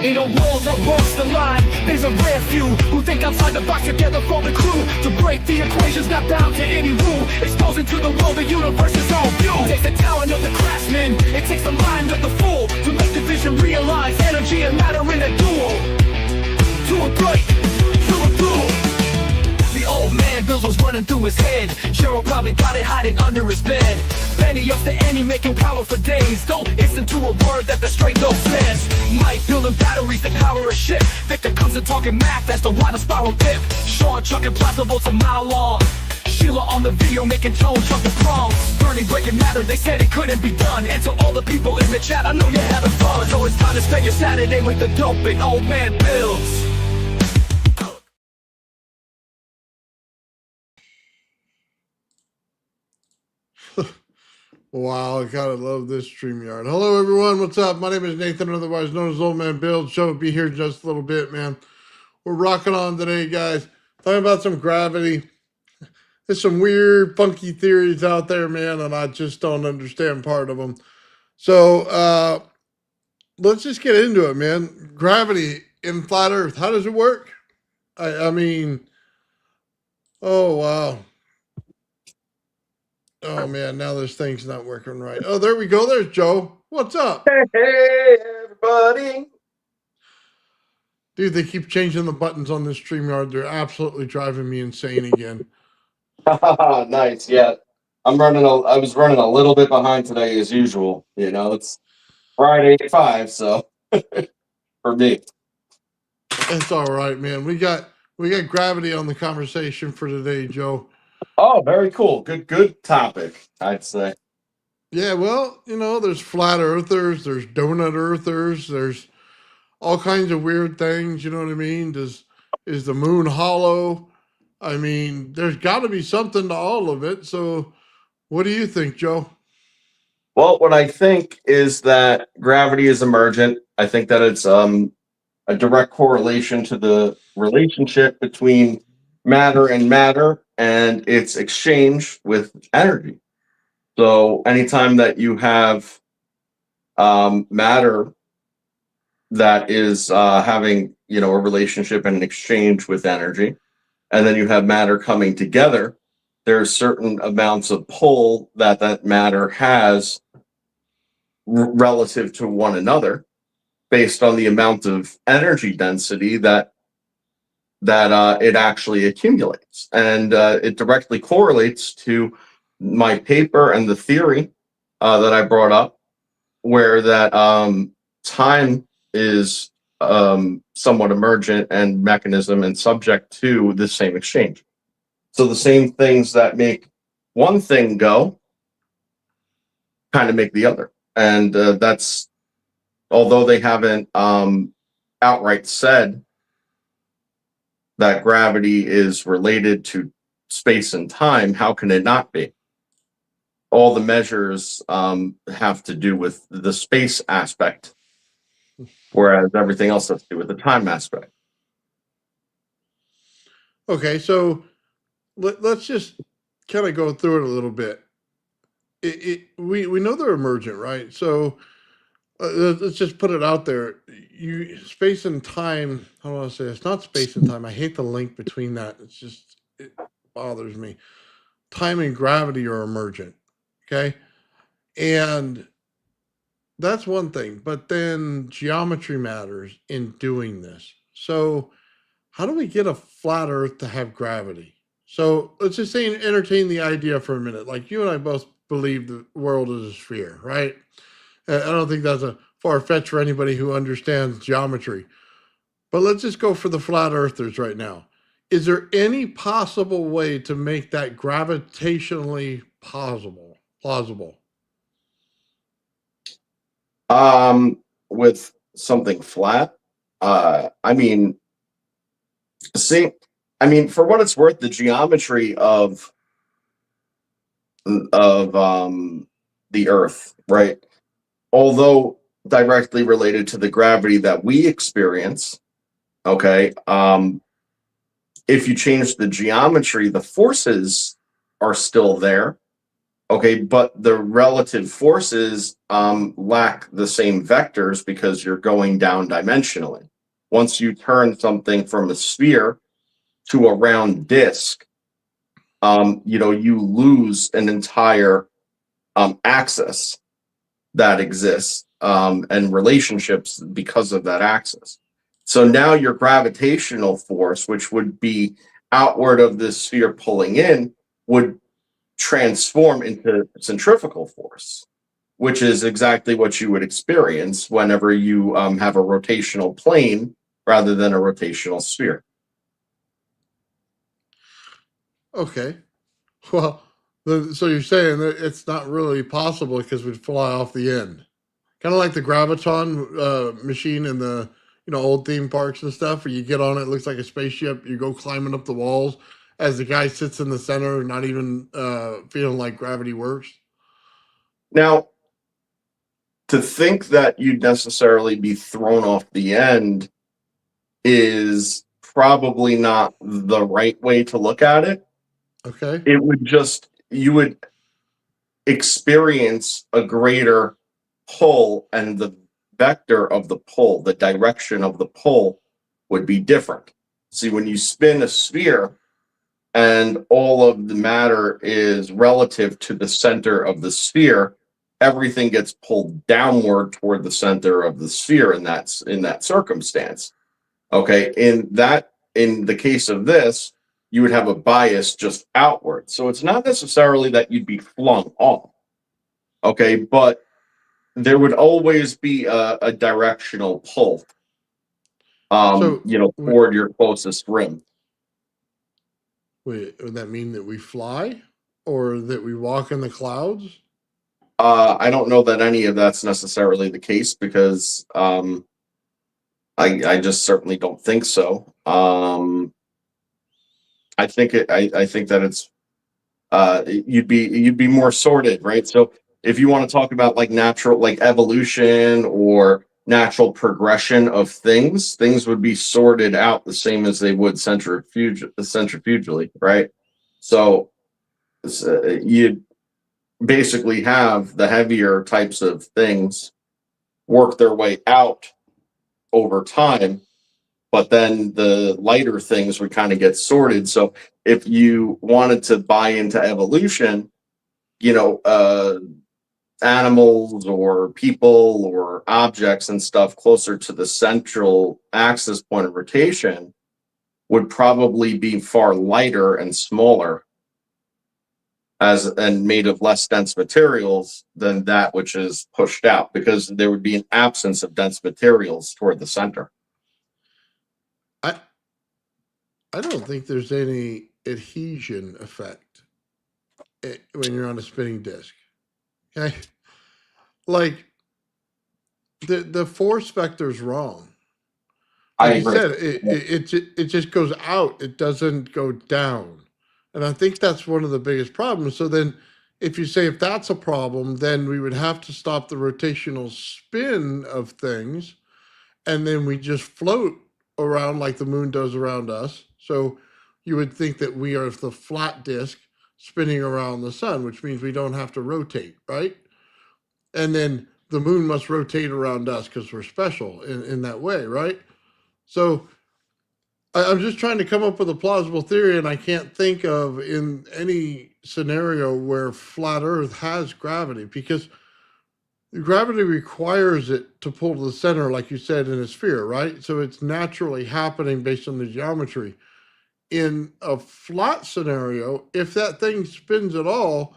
Ain't no walls across the line. There's a rare few who think outside the box together for the crew. To break the equations, not bound to any rule. Exposing to the world the universe is all view. It takes the talent of the craftsman, it takes the mind of the fool, to make the vision realize energy and matter in a duel. To a break, to a duel. The old man Bills was running through his head. Cheryl probably got it hiding under his bed. Penny up to Annie making power for days. Don't listen to a word that the straight dope says. Mike building batteries to power a ship. Victor comes and talking math, that's the water spiral dip. Sean chucking plasma bolts a mile long. Sheila on the video making tone chucking prongs. Bernie breaking matter, they said it couldn't be done. And to all the people in the chat, I know you're having fun. So it's time to spend your Saturday with the dope and old man Bills. Wow, I gotta love this StreamYard. Hello, everyone. What's up? My name is Nathan, otherwise known as Old Man Bill. Show will be here in just a little bit, man. We're rocking on today, guys. Talking about some gravity. There's some weird, funky theories out there, man, and I just don't understand part of them. So let's just get into it, man. Gravity in flat Earth. How does it work? I mean, oh, wow. Oh, man, now this thing's not working right. Oh, there we go. There's Joe. What's up? Hey, everybody. Dude, they keep changing the buttons on this StreamYard. They're absolutely driving me insane again. Nice, yeah. I was running a little bit behind today as usual. You know, it's Friday at 5, so for me. It's all right, man. We got gravity on the conversation for today, Joe. Oh, very cool. Good topic, I'd say. Yeah, well, you know, there's flat earthers, there's donut earthers, there's all kinds of weird things, you know what I mean? Is the moon hollow? I mean, there's got to be something to all of it. So what do you think, Joe? Well, what I think is that gravity is emergent. I think that it's a direct correlation to the relationship between matter and its exchange with energy. So anytime that you have matter that is having, you know, a relationship and an exchange with energy, and then you have matter coming together, there's certain amounts of pull that matter has relative to one another based on the amount of energy density that it actually accumulates. And it directly correlates to my paper and the theory that I brought up, where that time is somewhat emergent and mechanism and subject to the same exchange. So the same things that make one thing go kind of make the other. And that's, although they haven't outright said that gravity is related to space and time, how can it not be? All the measures have to do with the space aspect, whereas everything else has to do with the time aspect. Okay, so let's just kind of go through it a little bit. We know they're emergent, right? So let's just put it out there. Space and time. How do I say? It's not space and time. I hate the link between that. It bothers me. Time and gravity are emergent. Okay, and that's one thing. But then geometry matters in doing this. So how do we get a flat Earth to have gravity? So let's just say entertain the idea for a minute. Like you and I both believe the world is a sphere, right? I don't think that's a far fetch for anybody who understands geometry. But let's just go for the flat earthers right now. Is there any possible way to make that gravitationally plausible? With something flat, I mean, for what it's worth, the geometry of the Earth, right? Although directly related to the gravity that we experience, okay, if you change the geometry, the forces are still there, Okay, but the relative forces lack the same vectors because you're going down dimensionally. Once you turn something from a sphere to a round disk, you lose an entire axis that exists and relationships because of that axis. So now your gravitational force, which would be outward of the sphere pulling in, would transform into centrifugal force, which is exactly what you would experience whenever you have a rotational plane rather than a rotational sphere. Okay. Well, so you're saying that it's not really possible because we'd fly off the end, kind of like the graviton machine in the old theme parks and stuff, where you get on it, it looks like a spaceship. You go climbing up the walls as the guy sits in the center, not even feeling like gravity works. Now, to think that you'd necessarily be thrown off the end is probably not the right way to look at it. Okay. It would just, you would experience a greater pull, and the vector of the pull, the direction of the pull would be different. See, when you spin a sphere and all of the matter is relative to the center of the sphere, everything gets pulled downward toward the center of the sphere in that circumstance. Okay, in the case of this, you would have a bias just outward. So it's not necessarily that you'd be flung off. Okay, but there would always be a directional pull, So toward your closest rim. would that mean that we fly or that we walk in the clouds? I don't know that any of that's necessarily the case because I just certainly don't think so. I think that it's you'd be more sorted, right? So if you want to talk about like natural, like evolution or natural progression of things would be sorted out the same as they would centrifugally, right? So you'd basically have the heavier types of things work their way out over time, but then the lighter things would kind of get sorted. So if you wanted to buy into evolution, animals or people or objects and stuff closer to the central axis point of rotation would probably be far lighter and smaller and made of less dense materials than that which is pushed out, because there would be an absence of dense materials toward the center. I don't think there's any adhesion effect when you're on a spinning disc. Okay, like the force vector's wrong. I Like you agree. said, it just goes out. It doesn't go down, and I think that's one of the biggest problems. So then, if you say if that's a problem, then we would have to stop the rotational spin of things, and then we just float around like the moon does around us. So you would think that we are the flat disk spinning around the sun, which means we don't have to rotate, right? And then the moon must rotate around us because we're special in that way, right? So I'm just trying to come up with a plausible theory, and I can't think of in any scenario where flat Earth has gravity, because gravity requires it to pull to the center, like you said, in a sphere, right? So it's naturally happening based on the geometry. In a flat scenario, if that thing spins at all,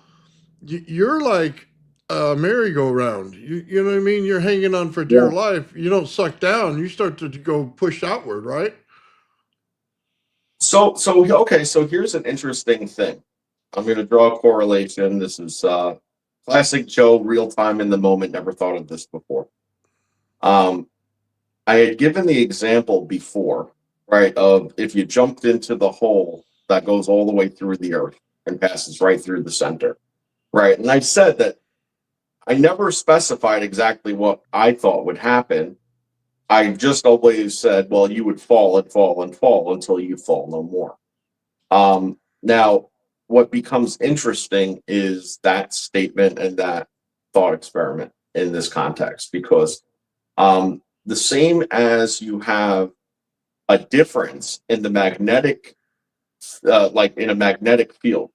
you're like a merry-go-round. You know what I mean? You're hanging on for dear life. You don't suck down. You start to go push outward, right? So okay, so here's an interesting thing. I'm going to draw a correlation. This is classic Joe, real time in the moment. Never thought of this before. I had given the example before, right, of if you jumped into the hole that goes all the way through the earth and passes right through the center, right? And I said that I never specified exactly what I thought would happen. I just always said, well, you would fall and fall and fall until you fall no more. Now, what becomes interesting is that statement and that thought experiment in this context, because the same as you have a difference in the magnetic, like in a magnetic field,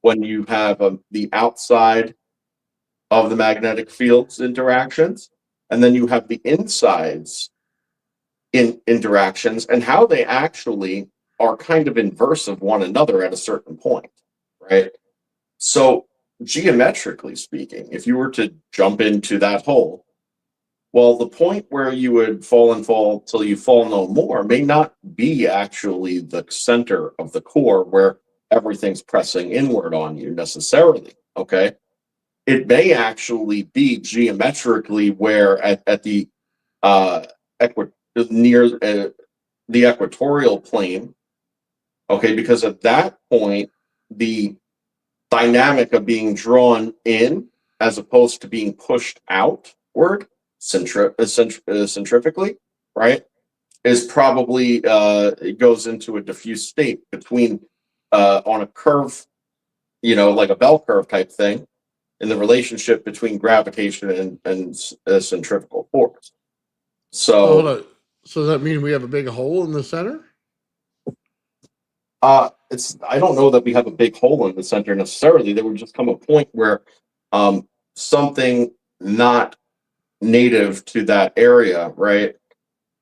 when you have the outside of the magnetic field's interactions, and then you have the insides in interactions, and how they actually are kind of inverse of one another at a certain point, right? So geometrically speaking, if you were to jump into that hole, well, the point where you would fall and fall till you fall no more may not be actually the center of the core where everything's pressing inward on you necessarily. Okay. It may actually be geometrically where at the near the equatorial plane. Okay. Because at that point, the dynamic of being drawn in as opposed to being pushed outward centrifugally, right, is probably it goes into a diffuse state between on a curve, like a bell curve type thing, in the relationship between gravitation and centrifugal force. So hold So on. So does that mean we have a big hole in the center? I don't know that we have a big hole in the center necessarily. There would just come a point where something not native to that area, right,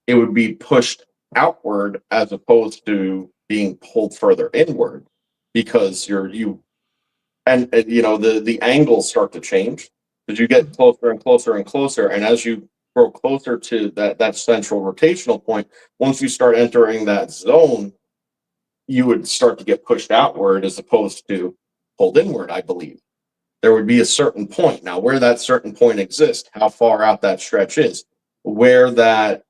it would be pushed outward as opposed to being pulled further inward, because the angles start to change as you get closer and closer and closer, and as you grow closer to that central rotational point, once you start entering that zone, you would start to get pushed outward as opposed to pulled inward, I believe. There would be a certain point. Now, where that certain point exists, how far out that stretch is, where that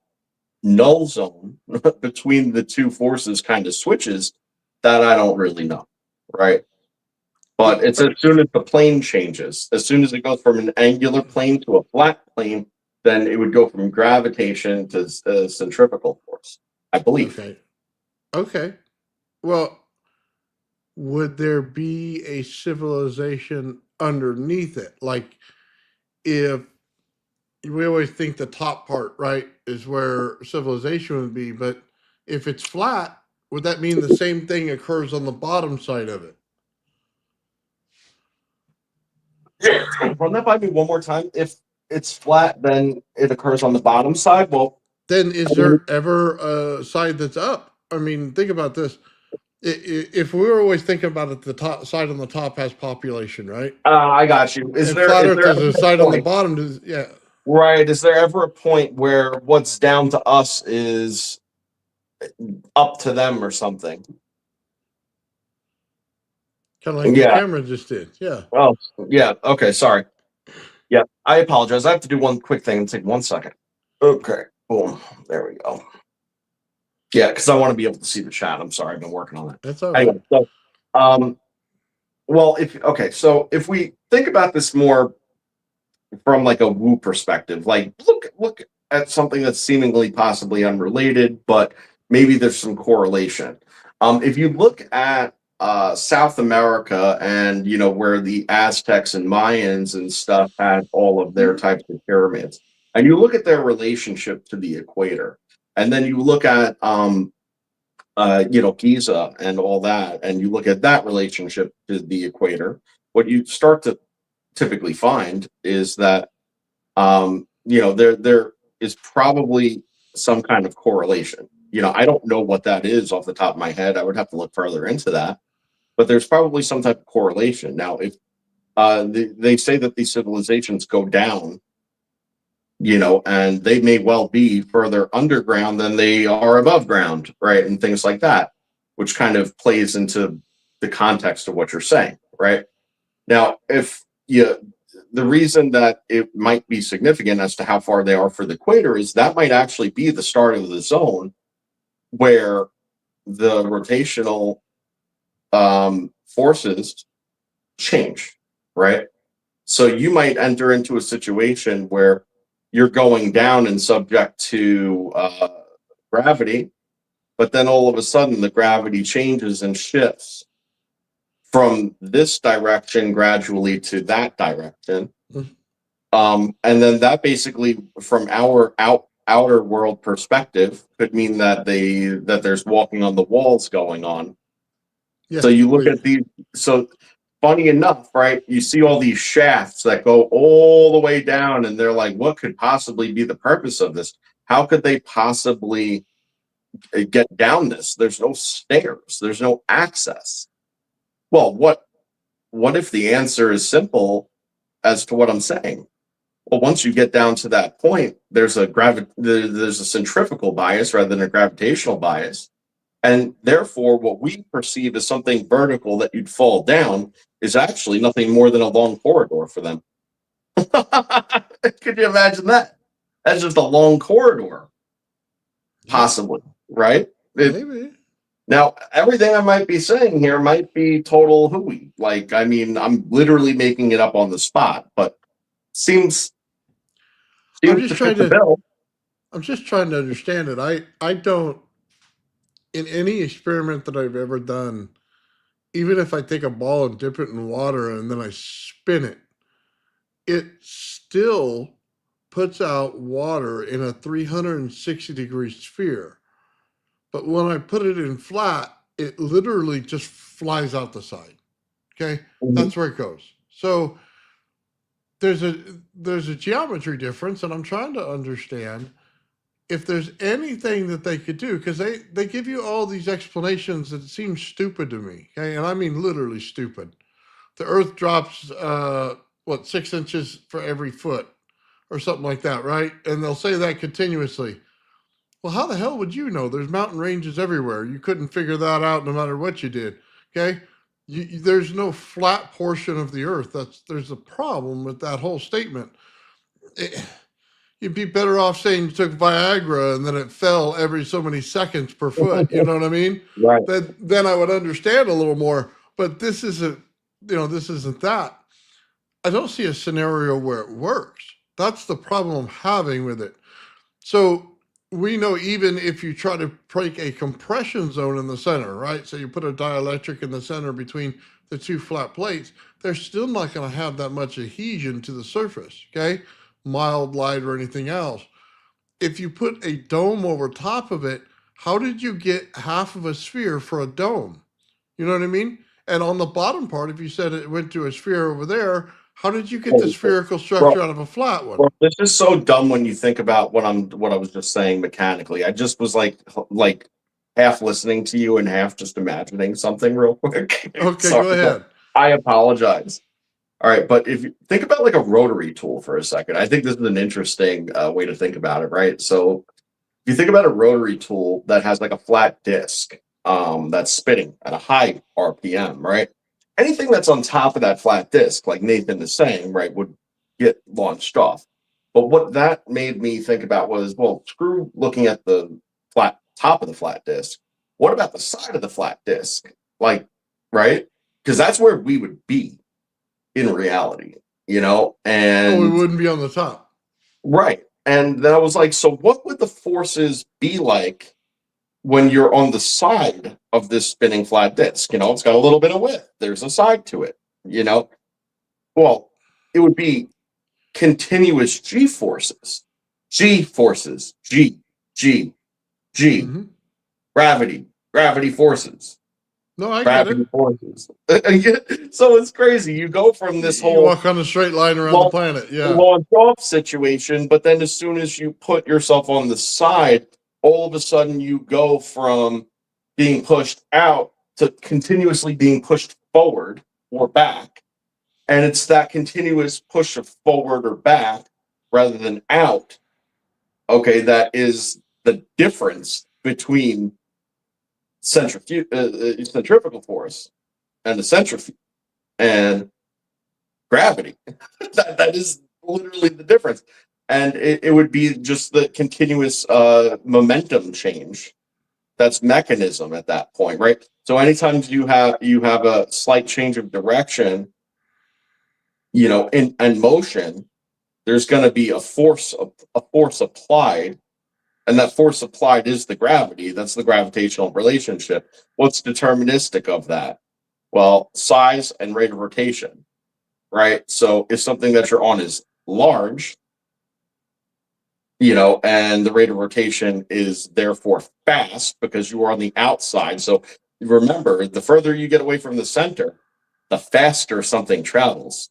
null zone between the two forces kind of switches, that I don't really know, right? But it's as soon as the plane changes, as soon as it goes from an angular plane to a flat plane, then it would go from gravitation to centrifugal force, I believe. Okay. Well, would there be a civilization underneath it? Like, if we always think the top part, right, is where civilization would be, but if it's flat, would that mean the same thing occurs on the bottom side of it? Run that by me one more time. If it's flat, then it occurs on the bottom side. Well, Then is there ever a side that's up? I mean, think about this. If we were always thinking about it, the top side on the top has population, right? I got you. And flat Earth is a side on the bottom. Yeah. Right. Is there ever a point where what's down to us is up to them or something? Kind of like the camera just did. Yeah. Oh, yeah. Okay. Sorry. Yeah. I apologize. I have to do one quick thing. Take 1 second. Okay. Boom. There we go. Yeah, because I want to be able to see the chat. I'm sorry. I've been working on that. That's all right. Anyway, so if we think about this more from like a woo perspective, like look at something that's seemingly possibly unrelated, but maybe there's some correlation. If you look at South America and where the Aztecs and Mayans and stuff had all of their types of pyramids, and you look at their relationship to the equator, and then you look at Giza and all that, and you look at that relationship to the equator, what you start to typically find is that there is probably some kind of correlation. I don't know what that is off the top of my head. I would have to look further into that, but there's probably some type of correlation. Now, if they say that these civilizations go down, and they may well be further underground than they are above ground, right? And things like that, which kind of plays into the context of what you're saying, right? Now, the reason that it might be significant as to how far they are for the equator is that might actually be the start of the zone where the rotational forces change, right? So you might enter into a situation where you're going down and subject to gravity, but then all of a sudden the gravity changes and shifts from this direction gradually to that direction. Mhm. And then that basically, from our outer world perspective, could mean that there's walking on the walls going on. Yeah. So you look wait. at these. So funny enough, right? You see all these shafts that go all the way down, and they're like, what could possibly be the purpose of this? How could they possibly get down this? There's no stairs. There's no access. Well, what if the answer is simple as to what I'm saying? Well, once you get down to that point, there's a centrifugal bias rather than a gravitational bias. And therefore, what we perceive as something vertical that you'd fall down is actually nothing more than a long corridor for them. Could you imagine that? That's just a long corridor, possibly, right? Maybe. Now, everything I might be saying here might be total hooey. Like, I mean, I'm literally making it up on the spot, but seems I'm to just fit trying the to. bill. I'm just trying to understand it. I don't. In any experiment that I've ever done, even if I take a ball and dip it in water and then I spin it, it still puts out water in a 360-degree sphere. But when I put it in flat, it literally just flies out the side. Okay, that's where it goes. So there's a geometry difference, and I'm trying to understand if there's anything that they could do, because they give you all these explanations that seem stupid to me. Okay, and I mean literally stupid. The Earth drops 6 inches for every foot, or something like that, right? And they'll say that continuously. Well, how the hell would you know? There's mountain ranges everywhere. You couldn't figure that out no matter what you did. Okay, there's no flat portion of the Earth. There's a problem with that whole statement. You'd be better off saying you took Viagra and then it fell every so many seconds per foot. You know what I mean? Right. Then I would understand a little more. But this isn't, this isn't that. I don't see a scenario where it works. That's the problem I'm having with it. So we know even if you try to break a compression zone in the center, right? So you put a dielectric in the center between the two flat plates, they're still not going to have that much adhesion to the surface, okay? Mild light or anything else. If you put a dome over top of it, how did you get half of a sphere for a dome? You know what I mean? And on the bottom part, if you said it went to a sphere over there, how did you get the spherical structure out of a flat one? Well, this is so dumb when you think about what I was just saying mechanically. I just was like half listening to you and half just imagining something real quick. Okay, Sorry, go ahead. I apologize. All right, but if you think about like a rotary tool for a second, I think this is an interesting way to think about it, right? So if you think about a rotary tool that has like a flat disc that's spinning at a high RPM, right? Anything that's on top of that flat disc, like Nathan is saying, right, would get launched off. But what that made me think about was, well, screw looking at the flat top of the flat disc. What about the side of the flat disc? Like, right? Because that's where we would be in reality, and we wouldn't be on the top. Right. And then I was like, so what would the forces be like when you're on the side of this spinning flat disc? It's got a little bit of width. There's a side to it, Well, it would be continuous G forces. G forces. G, G, G. Mm-hmm. Gravity forces. No, I get it. Forces. So it's crazy. You go from this You whole walk on a straight line around the planet. Yeah. launch off situation, but then as soon as you put yourself on the side, all of a sudden you go from being pushed out to continuously being pushed forward or back. And it's that continuous push of forward or back rather than out. Okay, that is the difference between centrifugal force and the centrifuge and gravity. that is literally the difference. And it would be just the continuous momentum change. That's mechanism at that point, right? So anytime you have a slight change of direction, in motion, there's going to be a force applied. And that force applied is the gravity. That's the gravitational relationship. What's deterministic of that? Well, size and rate of rotation, right? So if something that you're on is large, and the rate of rotation is therefore fast because you are on the outside. So remember, the further you get away from the center, the faster something travels,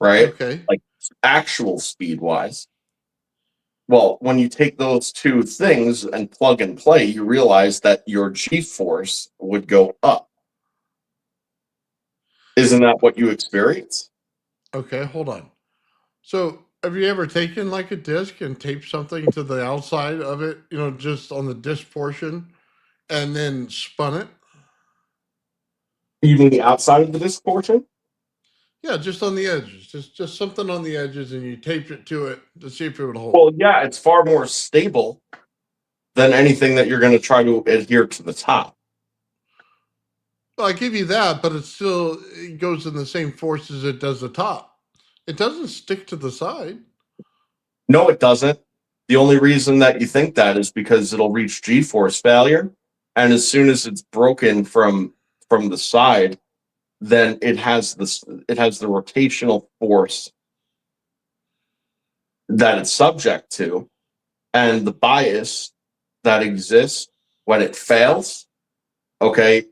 right? Okay. Like actual speed wise. Well, when you take those two things and plug and play, you realize that your G force would go up. Isn't that what you experience? Okay, hold on. So, have you ever taken like a disc and taped something to the outside of it, just on the disc portion, and then spun it? You mean the outside of the disc portion? Yeah, just on the edges, just something on the edges, and you taped it to it to see if it would hold. Well, yeah, it's far more stable than anything that you're going to try to adhere to the top. Well, I give you that, but it goes in the same force as it does the top. It doesn't stick to the side. No, it doesn't. The only reason that you think that is because it'll reach G-force failure, and as soon as it's broken from the side, then it has the rotational force that it's subject to, and the bias that exists when it fails, okay,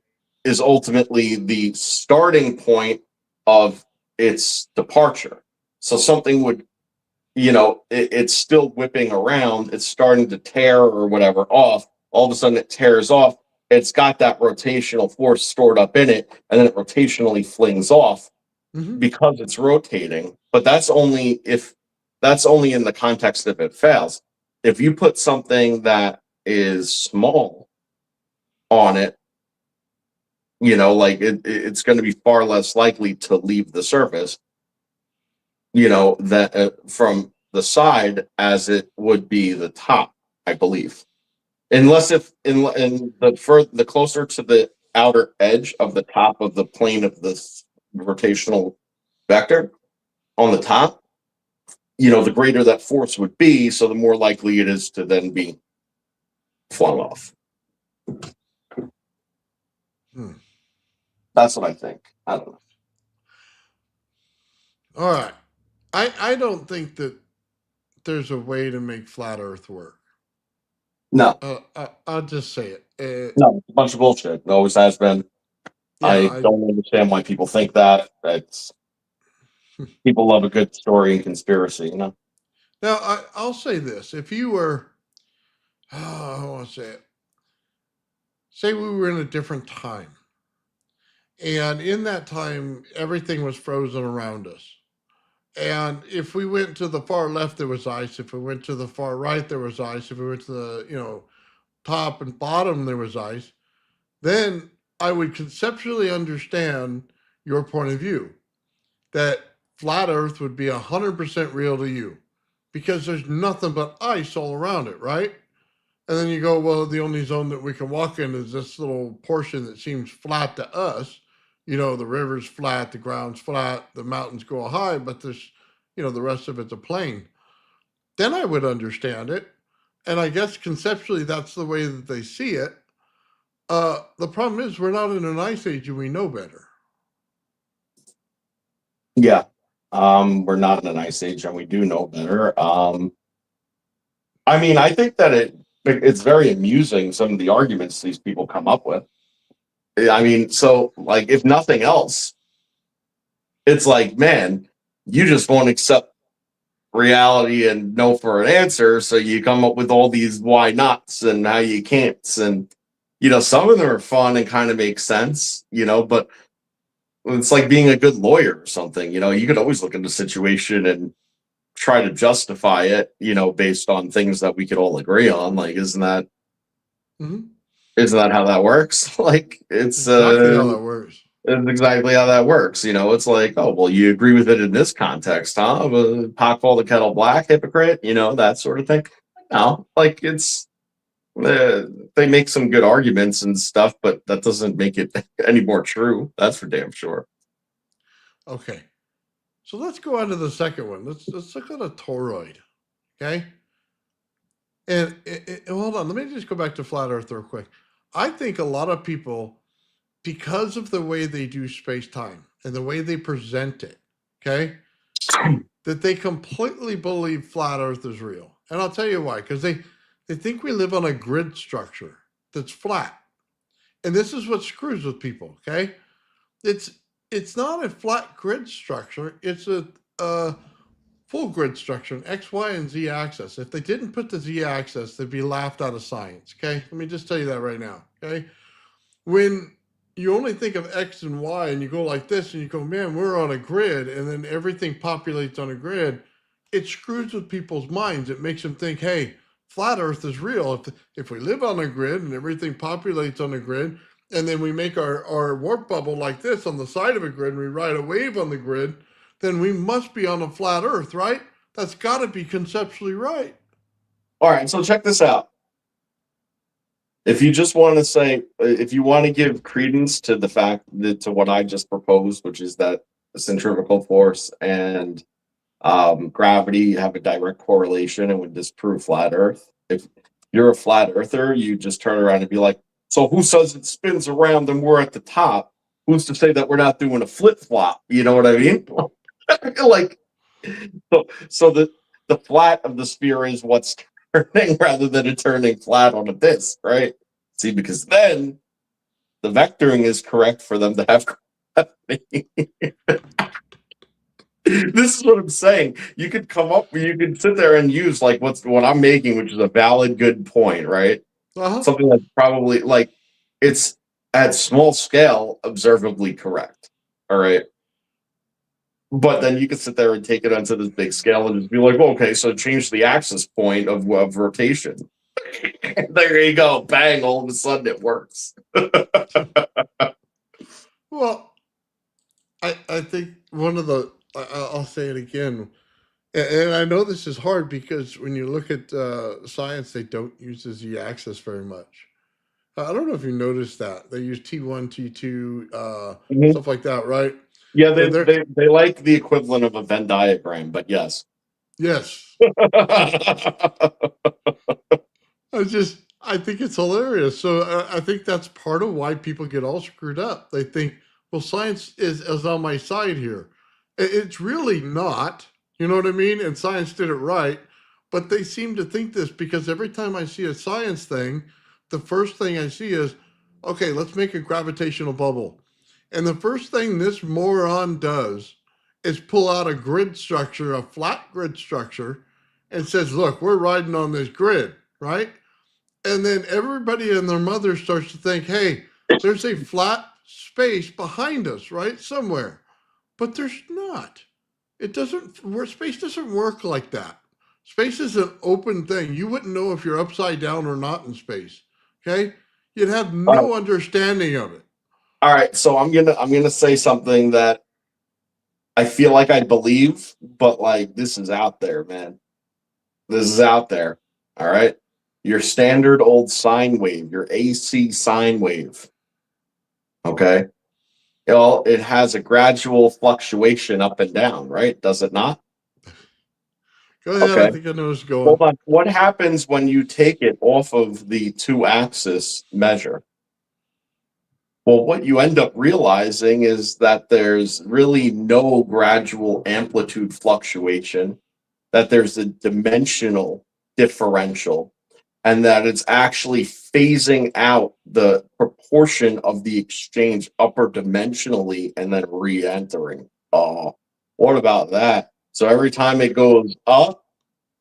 is ultimately the starting point of its departure. So something would, it's still whipping around, it's starting to tear or whatever off. All of a sudden it tears off. It's got that rotational force stored up in it, and then it rotationally flings off because it's rotating. But that's only in the context if it fails. If you put something that is small on it, like it's going to be far less likely to leave the surface, that from the side as it would be the top, I believe. Unless if in the closer to the outer edge of the top of the plane of this rotational vector on the top, the greater that force would be, so the more likely it is to then be flung off. That's what I think. I don't know. All right. I don't think that there's a way to make flat Earth work. No. I'll just say it. No, it's a bunch of bullshit. It always has been. Yeah, I don't understand why people think that. It's people love a good story and conspiracy, Now, I'll say this: if you were, I want to say it. Say we were in a different time, and in that time, everything was frozen around us. And if we went to the far left, there was ice. If we went to the far right, there was ice. If we went to the top and bottom, there was ice. Then I would conceptually understand your point of view that flat Earth would be 100% real to you because there's nothing but ice all around it, right? And then you go, well, the only zone that we can walk in is this little portion that seems flat to us. The river's flat, the ground's flat, the mountains go high, but there's, the rest of it's a plain. Then I would understand it. And I guess conceptually that's the way that they see it. The problem is we're not in an ice age and we know better. Yeah. We're not in an ice age and we do know better. I mean, I think that it's very amusing, some of the arguments these people come up with. I mean, so like if nothing else, it's like, man, you just won't accept reality and know for an answer, so you come up with all these why nots and how you can'ts, and some of them are fun and kind of make sense, but it's like being a good lawyer or something. You could always look at the situation and try to justify it, based on things that we could all agree on. Like, isn't that how that works? Like, it's exactly how that works. It's exactly how that works. It's like, oh, well, you agree with it in this context, huh? Pot call the kettle black, hypocrite, that sort of thing. No, like they make some good arguments and stuff, but that doesn't make it any more true. That's for damn sure. Okay. So let's go on to the second one. Let's look at a toroid. Okay. And hold on, let me just go back to flat Earth real quick. I think a lot of people because of the way they do space-time and the way they present it, okay, that they completely believe flat Earth is real. And I'll tell you why, because they think we live on a grid structure that's flat. And this is what screws with people, okay? It's not a flat grid structure, it's a full grid structure, an X, Y, and Z axis. If they didn't put the Z axis, they'd be laughed out of science, okay? Let me just tell you that right now, okay? When you only think of X and Y and you go like this and you go, man, we're on a grid, and then everything populates on a grid, it screws with people's minds. It makes them think, hey, flat Earth is real. If we live on a grid and everything populates on a grid, and then we make our warp bubble like this on the side of a grid and we ride a wave on the grid, then we must be on a flat Earth, right? That's got to be conceptually right. All right, so check this out. If you just want to say, if you want to give credence to the fact that to what I just proposed, which is that centrifugal force and gravity have a direct correlation and would disprove flat Earth. If you're a flat earther, you just turn around and be like, so who says it spins around and we're at the top? Who's to say that we're not doing a flip flop? You know what I mean? Like, so the flat of the sphere is what's turning rather than it turning flat on a disc, right? See, because then the vectoring is correct for them to have gravity. This is what I'm saying. You could come up, you could sit there and use like what I'm making, which is a valid, good point, right? Uh-huh. Something that's probably like it's at small scale observably correct. All right. But then you could sit there and take it onto this big scale and just be like, well, okay, so change the axis point of rotation. There you go. Bang, all of a sudden it works. Well, I think one of the, I'll say it again, and I know this is hard because when you look at science, they don't use the z-axis very much. I don't know if you noticed that. They use T1, T2, stuff like that, right? Yeah, And they like the equivalent of a Venn diagram, but yes. yes. I think it's hilarious. So I think that's part of why people get all screwed up. They think, well, science is on my side here. It's really not, you know what I mean? And science did it right. But they seem to think this because every time I see a science thing, the first thing I see is, okay, let's make a gravitational bubble. And the first thing this moron does is pull out a grid structure, a flat grid structure, and says, look, we're riding on this grid, right? And then everybody and their mother starts to think, hey, there's a flat space behind us, right? Somewhere. But there's not. It doesn't, space doesn't work like that. Space is an open thing. You wouldn't know if you're upside down or not in space. Okay? You'd have no understanding of it. All right, so I'm gonna say something that I feel like I believe, but like this is out there, man. This is out there. All right. Your standard old sine wave, your AC sine wave. Okay. It has a gradual fluctuation up and down, right? Does it not? Go ahead. Okay. I think I know what's going. Hold on. What happens when you take it off of the 2-axis measure? Well, what you end up realizing is that there's really no gradual amplitude fluctuation, that there's a dimensional differential, and that it's actually phasing out the proportion of the exchange upper dimensionally and then re-entering. Oh, what about that? So every time it goes up,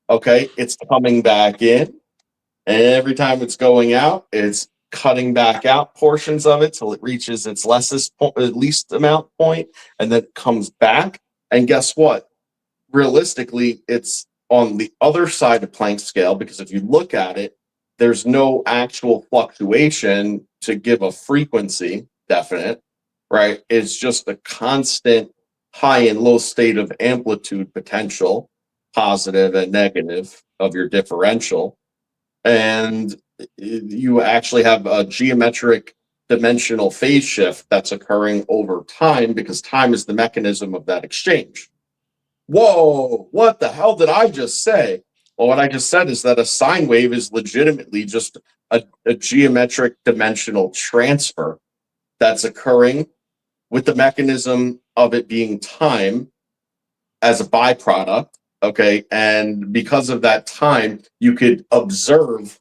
okay, it's coming back in. And every time it's going out, it's cutting back out portions of it till it reaches its least amount point, and then it comes back. And guess what? Realistically, it's on the other side of Planck's scale, because if you look at it, there's no actual fluctuation to give a frequency definite, right? It's just a constant high and low state of amplitude potential, positive and negative of your differential. And you actually have a geometric dimensional phase shift that's occurring over time, because time is the mechanism of that exchange. Whoa, what the hell did I just say? Well, what I just said is that a sine wave is legitimately just a geometric dimensional transfer that's occurring with the mechanism of it being time as a byproduct. Okay. And because of that time, you could observe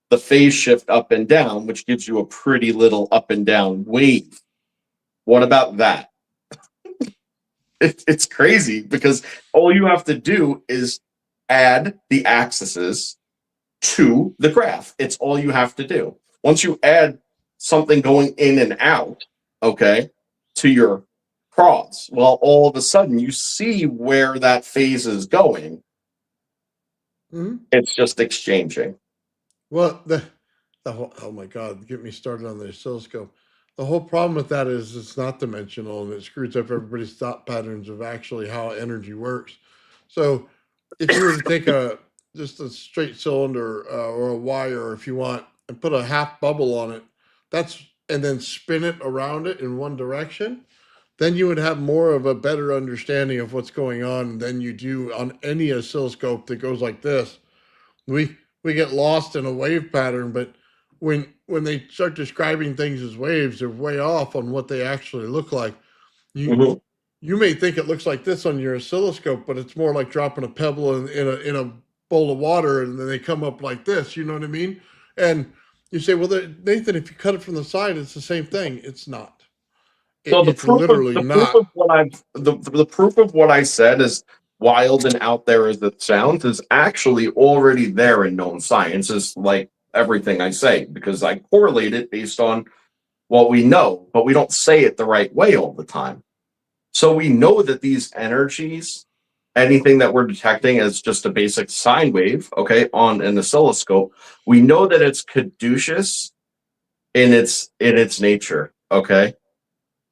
the phase shift up and down, which gives you a pretty little up and down wave. What about that? It's crazy because all you have to do is add the axes to the graph. It's all you have to do. Once you add something going in and out, okay, to your cross, well, all of a sudden you see where that phase is going. Mhm. It's just exchanging. Well, the whole, oh my God, get me started on the oscilloscope. The whole problem with that is it's not dimensional and it screws up everybody's thought patterns of actually how energy works. So if you were to take just a straight cylinder or a wire, if you want, and put a half bubble on it, and then spin it around it in one direction, then you would have more of a better understanding of what's going on than you do on any oscilloscope that goes like this. We get lost in a wave pattern, but when they start describing things as waves, they're way off on what they actually look like. You Mhm. you may think it looks like this on your oscilloscope, but it's more like dropping a pebble in a bowl of water, and then they come up like this. You know what I mean? And you say, well, Nathan, if you cut it from the side, it's the same thing. It's not. So It's literally the proof not. of what I've the proof of what I said, is wild and out there as it sounds, is actually already there in known science. Is like everything I say, because I correlate it based on what we know, but we don't say it the right way all the time. So we know that these energies, anything that we're detecting as just a basic sine wave, okay, on an oscilloscope, we know that it's caduceus in its nature, okay.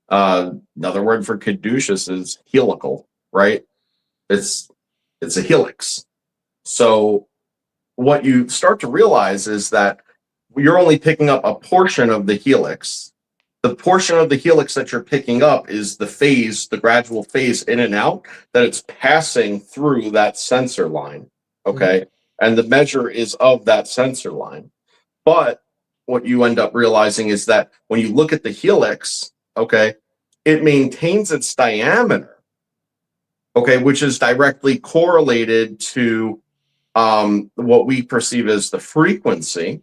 Another word for caduceus is helical, right? It's it's a helix. So what you start to realize is that you're only picking up a portion of the helix. The portion of the helix that you're picking up is the phase, the gradual phase in and out that it's passing through that sensor line. Okay. And the measure is of that sensor line. But what you end up realizing is that when you look at the helix, okay, it maintains its diameter, okay, which is directly correlated to what we perceive as the frequency.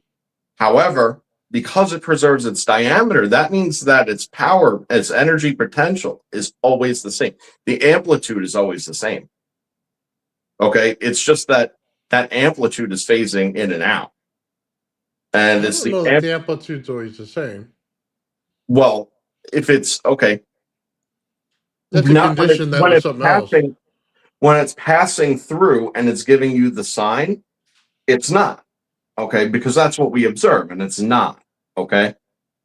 However, because it preserves its diameter, that means that its power, its energy potential is always the same. The amplitude is always the same. Okay, it's just that that amplitude is phasing in and out, and I it's don't know that the amplitude's always the same. well, if it's okay, That's a not condition that when was it's something else. passing through and it's giving you the sign, it's not okay, because that's what we observe, and it's not okay.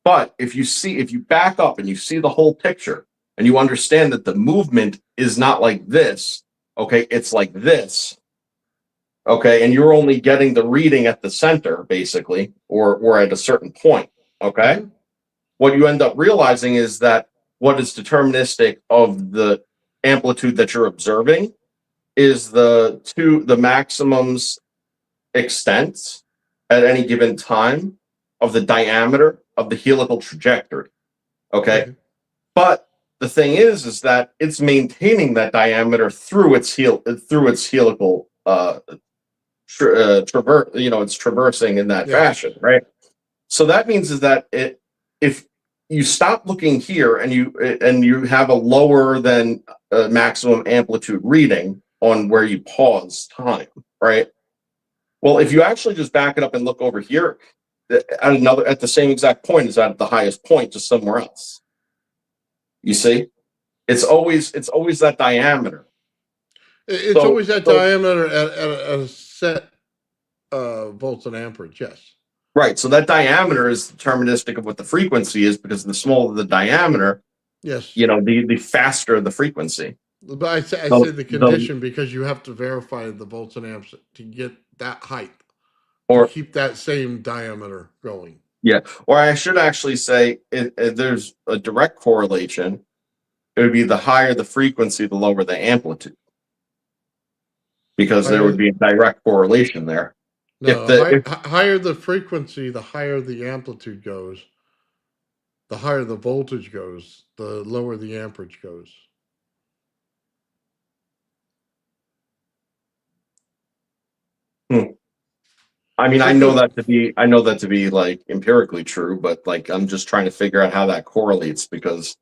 But if you back up and you see the whole picture and you understand that the movement is not like this, okay, it's like this, okay, and you're only getting the reading at the center, basically, or at a certain point, okay, Mhm. what you end up realizing is that what is deterministic of the amplitude that you're observing is the maximum's extent at any given time of the diameter of the helical trajectory. Okay. Okay. But the thing is that it's maintaining that diameter through its helical it's traversing in that Yes. fashion, right? So that means is that if you stop looking here and you have a lower than maximum amplitude reading on where you pause time, right? Well, if you actually just back it up and look over here at the same exact point as at the highest point, just somewhere else. You see, it's always that diameter. It's So, always that so diameter at a set volts and amperage. Yes. right, so that diameter is deterministic of what the frequency is, because the smaller the diameter, Yes. the faster the frequency. But I So say the condition because you have to verify the volts and amps to get that height to or keep that same diameter going. yeah, or I should actually say there's a direct correlation. It would be the higher the frequency, the lower the amplitude, because there would Higher, be a direct correlation there. If no, the if higher the frequency, the higher the amplitude goes. the higher the voltage goes, the lower the amperage goes. Hmm. I mean, I know that to be like empirically true, but like I'm just trying to figure out how that correlates because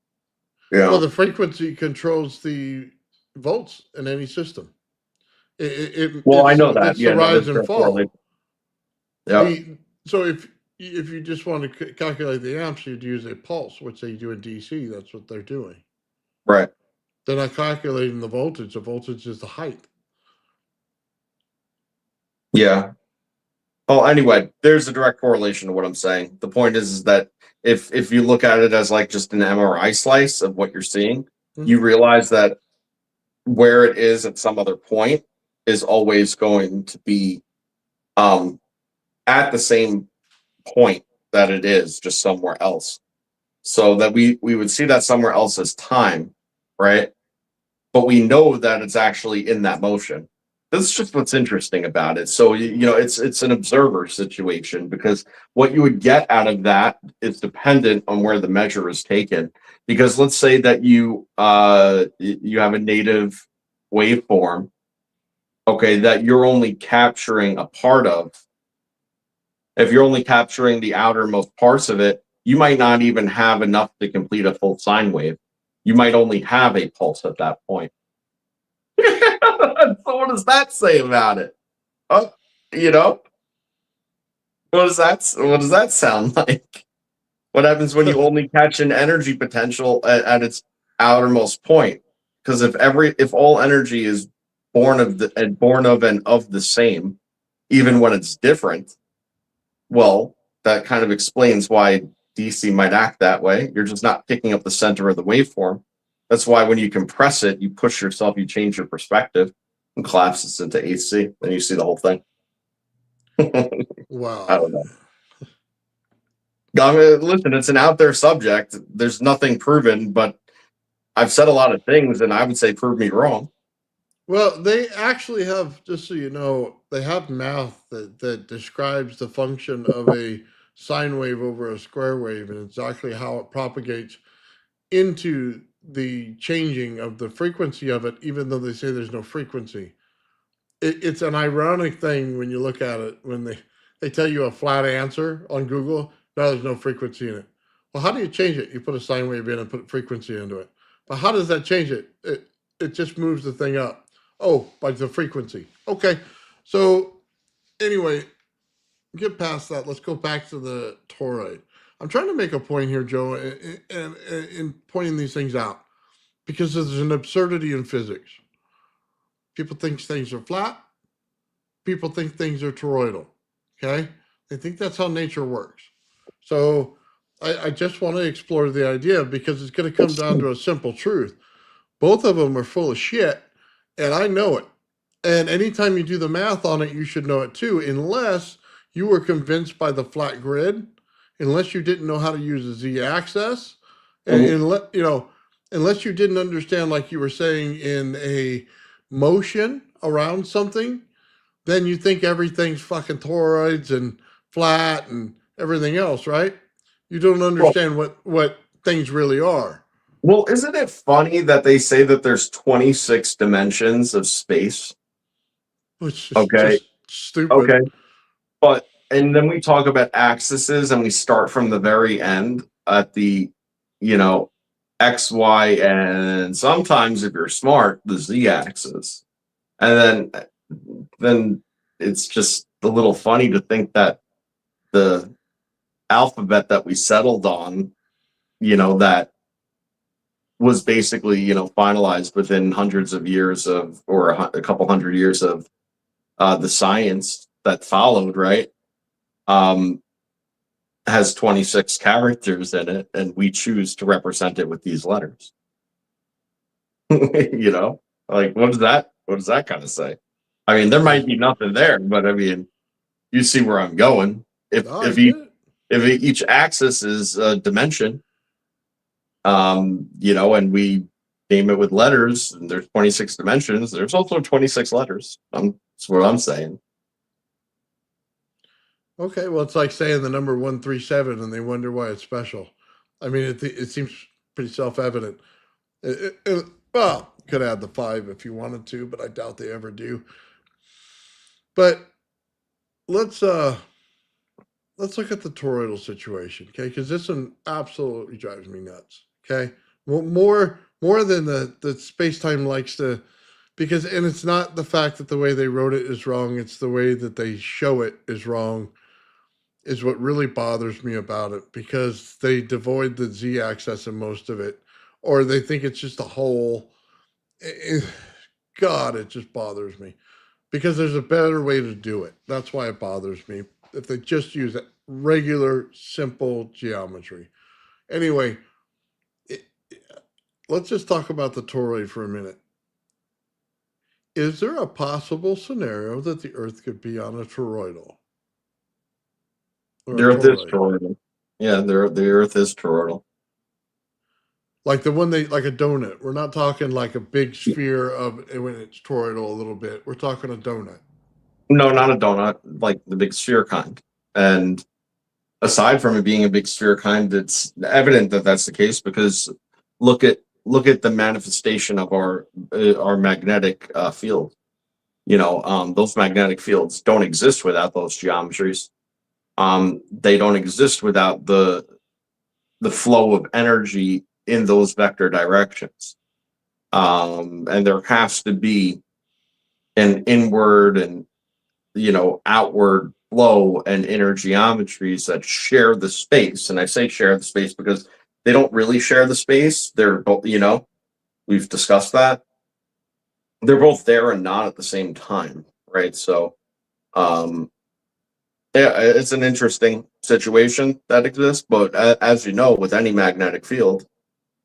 Well, the frequency controls the volts in any system. well, I know that. It's the Yeah, no, rise there's and direct correlation. fall. Yeah, So if you just want to calculate the amps, you'd use a pulse, which they do in DC. That's what they're doing. right. They're not calculating the voltage. The voltage is the height. Yeah. Well, anyway, there's a direct correlation to what I'm saying. The point is that if you look at it as like just an MRI slice of what you're seeing, you Mhm. realize that where it is at some other point is always going to be um at the same point that it is, just somewhere else. So that we would see that somewhere else as time, right? But we know that it's actually in that motion. That's just what's interesting about it. So you know, it's an observer situation because what you would get out of that is dependent on where the measure is taken. Because let's say that you have a native waveform, okay, that you're only capturing a part of. If you're only capturing the outermost parts of it, you might not even have enough to complete a full sine wave. You might only have a pulse at that point. So what does that say about it? Oh, you know, what does that sound like? What happens when you only catch an energy potential at its outermost point? Because if all energy is born of and of the same, even when it's different, well, that kind of explains why DC might act that way. You're just not picking up the center of the waveform. That's why when you compress it, you push yourself, you change your perspective, and collapses into AC. Then you see the whole thing. I Wow. don't know. I mean, listen, it's an out there subject. There's nothing proven, but I've said a lot of things, and I would say prove me wrong. Well, they actually have, just so you know, they have math that describes the function of a sine wave over a square wave and exactly how it propagates into the changing of the frequency of it, even though they say there's no frequency. It's an ironic thing when you look at it when they tell you a flat answer on Google. No, there's no frequency in it. Well, how do you change it? You put a sine wave in and put frequency into it. But how does that change it? It just moves the thing up. Oh, by the frequency. Okay. So anyway, get past that. Let's go back to the toroid. I'm trying to make a point here, Joe, in pointing these things out because there's an absurdity in physics. People think things are flat. People think things are toroidal. Okay? They think that's how nature works. So I just want to explore the idea because it's going to come down to a simple truth. Both of them are full of shit, and I know it. And anytime you do the math on it, you should know it too, unless you were convinced by the flat grid, unless you didn't know how to use a z-axis, and Mhm. unless you didn't understand, like you were saying, in a motion around something, then you think everything's fucking toroids and flat and everything else, right? You don't Well, understand what things really are. well, isn't it funny that they say that there's 26 dimensions of space? Which is Okay, just stupid. okay, but and then we talk about axes, and we start from the very end at the, you know, X, Y, and sometimes if you're smart, the Z axis, and then it's just a little funny to think that the alphabet that we settled on, that was basically, finalized within hundreds of years of, or a couple hundred years of the science that followed, right? Um, has 26 characters in it, and we choose to represent it with these letters. you know, like what does that kind of say? I mean, there Yeah. might be nothing there, but I mean, you see where I'm going. If No, I if get each it. if each axis is a dimension, and we name it with letters, and there's 26 dimensions, there's also 26 letters. That's what I'm saying. Okay, well, it's like saying the number 137 and they wonder why it's special. I mean, it seems pretty self-evident. Well, could add the 5 if you wanted to, but I doubt they ever do. But let's let's look at the toroidal situation, okay? Because this one absolutely drives me nuts. Okay, more than the space time likes to, because and it's not the fact that the way they wrote it is wrong; it's the way that they show it is wrong. Is what really bothers me about it, because they devoid the z-axis in most of it, or they think it's just a hole. God, it just bothers me because there's a better way to do it. That's why it bothers me. If they just use regular, simple geometry. Anyway, it, let's just talk about the toroid for a minute. Is there a possible scenario that the Earth could be on a toroidal? Or The a Earth is toroid? toroidal. Yeah, the Earth is toroidal. Like the one like a donut. We're not talking like a big sphere of when it's toroidal a little bit. We're talking a donut. No, not a donut, like the big sphere kind. And aside from it being a big sphere kind, it's evident that that's the case because look at the manifestation of our magnetic field. Those magnetic fields don't exist without those geometries. They don't exist without the flow of energy in those vector directions. And there has to be an inward and outward flow and inner geometries that share the space. And I say share the space because they don't really share the space. They're both, we've discussed that. They're both there and not at the same time, right? So, yeah, it's an interesting situation that exists. But as you know, with any magnetic field,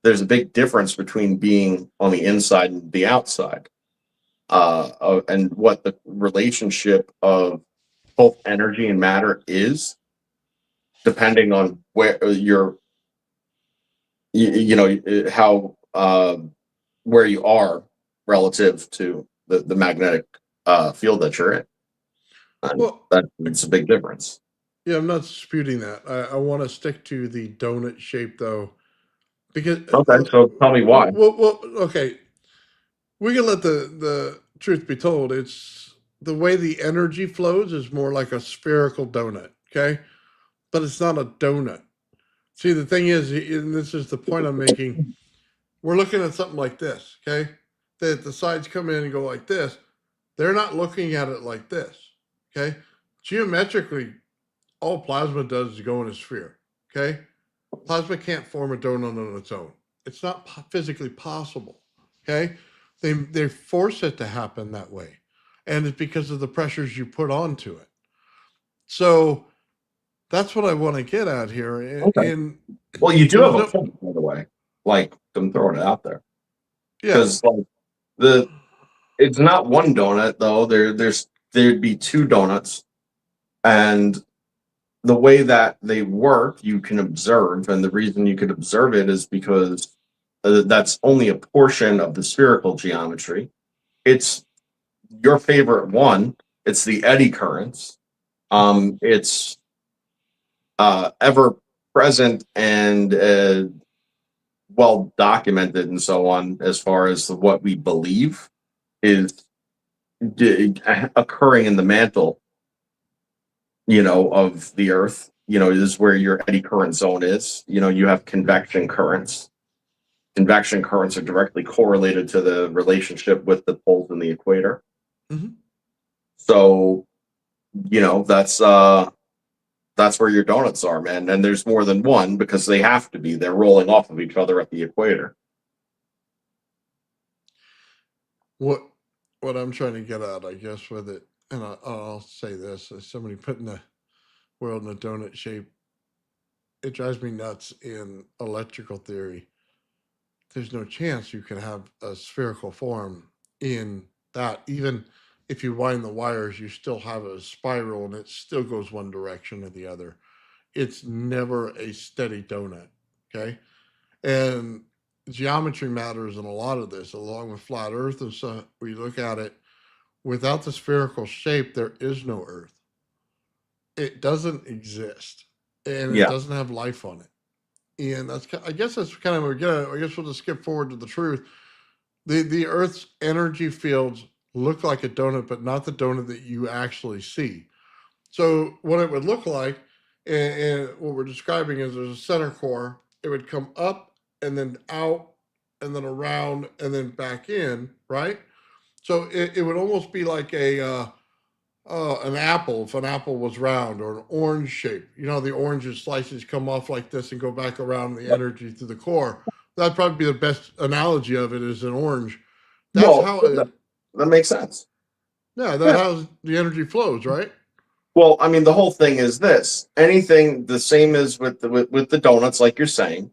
there's a big difference between being on the inside and the outside, and what the relationship of both energy and matter is, depending on where how where you are relative to the magnetic field that you're in. And Well, it's a big difference. yeah, I'm not disputing that. I want to stick to the donut shape though, because Okay, so tell me why. okay, we can let the truth be told. It's the way the energy flows is more like a spherical donut, okay, but it's not a donut. See, the thing is, and this is the point I'm making. We're looking at something like this, okay? The sides come in and go like this. They're not looking at it like this, okay? Geometrically, all plasma does is go in a sphere, okay? Plasma can't form a donut on its own. It's not physically possible, okay? They force it to happen that way, and it's because of the pressures you put onto it. So that's what I want to get at here. Okay. And Well, you do there's have a no, point, by the way. Like, I'm throwing it out there yeah, because like the it's not one donut though. There'd be two donuts, and the way that they work, you can observe, and the reason you could observe it is because that's only a portion of the spherical geometry. It's your favorite one. It's the eddy currents. It's ever present and well documented and so on as far as what we believe is occurring in the mantle, of the earth. This is where your eddy current zone is. You have convection currents. Convection currents are directly correlated to the relationship with the poles in the equator. mhm. So, that's where your donuts are, man. And there's more than one because they have to be. They're rolling off of each other at the equator. what what I'm trying to get at, I guess, with it, and I'll say this: as somebody putting the world in a donut shape, it drives me nuts in electrical theory. There's no chance you can have a spherical form in that. Even if you wind the wires, you still have a spiral, and it still goes one direction or the other. It's never a steady donut. Okay, and geometry matters in a lot of this, along with flat Earth. And so we look at it, without the spherical shape, there is no Earth. It doesn't exist, and it Yeah. doesn't have life on it. And I guess that's kind of, again, I guess we'll just skip forward to the truth. The Earth's energy fields look like a donut, but not the donut that you actually see. So what it would look like, and what we're describing is there's a center core. It would come up and then out and then around and then back in, right? So it would almost be like an apple, if an apple was round, or an orange shape. You know, the orange slices come off like this and go back around the energy through the core. That'd probably be the best analogy of it, is an orange. That's Well, how that makes sense. yeah, Yeah. that's how the energy flows, right? Well, I mean, the whole thing is this: anything the same as with the donuts, like you're saying,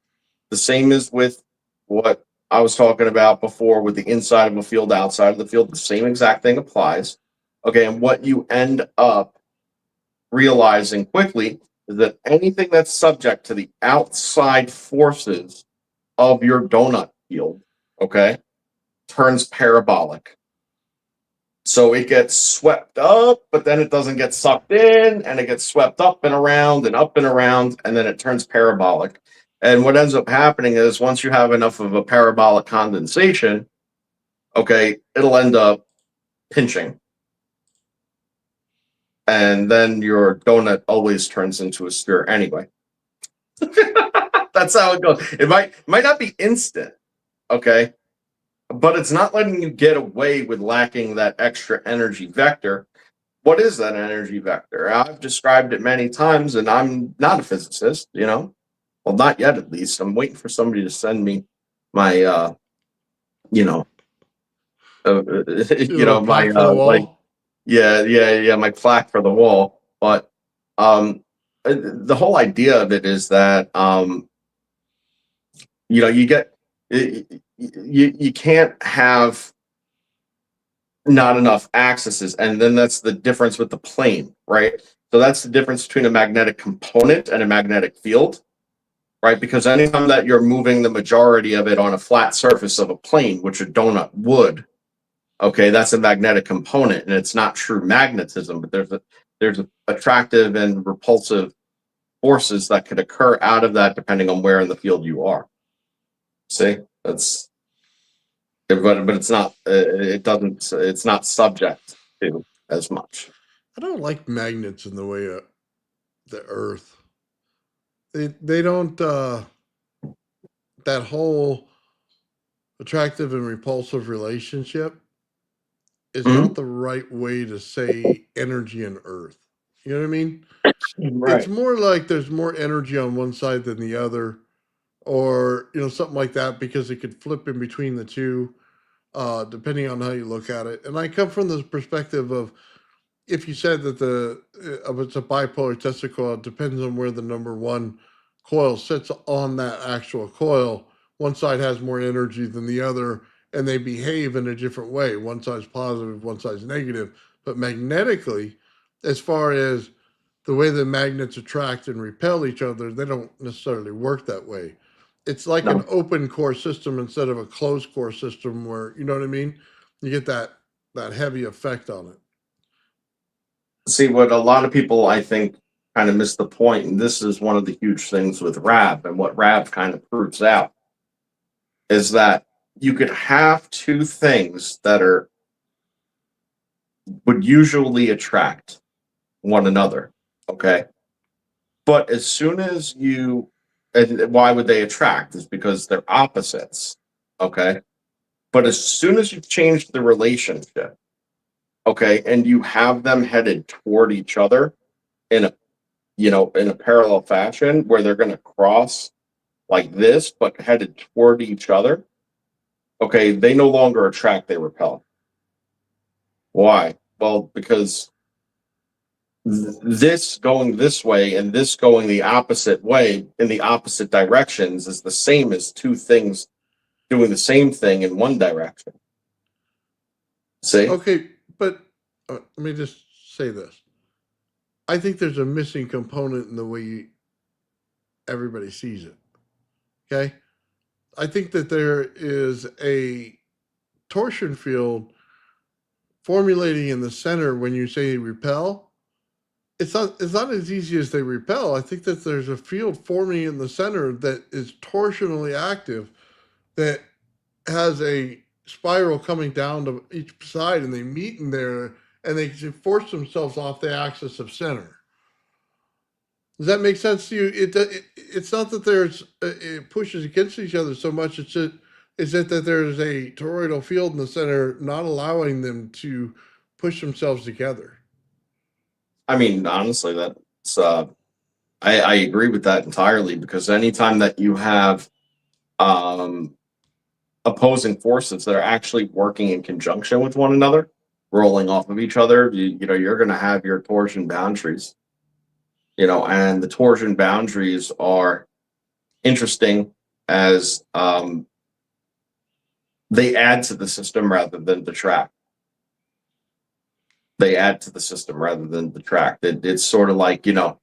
the same as with what I was talking about before with the inside of a field, outside of the field. The same exact thing applies. Okay, and what you end up realizing quickly is that anything that's subject to the outside forces of your donut field, okay, turns parabolic. So it gets swept up, but then it doesn't get sucked in, and it gets swept up and around and up and around, and then it turns parabolic. And what ends up happening is once you have enough of a parabolic condensation, okay, it'll end up pinching. And then your donut always turns into a sphere anyway. That's how it goes. It might not be instant, okay, but it's not letting you get away with lacking that extra energy vector. What is that energy vector? I've described it many times, and I'm not a physicist, you know. Well, not yet, at least. I'm waiting for somebody to send me my, you know, You know, my plaque for the like, wall. yeah, my plaque for the wall. But the whole idea of it is that you know, you can't have not enough axes, and then that's the difference with the plane, right? So that's the difference between a magnetic component and a magnetic field, right? Because anytime that you're moving the majority of it on a flat surface of a plane, which a donut would, okay, that's a magnetic component, and it's not true magnetism, but there's attractive and repulsive forces that could occur out of that depending on where in the field you are. See, that's but it's not it doesn't it's not subject to as much. I don't like magnets in the way of the Earth. They don't that whole attractive and repulsive relationship is Mhm. not the right way to say energy and Earth. You know what I mean? It's Right. more like there's more energy on one side than the other, or you know, something like that, because it could flip in between the two, depending on how you look at it. And I come from the perspective of, if you said that it's a bipolar testicle, it depends on where the number one coil sits on that actual coil. One side has more energy than the other, and they behave in a different way. One side's positive, one side's negative. But magnetically, as far as the way the magnets attract and repel each other, they don't necessarily work that way. It's like an No. open core system instead of a closed core system, where, you know what I mean? You get that heavy effect on it. See, what a lot of people I think kind of miss the point, and this is one of the huge things with Rab, and what Rab kind of proves out is that you could have two things that are would usually attract one another, okay? But as soon as you, and why would they attract? Is because they're opposites, okay? But as soon as you change the relationship, okay, and you have them headed toward each other in a, you know, in a parallel fashion where they're going to cross like this, but headed toward each other, okay, they no longer attract, they repel. Why? Well, because this going this way and this going the opposite way in the opposite directions is the same as two things doing the same thing in one direction. See? Okay, but let me just say this. I think there's a missing component in the way everybody sees it. Okay? I think that there is a torsion field formulating in the center when you say repel. it's not as easy as they repel. I think that there's a field forming in the center that is torsionally active that has a spiral coming down to each side, and they meet in there, and they force themselves off the axis of center. Does that make sense to you? It's not that there's it pushes against each other so much. That there's a toroidal field in the center, not allowing them to push themselves together. I mean, honestly, that's I agree with that entirely, because anytime that you have um, opposing forces that are actually working in conjunction with one another, rolling off of each other, you know, you're going to have your torsion boundaries. You know, and the torsion boundaries are interesting as they add to the system rather than detract. They add to the system rather than detract. It's sort of like, you know,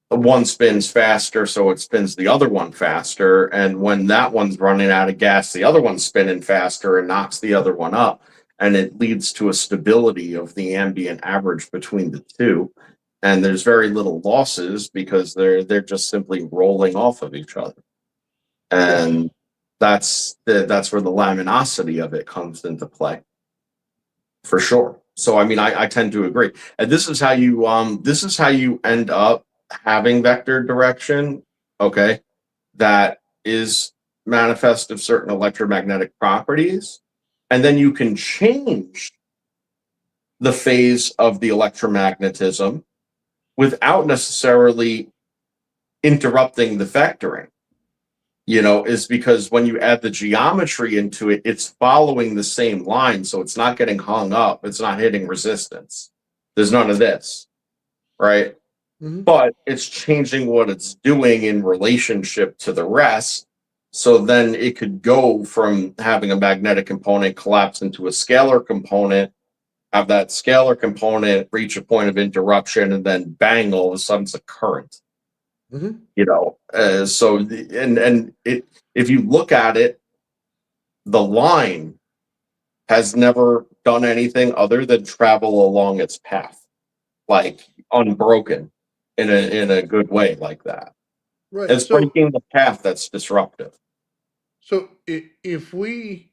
one spins faster, so it spins the other one faster. And when that one's running out of gas, the other one's spinning faster and knocks the other one up. And it leads to a stability of the ambient average between the two. And there's very little losses because they're just simply rolling off of each other. And that's where the luminosity of it comes into play, for sure. So I mean, I tend to agree. And this is how you end up having vector direction, okay, that is manifest of certain electromagnetic properties. And then you can change the phase of the electromagnetism without necessarily interrupting the vectoring, you know, is because when you add the geometry into it, it's following the same line. So it's not getting hung up. It's not hitting resistance. There's none of this, right? Mm-hmm. But it's changing what it's doing in relationship to the rest. So then it could go from having a magnetic component collapse into a scalar component, have that scalar component reach a point of interruption, and then bang, all of a sudden it's a current. Mm-hmm. You know, if you look at it, the line has never done anything other than travel along its path, like unbroken in a good way like that. Right. It's So, breaking the path that's disruptive. so if we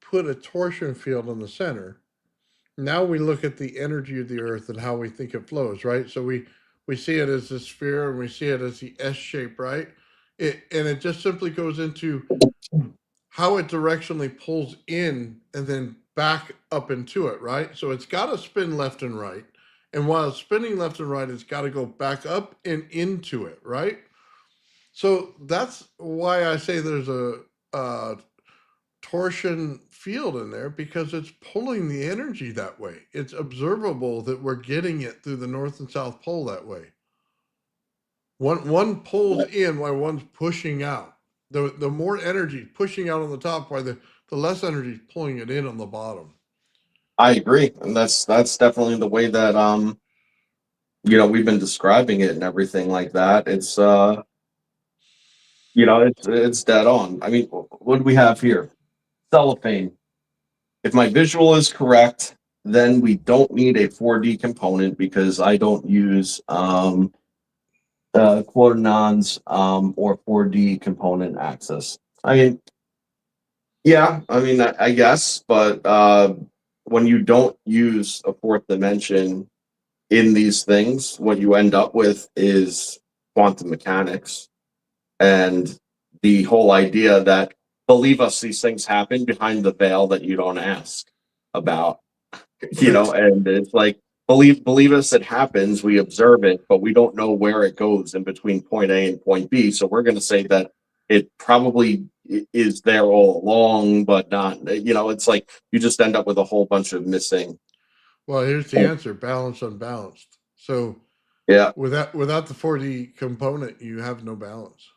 put a torsion field in the center, now we look at the energy of the Earth and how we think it flows, right? So we see it as a sphere, and we see it as the S shape, right? It just simply goes into how it directionally pulls in and then back up into it, right? So it's got to spin left and right. And while it's spinning left and right, it's got to go back up and into it, right? So that's why I say there's a torsion field in there, because it's pulling the energy that way. It's observable that we're getting it through the North and South Pole that way. One pulls in while one's pushing out. The more energy pushing out on the top, while the less energy pulling it in on the bottom. I agree, and that's definitely the way that you know, we've been describing it and everything like that. It's you know, it's dead on. I mean, what do we have here? Cellophane. If my visual is correct, then we don't need a 4D component because I don't use quaternons or 4D component access. I mean, yeah, I mean, I guess, but when you don't use a fourth dimension in these things, what you end up with is quantum mechanics and the whole idea that, believe us, these things happen behind the veil that you don't ask about, you know, and it's like, believe us, it happens, we observe it, but we don't know where it goes in between point A and point B. So we're going to say that it probably is there all along, but not, you know, it's like you just end up with a whole bunch of missing. Well, here's the answer: balance unbalanced. So Yeah. without the 4D component, you have no balance.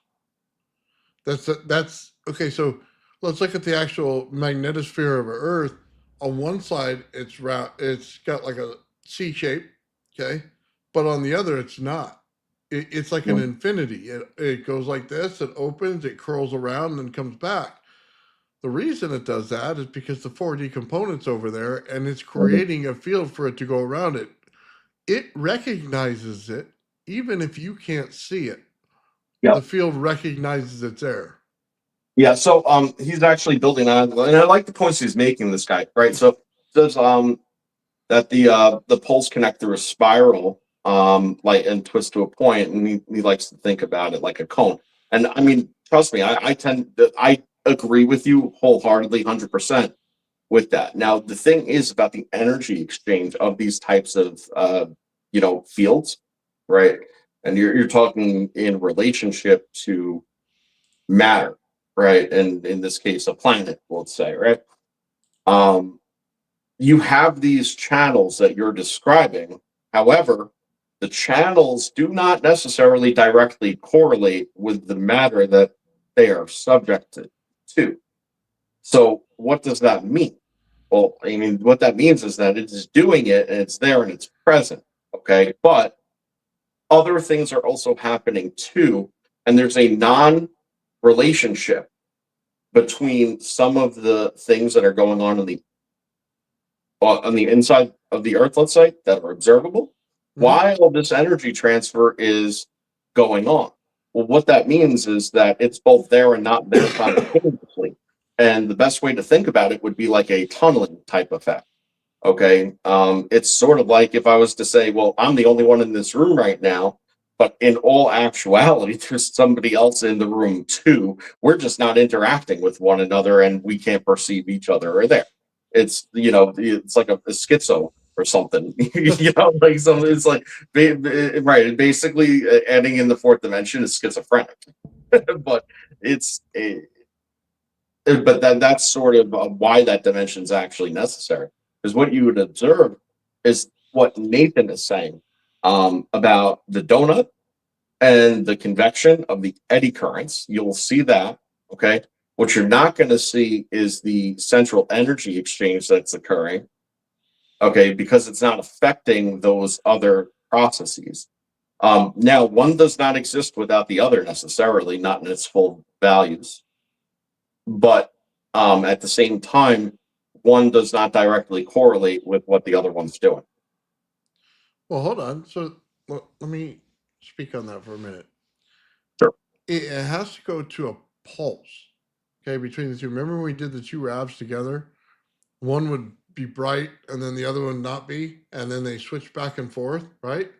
That's okay. So let's look at the actual magnetosphere of our Earth. On one side, it's it's got like a C shape, okay, but on the other, it's not. It's like an infinity. It goes like this. It opens, it curls around, and then comes back. The reason it does that is because the 4D component's over there, and it's creating a field for it to go around it. it recognizes it even if you can't see it. Yep. The field recognizes it's there. Yeah, so he's actually building on, and I like the points he's making, this guy, right? So it says that the poles connect through a spiral, like, and twist to a point, and he likes to think about it like a cone. And I mean, trust me, I agree with you wholeheartedly, 100% with that. Now, the thing is about the energy exchange of these types of fields, right? And you're talking in relationship to matter, right? And in this case, a planet, let's say, right? You have these channels that you're describing. However, the channels do not necessarily directly correlate with the matter that they are subjected to. So, what does that mean? Well, I mean, what that means is that it is doing it and it's there and it's present. Okay. But other things are also happening too. And there's a non relationship between some of the things that are going on the inside of the Earth, let's say, that are observable, while this energy transfer is going on. Well, what that means is that it's both there and not there simultaneously. And the best way to think about it would be like a tunneling type effect. Okay. It's sort of like if I was to say, well, I'm the only one in this room right now, but in all actuality, there's somebody else in the room too. We're just not interacting with one another and we can't perceive each other or there. It's, it's like a schizo or something, like something. It's like, right. And basically, adding in the fourth dimension is schizophrenic, but but that's sort of why that dimension is actually necessary. Because what you would observe is what Nathan is saying about the donut and the convection of the eddy currents. You'll see that. Okay. What you're not going to see is the central energy exchange that's occurring. Okay. Because it's not affecting those other processes. Now, one does not exist without the other necessarily, not in its full values. But at the same time, one does not directly correlate with what the other one's doing. Well, hold on. So let me speak on that for a minute. Sure. It has to go to a pulse, okay, between the two. Remember when we did the two halves together? One would be bright and then the other one not be, and then they switch back and forth, right?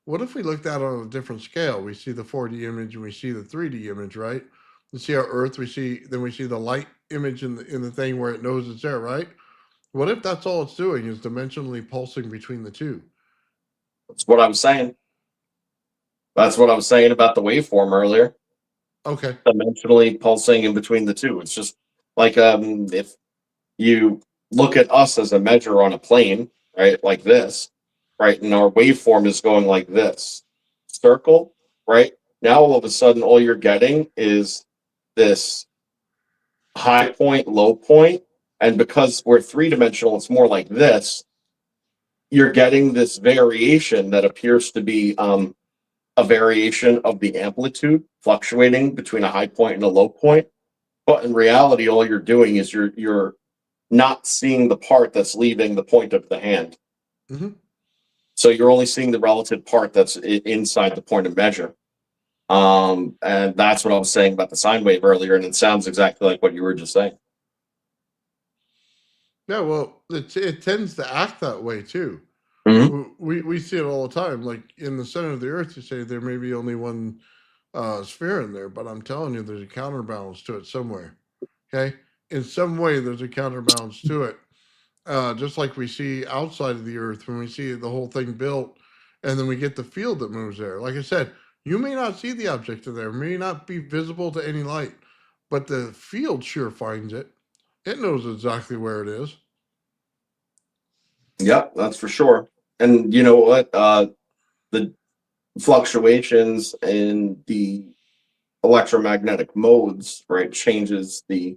What if we looked at it on a different scale? We see the 4D image and we see the 3D image, right? We see our Earth, we see the light image in the thing where it knows it's there, right? What if that's all it's doing is dimensionally pulsing between the two? That's what I was saying. That's what I was saying about the waveform earlier. Okay. Dimensionally pulsing in between the two. It's just like if you look at us as a measure on a plane, right, like this, right, and our waveform is going like this, circle, right? Now all of a sudden, all you're getting is this high point, low point, and because we're three-dimensional, it's more like this. You're getting this variation that appears to be a variation of the amplitude fluctuating between a high point and a low point. But in reality, all you're doing is you're not seeing the part that's leaving the point of the hand. Mm-hmm. So you're only seeing the relative part that's inside the point of measure. And that's what I was saying about the sine wave earlier, and it sounds exactly like what you were just saying. Yeah, well, it tends to act that way too. Mm-hmm. We see it all the time. Like in the center of the Earth, you say there may be only one sphere in there, but I'm telling you, there's a counterbalance to it somewhere. Okay, in some way, there's a counterbalance to it. Just like we see outside of the Earth when we see the whole thing built, and then we get the field that moves there. Like I said, you may not see the object there, may not be visible to any light, but the field sure finds it. It knows exactly where it is. Yep, that's for sure. And you know what? The fluctuations in the electromagnetic modes, right, changes the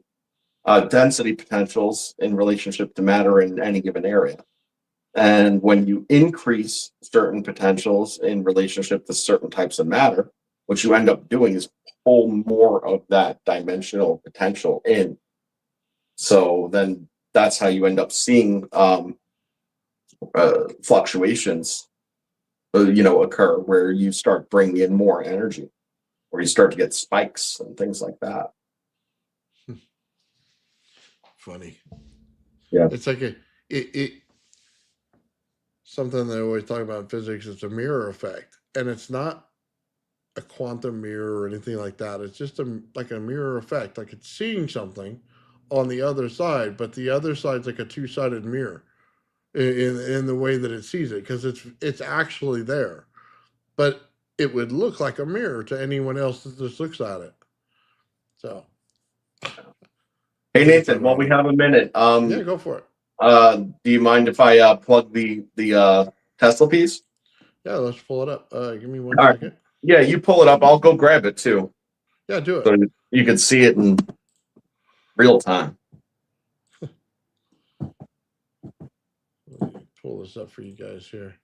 density potentials in relationship to matter in any given area. And when you increase certain potentials in relationship to certain types of matter, what you end up doing is pull more of that dimensional potential in. So then that's how you end up seeing fluctuations occur where you start bringing in more energy, where you start to get spikes and things like that. Funny. Yeah. It's like it something they always talk about in physics. It's a mirror effect, and it's not a quantum mirror or anything like that. It's just like a mirror effect, like it's seeing something on the other side, but the other side's like a two-sided mirror in the way that it sees it, because it's actually there, but it would look like a mirror to anyone else that just looks at it. So, Hey Nathan, while we have a minute, yeah, go for it. do you mind if I plug the Tesla piece? Yeah, let's pull it up. Give me one All right. second. Yeah, you pull it up. I'll go grab it too, Yeah, do it. so you can see it in real time. Let me pull this up for you guys here.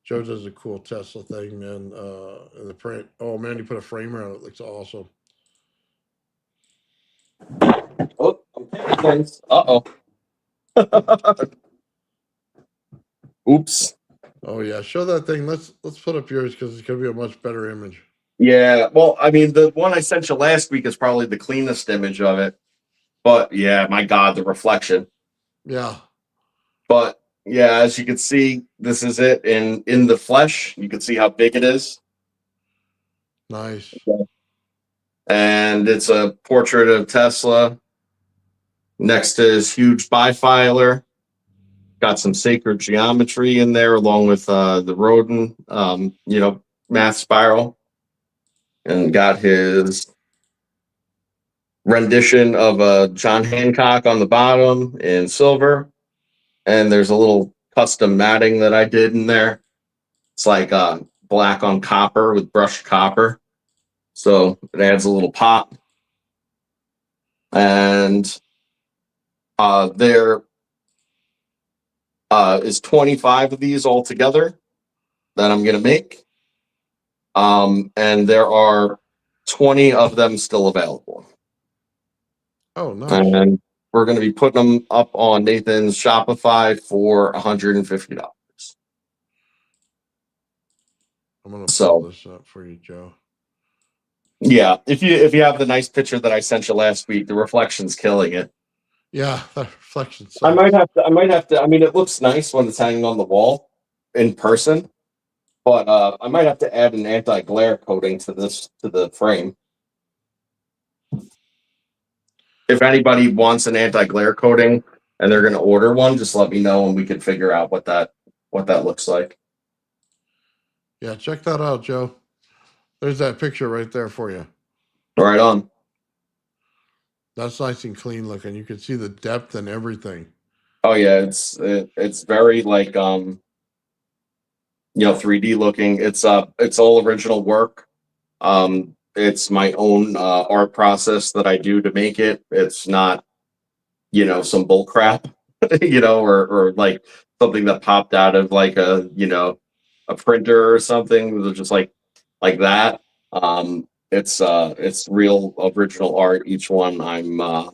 Joe does a cool Tesla thing, man. In the print. Oh man, you put a framer on it. It looks awesome. Oh, thanks. Uh-oh. Oops. Oh yeah, show that thing. Let's put up yours because it's gonna be a much better image. Yeah, well, I mean, the one I sent you last week is probably the cleanest image of it. But yeah, my God, the reflection. Yeah. But yeah, as you can see, this is it in the flesh. You can see how big it is. Nice. And it's a portrait of Tesla next to his huge bifilar. Got some sacred geometry in there, along with the Rodin, math spiral, and got his rendition of John Hancock on the bottom in silver. And there's a little custom matting that I did in there. It's like black on copper with brushed copper, so it adds a little pop. And there is 25 of these altogether that I'm going to make. And there are 20 of them still available. Oh, nice. And we're going to be putting them up on Nathan's Shopify for $150. I'm gonna pull this up for you, Joe. Yeah, if you have the nice picture that I sent you last week, the reflection's killing it. Yeah, that reflection sucks. I might have to. I mean, it looks nice when it's hanging on the wall in person, but I might have to add an anti-glare coating to the frame. If anybody wants an anti-glare coating and they're going to order one, just let me know and we can figure out what that looks like. Yeah, check that out, Joe. There's that picture right there for you. Right on. That's nice and clean looking. You can see the depth and everything. Oh yeah, it's very like 3D looking. It's all original work. It's my own art process that I do to make it. It's not some bull crap, or like something that popped out of like a printer or something. It's just like that. It's real original art. Each one I'm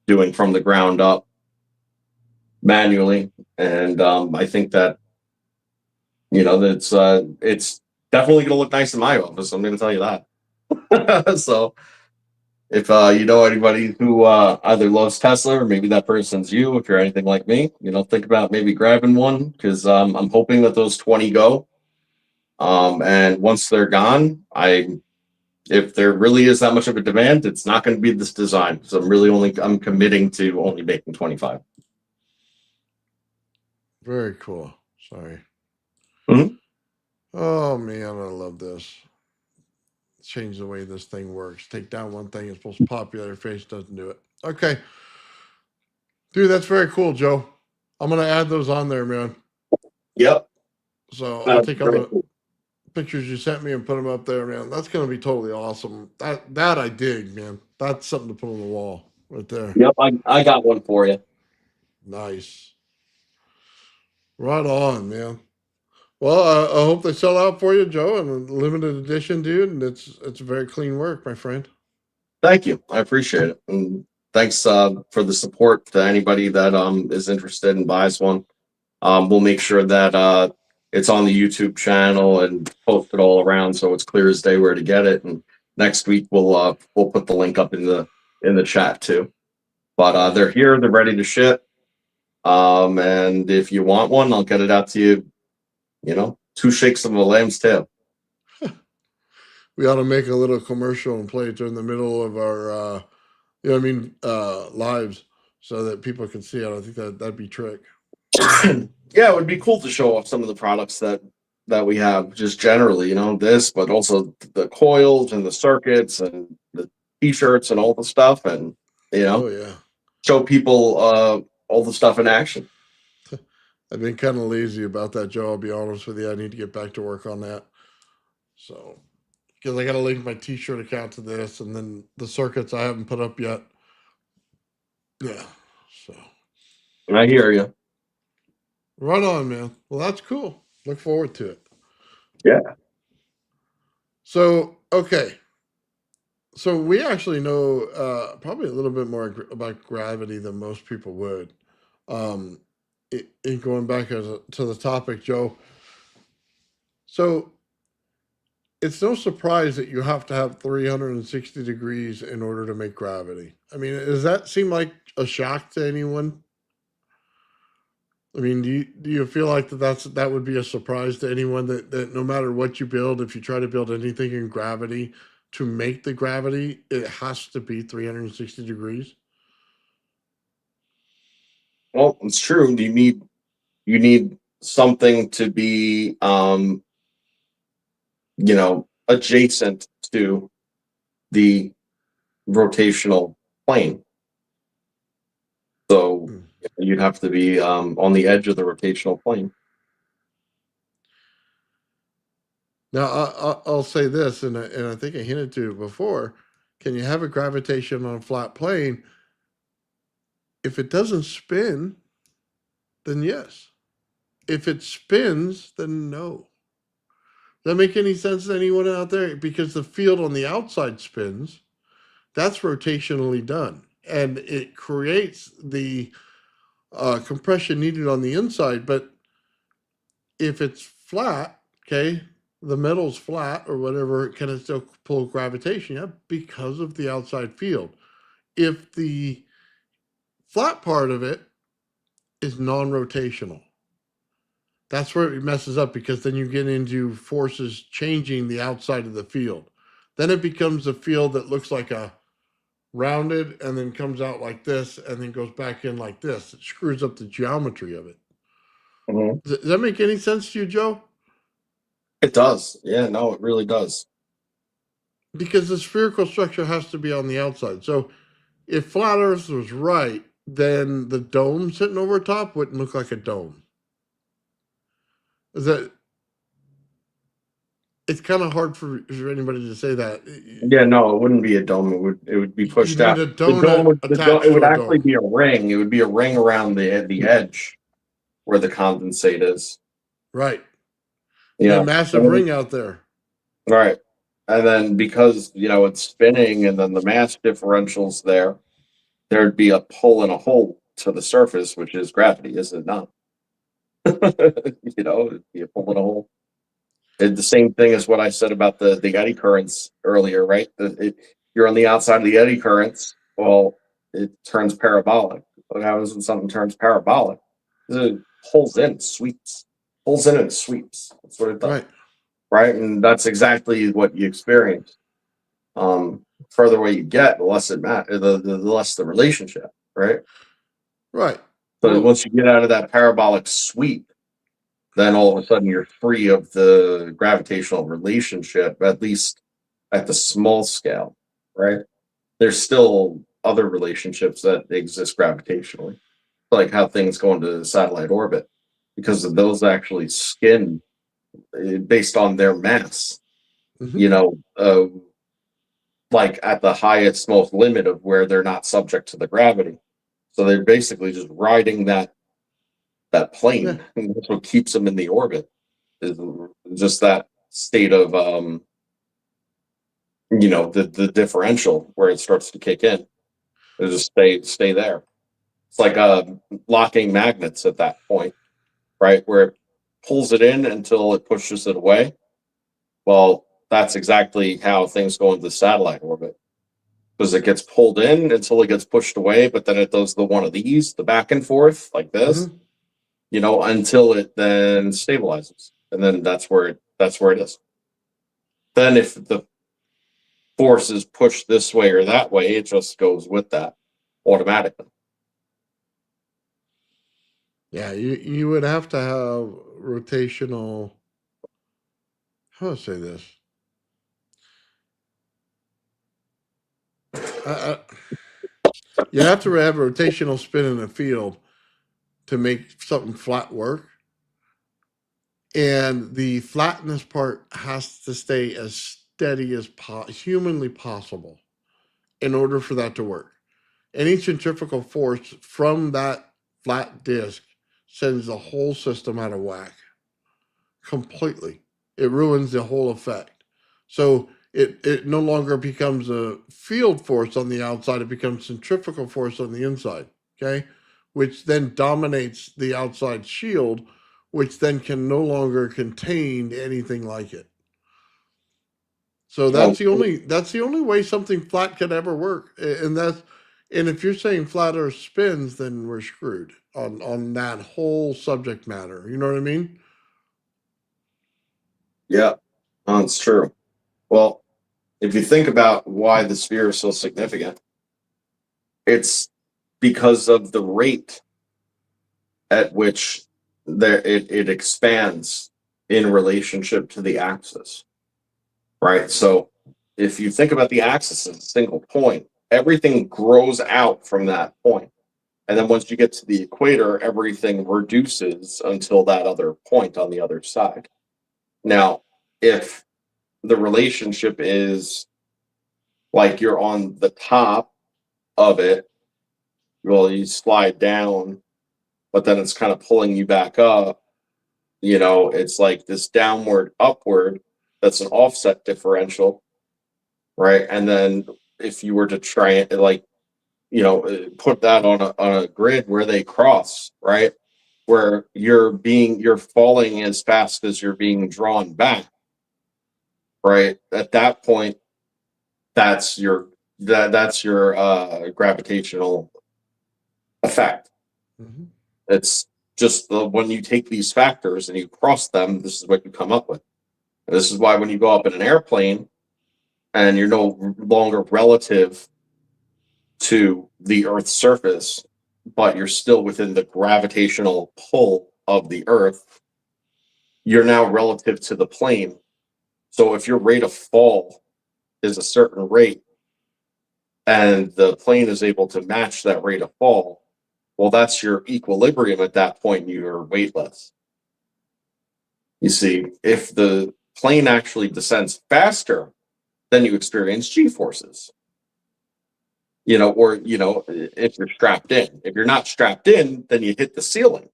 doing from the ground up manually, and I think that it's definitely going to look nice in my office. I'm going to tell you that. So if you know anybody who either loves Tesla or maybe that person's you, if you're anything like me, think about maybe grabbing one, because I'm hoping that those 20 go. And once they're gone, if there really is that much of a demand, it's not going to be this design. So I'm committing to only making 25. Very cool. Sorry. Mm-hmm. Oh man, I love this. Change the way this thing works. Take down one thing, it's supposed to pop the other face, doesn't do it. Okay. Dude, that's very cool, Joe. I'm gonna add those on there, man. Yep. So I'll take all the pictures you sent me and put them up there, man. That's gonna be totally awesome. That I dig, man. That's something to put on the wall right there. Yep, I got one for you. Nice. Right on, man. Well, I hope they sell out for you, Joe, and a limited edition, dude. And it's very clean work, my friend. Thank you. I appreciate it. And thanks for the support to anybody that is interested and buys one. We'll make sure that it's on the YouTube channel and posted all around, so it's clear as day where to get it. And next week we'll put the link up in the chat too. But they're here, they're ready to ship. And if you want one, I'll get it out to you. You know, 2 shakes of a lamb's tail. We ought to make a little commercial and play it during the middle of our, lives, so that people can see it. I think that'd be trick. Yeah, it would be cool to show off some of the products that we have, just generally, you know, this, but also the coils and the circuits and the t-shirts and all the stuff, and you know, Oh yeah. show people all the stuff in action. I've been kind of lazy about that, Joe. I'll be honest with you. I need to get back to work on that. So, because I got to link my T-shirt account to this, and then the circuits I haven't put up yet. Yeah. So. And I hear you. Right on, man. Well, that's cool. Look forward to it. Yeah. So, okay. So we actually know probably a little bit more about gravity than most people would. In going back to the topic, Joe. So it's no surprise that you have to have 360 degrees in order to make gravity. I mean, does that seem like a shock to anyone? I mean, do you feel like that would be a surprise to anyone that no matter what you build, if you try to build anything in gravity, to make the gravity, it has to be 360 degrees? Well, it's true. You need something to be you know, adjacent to the rotational plane. So you'd have to be on the edge of the rotational plane. Now, I'll say this, and I think I hinted to it before. Can you have a gravitation on a flat plane? If it doesn't spin, then yes. If it spins, then no. Does that make any sense to anyone out there? Because the field on the outside spins, that's rotationally done. And it creates the compression needed on the inside. But if it's flat, okay, the metal's flat or whatever, can it still pull gravitation? Yeah, because of the outside field. If the flat part of it is non-rotational, that's where it messes up, because then you get into forces changing the outside of the field. Then it becomes a field that looks like a rounded and then comes out like this and then goes back in like this. It screws up the geometry of it. Mm-hmm. Does that make any sense to you, Joe? It does. Yeah, no, it really does. Because the spherical structure has to be on the outside. So if flat Earth was right, then the dome sitting over top wouldn't look like a dome. Is that? It's kind of hard for anybody to say that. Yeah, no, it wouldn't be a dome. It would be pushed out. A The dome would, it would actually be a ring. It would be a ring around the edge where the condensate is. Right. Yeah, a massive ring out there. Right. And then because, you know, it's spinning and then the mass differential's there'd be a pull and a hole to the surface, which is gravity, is it not? You know, it'd be a pull and a hole. It's the same thing as what I said about the eddy currents earlier, right? You're on the outside of the eddy currents, well, it turns parabolic. What happens when something turns parabolic? It pulls in, sweeps. Pulls in and sweeps. That's what it does. Right? And that's exactly what you experience. Further away you get, the less it matters, the less the relationship, right? Right. So once you get out of that parabolic sweep, then all of a sudden you're free of the gravitational relationship, at least at the small scale, right? There's still other relationships that exist gravitationally, like how things go into satellite orbit, because of those actually skin based on their mass, you know, like at the highest, most limit of where they're not subject to the gravity. So they're basically just riding that plane. Yeah. And that's what keeps them in the orbit, is just that state of you know, the differential where it starts to kick in. They just stay there. It's like locking magnets at that point, right? Where pulls it in until it pushes it away. Well, that's exactly how things go into satellite orbit. Because it gets pulled in until it gets pushed away, but then it does the one of these, the back and forth, like this, until it then stabilizes. And then that's where it is. Then if the force is pushed this way or that way, it just goes with that automatically. Yeah, you would have to have rotational. How do I say this? You have to have rotational spin in the field to make something flat work. And the flatness part has to stay as steady as humanly possible in order for that to work. Any centrifugal force from that flat disk sends the whole system out of whack completely. It ruins the whole effect. So it no longer becomes a field force on the outside, it becomes centrifugal force on the inside, okay? Which then dominates the outside shield, which then can no longer contain anything like it. So that's the only way something flat could ever work. And if you're saying flat earth spins, then we're screwed on that whole subject matter. You know what I mean? Yeah, that's true. Well, if you think about why the sphere is so significant, it's because of the rate at which it expands in relationship to the axis, right? So if you think about the axis as a single point, everything grows out from that point. And then once you get to the equator, everything reduces until that other point on the other side. Now, if the relationship is like you're on the top of it, well, you slide down, but then it's kind of pulling you back up. It's like this downward, upward, that's an offset differential, right? And then if you were to try it, like, put that on a grid where they cross, right? Where you're falling as fast as you're being drawn back, right? At that point, that's your gravitational effect. Mm-hmm. It's just when you take these factors and you cross them, this is what you come up with. And this is why when you go up in an airplane and you're no longer relative to the Earth's surface, but you're still within the gravitational pull of the Earth, you're now relative to the plane. So if your rate of fall is a certain rate and the plane is able to match that rate of fall, well, that's your equilibrium at that point, and you're weightless. You see, if the plane actually descends faster, then you experience G-forces. If you're strapped in. If you're not strapped in, then you hit the ceiling,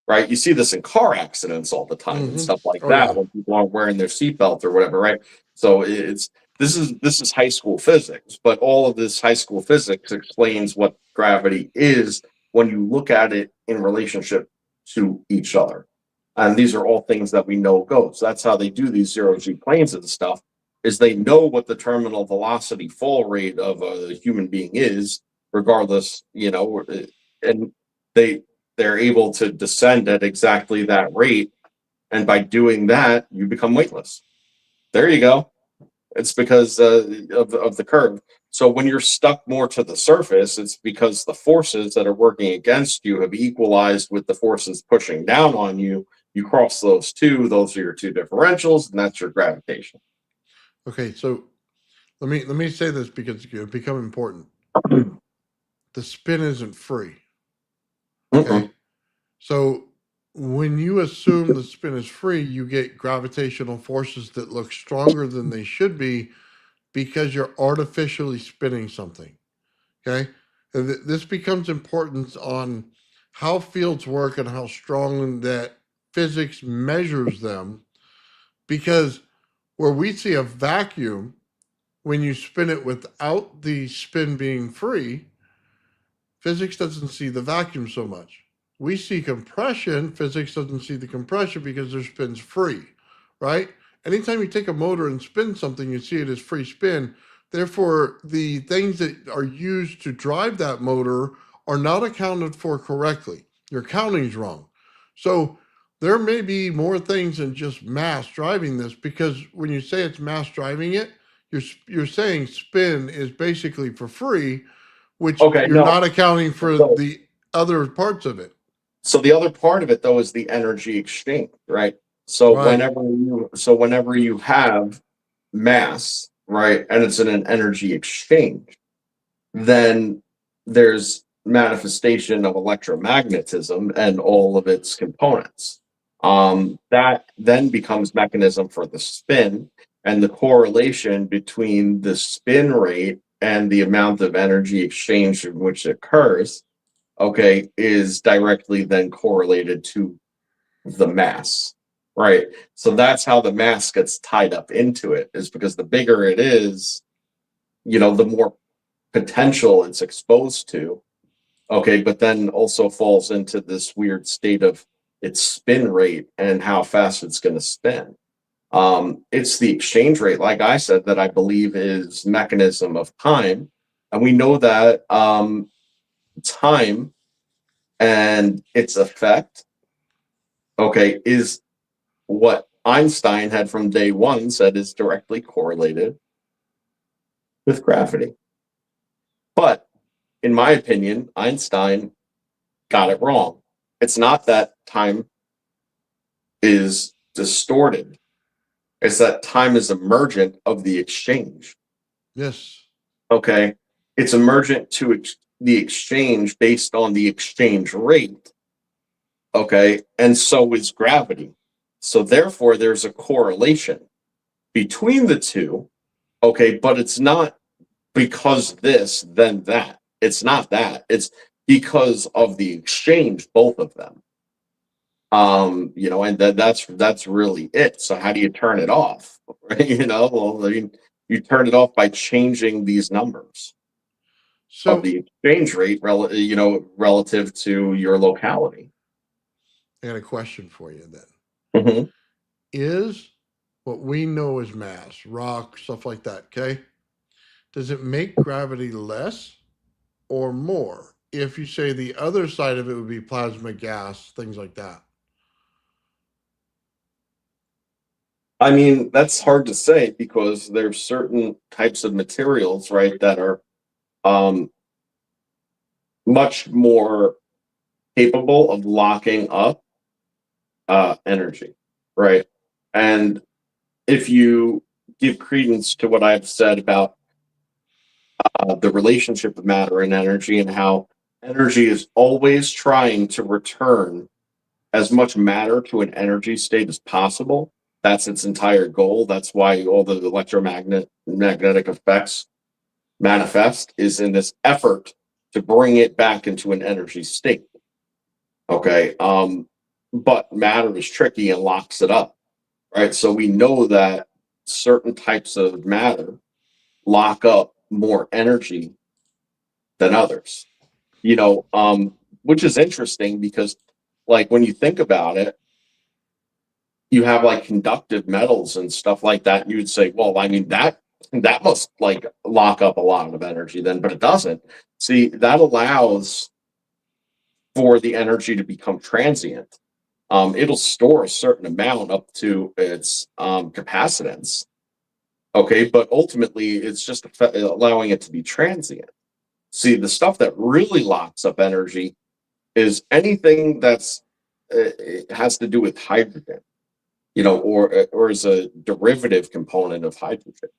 right? You see this in car accidents all the time and stuff like that, Yeah. when people aren't wearing their seatbelt or whatever, right? So this is high school physics, but all of this high school physics explains what gravity is when you look at it in relationship to each other. And these are all things that we know goes. That's how they do these zero-G planes and stuff, is they know what the terminal velocity fall rate of a human being is, regardless, and they're able to descend at exactly that rate. And by doing that, you become weightless. There you go. It's because of the curve. So when you're stuck more to the surface, it's because the forces that are working against you have equalized with the forces pushing down on you. You cross those two; those are your two differentials, and that's your gravitation. Okay, so let me say this because it's become important. The spin isn't free. Okay, so when you assume the spin is free, you get gravitational forces that look stronger than they should be because you're artificially spinning something. Okay, and this becomes important on how fields work and how strong that physics measures them, because where we see a vacuum, when you spin it without the spin being free, physics doesn't see the vacuum so much. we see compression. Physics doesn't see the compression because their spin's free, right? Anytime you take a motor and spin something, you see it as free spin. Therefore, the things that are used to drive that motor are not accounted for correctly. Your counting's wrong. So there may be more things than just mass driving this, because when you say it's mass driving it, you're saying spin is basically for free, which Okay, you're no. not accounting for So, the other parts of it. so the other part of it though is the energy exchange, right? So Right. whenever you have mass, right, and it's in an energy exchange, then there's manifestation of electromagnetism and all of its components. That then becomes mechanism for the spin, and the correlation between the spin rate and the amount of energy exchange in which occurs, okay, is directly then correlated to the mass, right? So that's how the mass gets tied up into it, is because the bigger it is, the more potential it's exposed to. Okay, but then also falls into this weird state of its spin rate and how fast it's going to spin. It's the exchange rate, like I said, that I believe is mechanism of time, and we know that time and its effect, okay, is what Einstein had from day one said is directly correlated with gravity. But in my opinion, Einstein got it wrong. It's not that time is distorted, it's that time is emergent of the exchange. Yes. Okay. It's emergent to the exchange based on the exchange rate. Okay. And so is gravity. So therefore, there's a correlation between the two. Okay. But it's not because this, then that. It's not that. It's because of the exchange, both of them. And that's really it. So how do you turn it off? Right? Well, I mean, you turn it off by changing these numbers of So the exchange rate, relative to your locality. I got a question for you then. Mhm. Is what we know as mass, rock, stuff like that, okay? Does it make gravity less or more? If you say the other side of it would be plasma gas, things like that. I mean, that's hard to say because there's certain types of materials, right, that are um, much more capable of locking up energy, right? And if you give credence to what I've said about the relationship of matter and energy, and how energy is always trying to return as much matter to an energy state as possible. That's its entire goal. That's why all the magnetic effects manifest, is in this effort to bring it back into an energy state. Okay. But matter is tricky and locks it up. Right. So we know that certain types of matter lock up more energy than others. Which is interesting because, like, when you think about it, you have like conductive metals and stuff like that. And you would say, well, I mean, that must like lock up a lot of energy then, but it doesn't. See, that allows for the energy to become transient. It'll store a certain amount up to its capacitance. Okay, but ultimately, it's just allowing it to be transient. See, the stuff that really locks up energy is anything that's it has to do with hydrogen, or is a derivative component of hydrogen.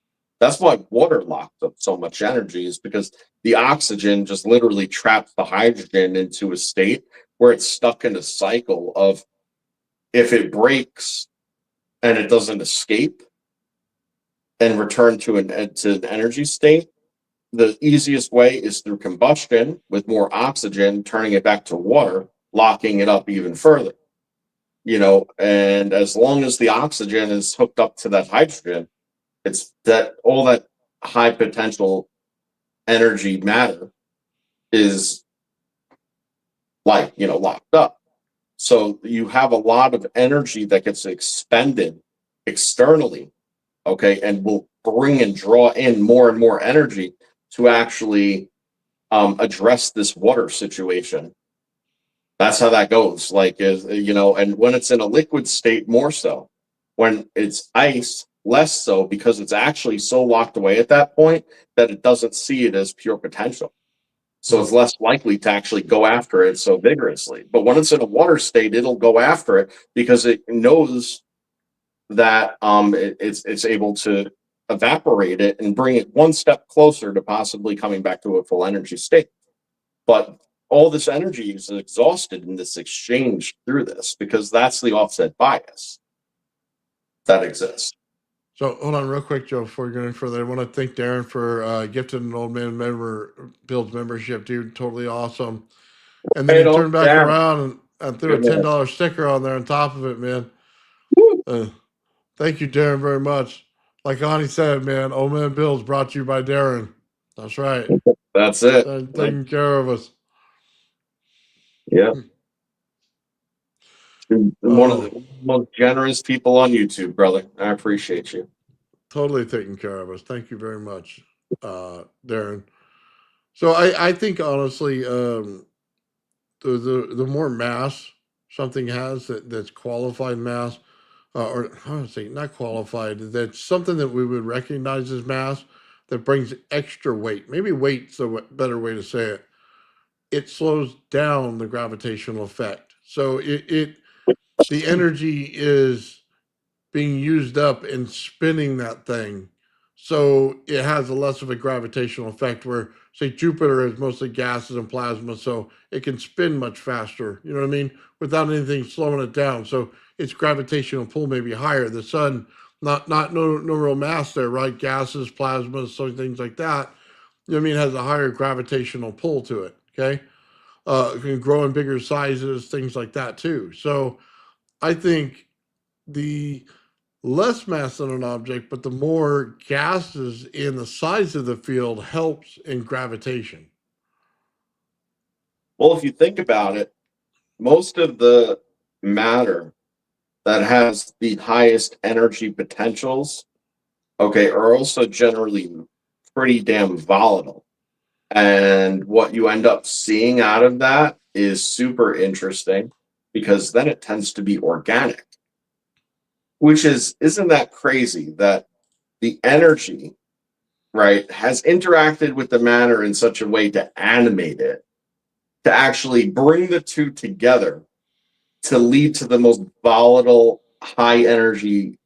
That's why water locks up so much energy, is because the oxygen just literally traps the hydrogen into a state where it's stuck in a cycle of, if it breaks and it doesn't escape and return to an energy state, the easiest way is through combustion with more oxygen, turning it back to water, locking it up even further. And as long as the oxygen is hooked up to that hydrogen, it's that all that high potential energy matter is locked up. So you have a lot of energy that gets expended externally, okay, and will bring and draw in more and more energy to actually address this water situation. That's how that goes. Like, and when it's in a liquid state, more so. When it's ice, less so, because it's actually so locked away at that point that it doesn't see it as pure potential. So it's less likely to actually go after it so vigorously. But when it's in a water state, it'll go after it because it knows that it's able to evaporate it and bring it one step closer to possibly coming back to a full energy state. But all this energy is exhausted in this exchange through this, because that's the offset bias that exists. So hold on real quick, Joe, before we go any further. I want to thank Darren for gifting an old man Bill's membership, dude. Totally awesome. And then Hey, he turned back damn. around and threw a Good man. $10 sticker on there on top of it, man. Woo. Thank you, Darren, very much. Like Ani said, man, Old Man Bill's brought to you by Darren. That's right. That's it. Taking care of us. Yeah. One of the most generous people on YouTube, brother. I appreciate you. Totally taking care of us. Thank you very much, Darren. So I think honestly, the more mass something has that's qualified mass, or how would I say not qualified, that's something that we would recognize as mass that brings extra weight. Maybe weight's a better way to say it. It slows down the gravitational effect. So the energy is being used up and spinning that thing. So it has a less of a gravitational effect where, say, Jupiter is mostly gases and plasma, so it can spin much faster, you know what I mean, without anything slowing it down. So its gravitational pull may be higher. The sun, no real mass there, right? Gases, plasmas, so things like that, you know what I mean, has a higher gravitational pull to it, okay? It can grow in bigger sizes, things like that too. So I think the less mass in an object, but the more gases in the size of the field helps in gravitation. Well, if you think about it, most of the matter that has the highest energy potentials, okay, are also generally pretty damn volatile. And what you end up seeing out of that is super interesting, because then it tends to be organic, which isn't that crazy that the energy, right, has interacted with the matter in such a way to animate it, to actually bring the two together to lead to the most volatile, high energy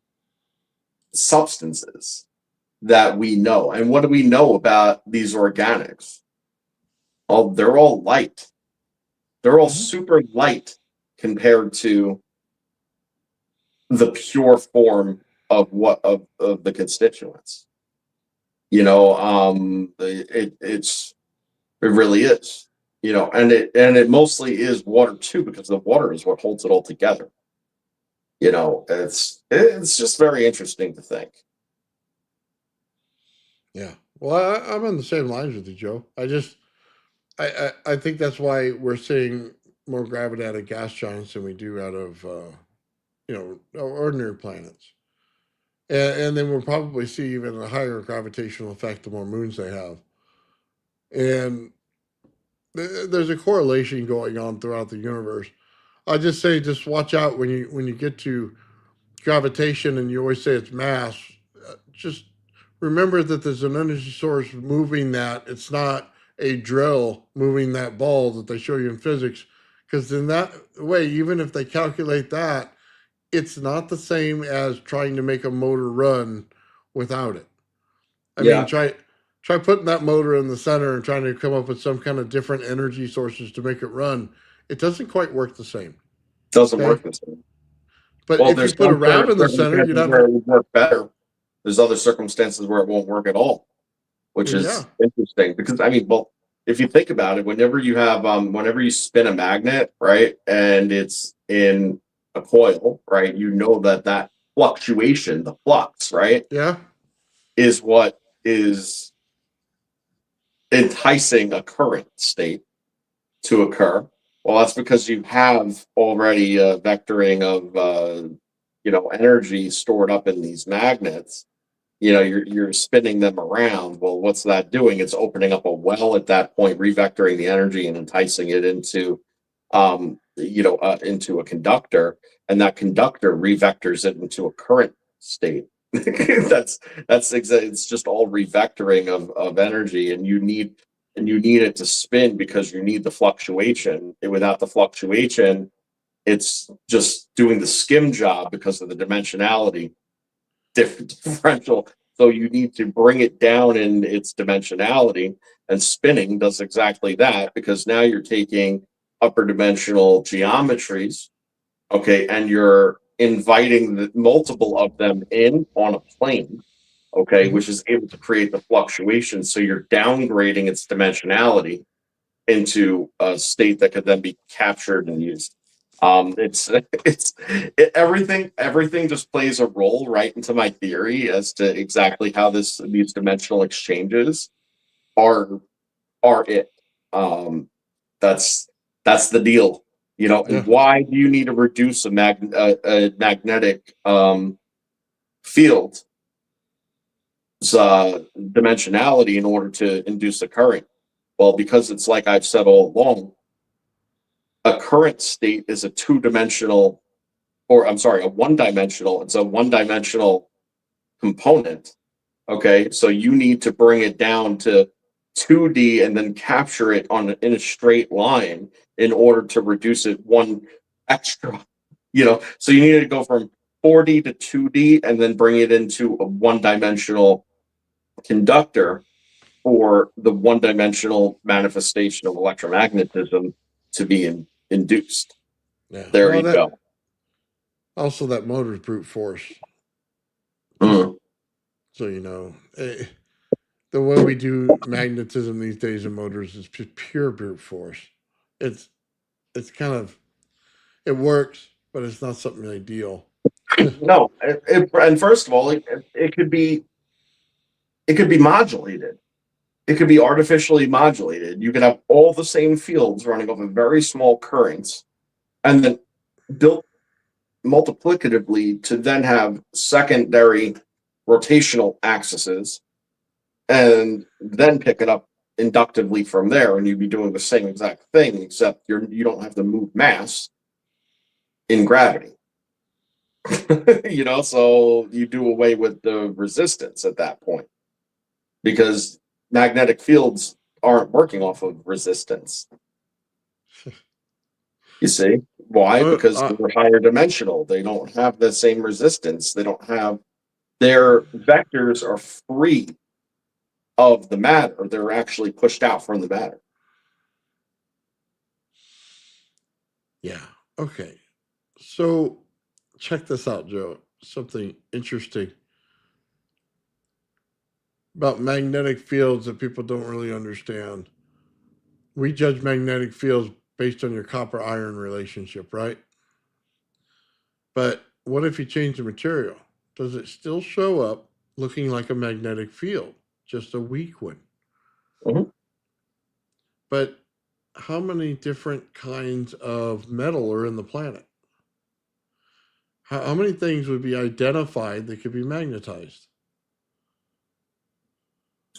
substances that we know. And what do we know about these organics? Oh, they're all light. They're all super light compared to the pure form of the constituents. You know, it really is. You know, and it mostly is water too, because the water is what holds it all together. You know, it's just very interesting to think. Yeah. Well, I'm on the same lines with you, Joe. I think that's why we're seeing more gravity out of gas giants than we do out of, ordinary planets. And then we'll probably see even a higher gravitational effect the more moons they have. And there's a correlation going on throughout the universe. I just say, just watch out when you get to gravitation and you always say it's mass. Just remember that there's an energy source moving that. It's not a drill moving that ball that they show you in physics. Because in that way, even if they calculate that, it's not the same as trying to make a motor run without it. I mean, try putting that motor in the center and trying to come up with some kind of different energy sources to make it run. It doesn't quite work the same. Doesn't Okay? work the same. But Well, if you there's put a some ram in the center, you'd have where it would work better. There's other circumstances where it won't work at all, which is interesting. Because I mean, well, if you think about it, whenever you spin a magnet, right, and it's in a coil, right, you know that fluctuation, the flux, right, yeah. is what is enticing a current state to occur, Well, that's because you have already a vectoring of energy stored up in these magnets. You're spinning them around. Well, what's that doing? It's opening up a well at that point, revectoring the energy and enticing it into a conductor, and that conductor revectors it into a current state. It's just all revectoring of energy, and you need it to spin because you need the fluctuation. And without the fluctuation, it's just doing the skim job because of the dimensionality differential. So you need to bring it down in its dimensionality, and spinning does exactly that, because now you're taking upper dimensional geometries, okay, and you're inviting the multiple of them in on a plane, okay, Mhm. which is able to create the fluctuation. So you're downgrading its dimensionality into a state that could then be captured and used. Everything just plays a role right into my theory as to exactly how these dimensional exchanges are it. That's the deal, Yeah. and why do you need to reduce a magnetic field's dimensionality in order to induce a current? Well, because it's like I've said all along, a current state is a two-dimensional, or I'm sorry, it's a one-dimensional component. Okay, so you need to bring it down to 2D and then capture it in a straight line in order to reduce it one extra. So you need to go from 4D to 2D and then bring it into a one-dimensional conductor for the one-dimensional manifestation of electromagnetism to be induced. Yeah. There Well, you go. also that motor's brute force. Mm. So the way we do magnetism these days in motors is just pure brute force. It's kind of, it works, but it's not something ideal. No, and first of all, it could be modulated. It could be artificially modulated. You could have all the same fields running over very small currents, and then built multiplicatively to then have secondary rotational axes, and then pick it up inductively from there, and you'd be doing the same exact thing, except you don't have to move mass in gravity. So you do away with the resistance at that point, because magnetic fields aren't working off of resistance. You see why? Uh, Because uh, they're higher dimensional. They don't have the same resistance. They don't have their vectors are free of the matter. They're actually pushed out from the matter. yeah. Okay. So check this out, Joe. Something interesting about magnetic fields that people don't really understand. We judge magnetic fields based on your copper iron relationship, right? But what if you change the material? Does it still show up looking like a magnetic field, just a weak one? Mhm. But how many different kinds of metal are in the planet? How many things would be identified that could be magnetized?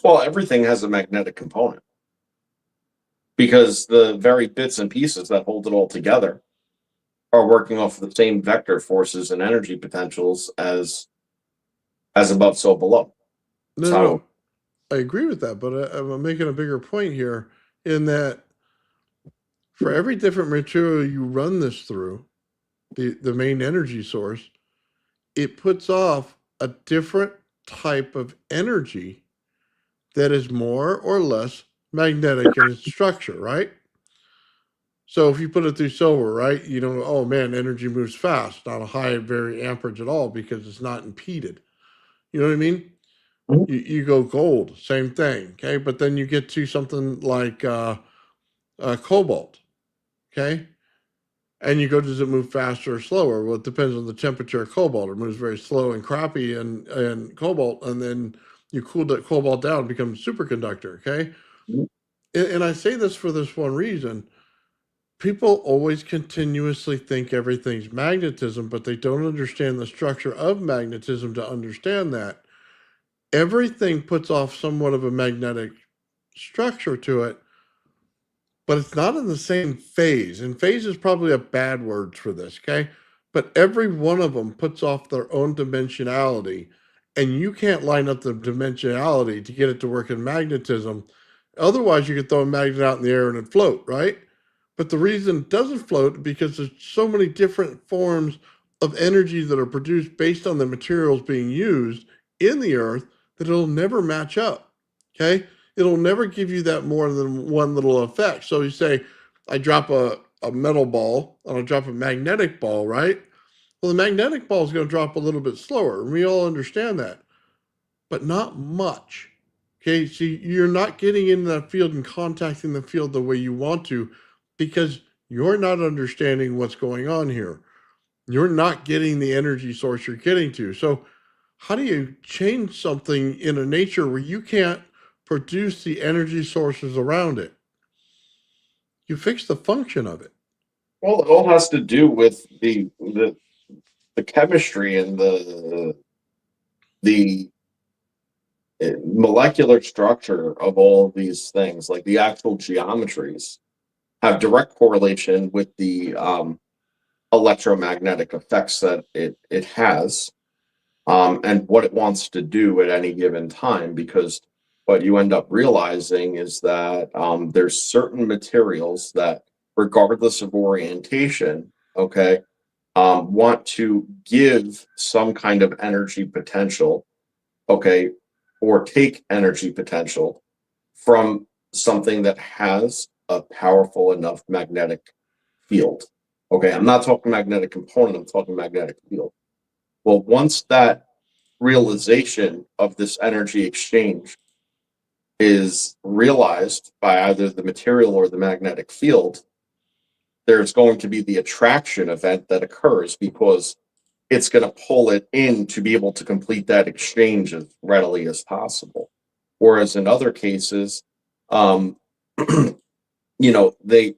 Well, everything has a magnetic component, because the very bits and pieces that hold it all together are working off the same vector forces and energy potentials as above, so below. That's No, no, how. no. I agree with that, but I'm making a bigger point here in that for every different material you run this through, the main energy source, it puts off a different type of energy that is more or less magnetic in its structure, right? So if you put it through silver, right, oh man, energy moves fast, not a high very amperage at all because it's not impeded. You know what I mean? Mhm. You go gold, same thing, okay? But then you get to something like cobalt, okay? And you go, does it move faster or slower? Well, it depends on the temperature of cobalt. It moves very slow and crappy and cobalt, and then you cool that cobalt down, it becomes superconductor, okay? And I say this for this one reason. people always continuously think everything's magnetism, but they don't understand the structure of magnetism to understand that. Everything puts off somewhat of a magnetic structure to it, but it's not in the same phase. And phase is probably a bad word for this, okay? But every one of them puts off their own dimensionality, and you can't line up the dimensionality to get it to work in magnetism. Otherwise, you could throw a magnet out in the air and it'd float, right? But the reason it doesn't float is because there's so many different forms of energy that are produced based on the materials being used in the earth that it'll never match up. Okay. It'll never give you that more than one little effect. So you say, I drop a metal ball and I drop a magnetic ball, right? Well, the magnetic ball is going to drop a little bit slower. And we all understand that, but not much. Okay, so you're not getting into that field and contacting the field the way you want to because you're not understanding what's going on here. You're not getting the energy source you're getting to. So, how do you change something in a nature where you can't produce the energy sources around it? You fix the function of it. Well, it all has to do with the chemistry and the molecular structure of all of these things, like the actual geometries, have direct correlation with the electromagnetic effects that it has, and what it wants to do at any given time. Because what you end up realizing is that there's certain materials that, regardless of orientation, okay, want to give some kind of energy potential, okay, or take energy potential from something that has a powerful enough magnetic field. Okay, I'm not talking magnetic component, I'm talking magnetic field. Well, once that realization of this energy exchange is realized by either the material or the magnetic field, there's going to be the attraction event that occurs because it's going to pull it in to be able to complete that exchange as readily as possible. Whereas in other cases, you know, they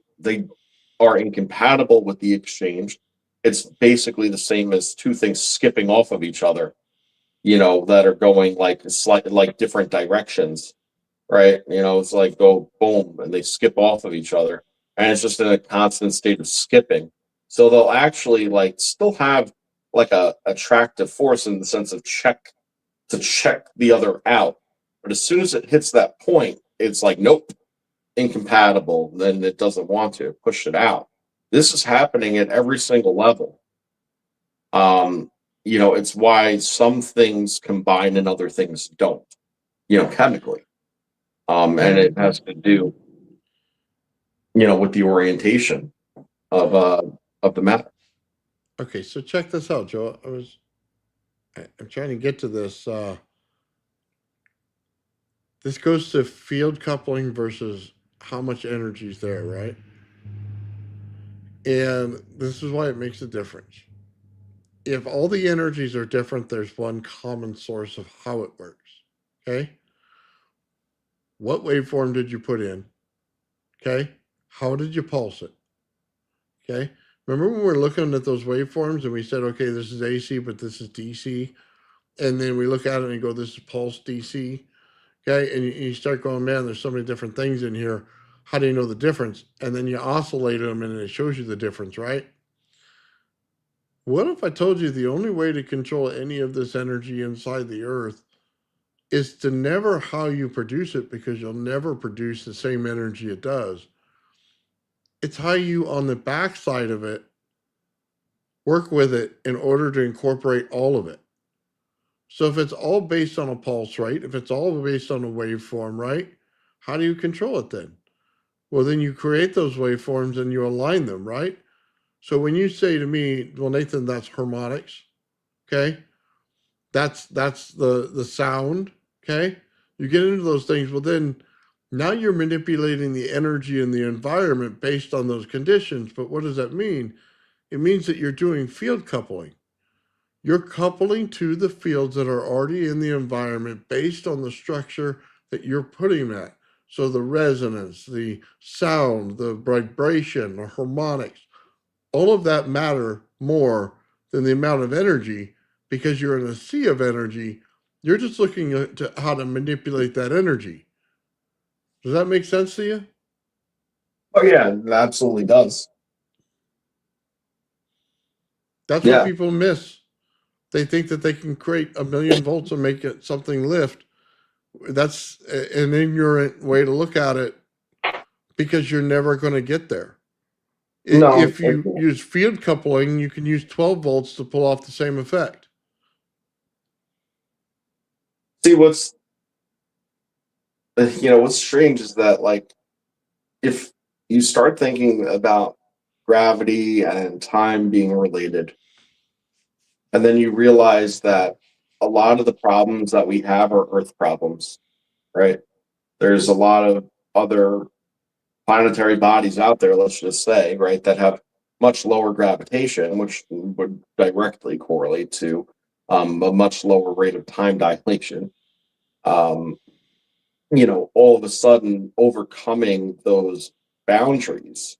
are incompatible with the exchange. It's basically the same as two things skipping off of each other, you know, that are going like slightly like different directions, right? You know, it's like go boom and they skip off of each other, and it's just in a constant state of skipping. So they'll actually like still have like a attractive force in the sense of check the other out. But as soon as it hits that point, it's like, nope, incompatible. Then it doesn't want to push it out. This is happening at every single level. You know, it's why some things combine and other things don't, you know, chemically. And it has to do, you know, with the orientation of the matter. Okay, so check this out, Joe. I'm trying to get to this. This goes to field coupling versus how much energy is there, right? And this is why it makes a difference. If all the energies are different, there's one common source of how it works. Okay? What waveform did you put in? Okay? How did you pulse it? Okay? Remember when we were looking at those waveforms and we said, okay, this is AC, but this is DC? And then we look at it and go, this is pulse DC. Okay, and you start going, man, there's so many different things in here. How do you know the difference? And then you oscillate them and it shows you the difference, right? What if I told you the only way to control any of this energy inside the earth is to never how you produce it, because you'll never produce the same energy it does. It's how you, on the backside of it, work with it in order to incorporate all of it. So if it's all based on a pulse rate, if it's all based on a waveform, right? How do you control it then? Well, then you create those waveforms and you align them, right? So when you say to me, well, Nathan, that's harmonics, okay? That's the sound, okay? You get into those things, well then now you're manipulating the energy in the environment based on those conditions. But what does that mean? It means that you're doing field coupling. You're coupling to the fields that are already in the environment based on the structure that you're putting them at. So the resonance, the sound, the vibration, the harmonics, all of that matter more than the amount of energy, because you're in a sea of energy. You're just looking at how to manipulate that energy. Does that make sense to you? Oh yeah, it absolutely does. That's what Yeah. people miss. They think that they can create 1,000,000 volts and make it something lift. That's an ignorant way to look at it, because you're never going to get there. No. If you use field coupling, you can use 12 volts to pull off the same effect. See, what's strange is that, like, if you start thinking about gravity and time being related, and then you realize that a lot of the problems that we have are Earth problems, right? There's a lot of other planetary bodies out there, let's just say, right, that have much lower gravitation, which would directly correlate to a much lower rate of time dilation. Um, all of a sudden overcoming those boundaries,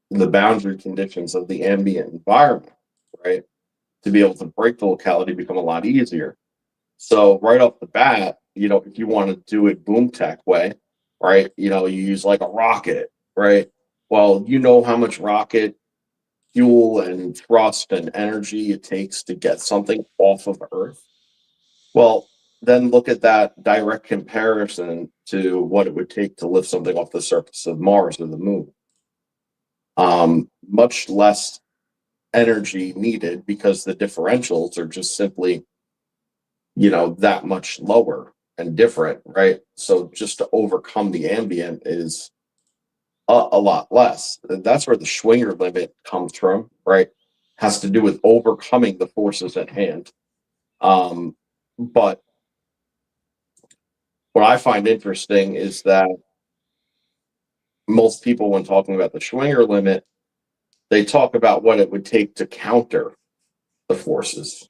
the boundary conditions of the ambient environment, right, to be able to break the locality become a lot easier. So right off the bat, if you want to do it boom tech way, right, you use like a rocket, right? Well, you know how much rocket fuel and thrust and energy it takes to get something off of Earth. Well, then look at that direct comparison to what it would take to lift something off the surface of Mars or the moon. Much less energy needed, because the differentials are just simply, that much lower and different, right? So just to overcome the ambient is a lot less. That's where the Schwinger limit comes from, right? Has to do with overcoming the forces at hand. But what I find interesting is that most people, when talking about the Schwinger limit, they talk about what it would take to counter the forces.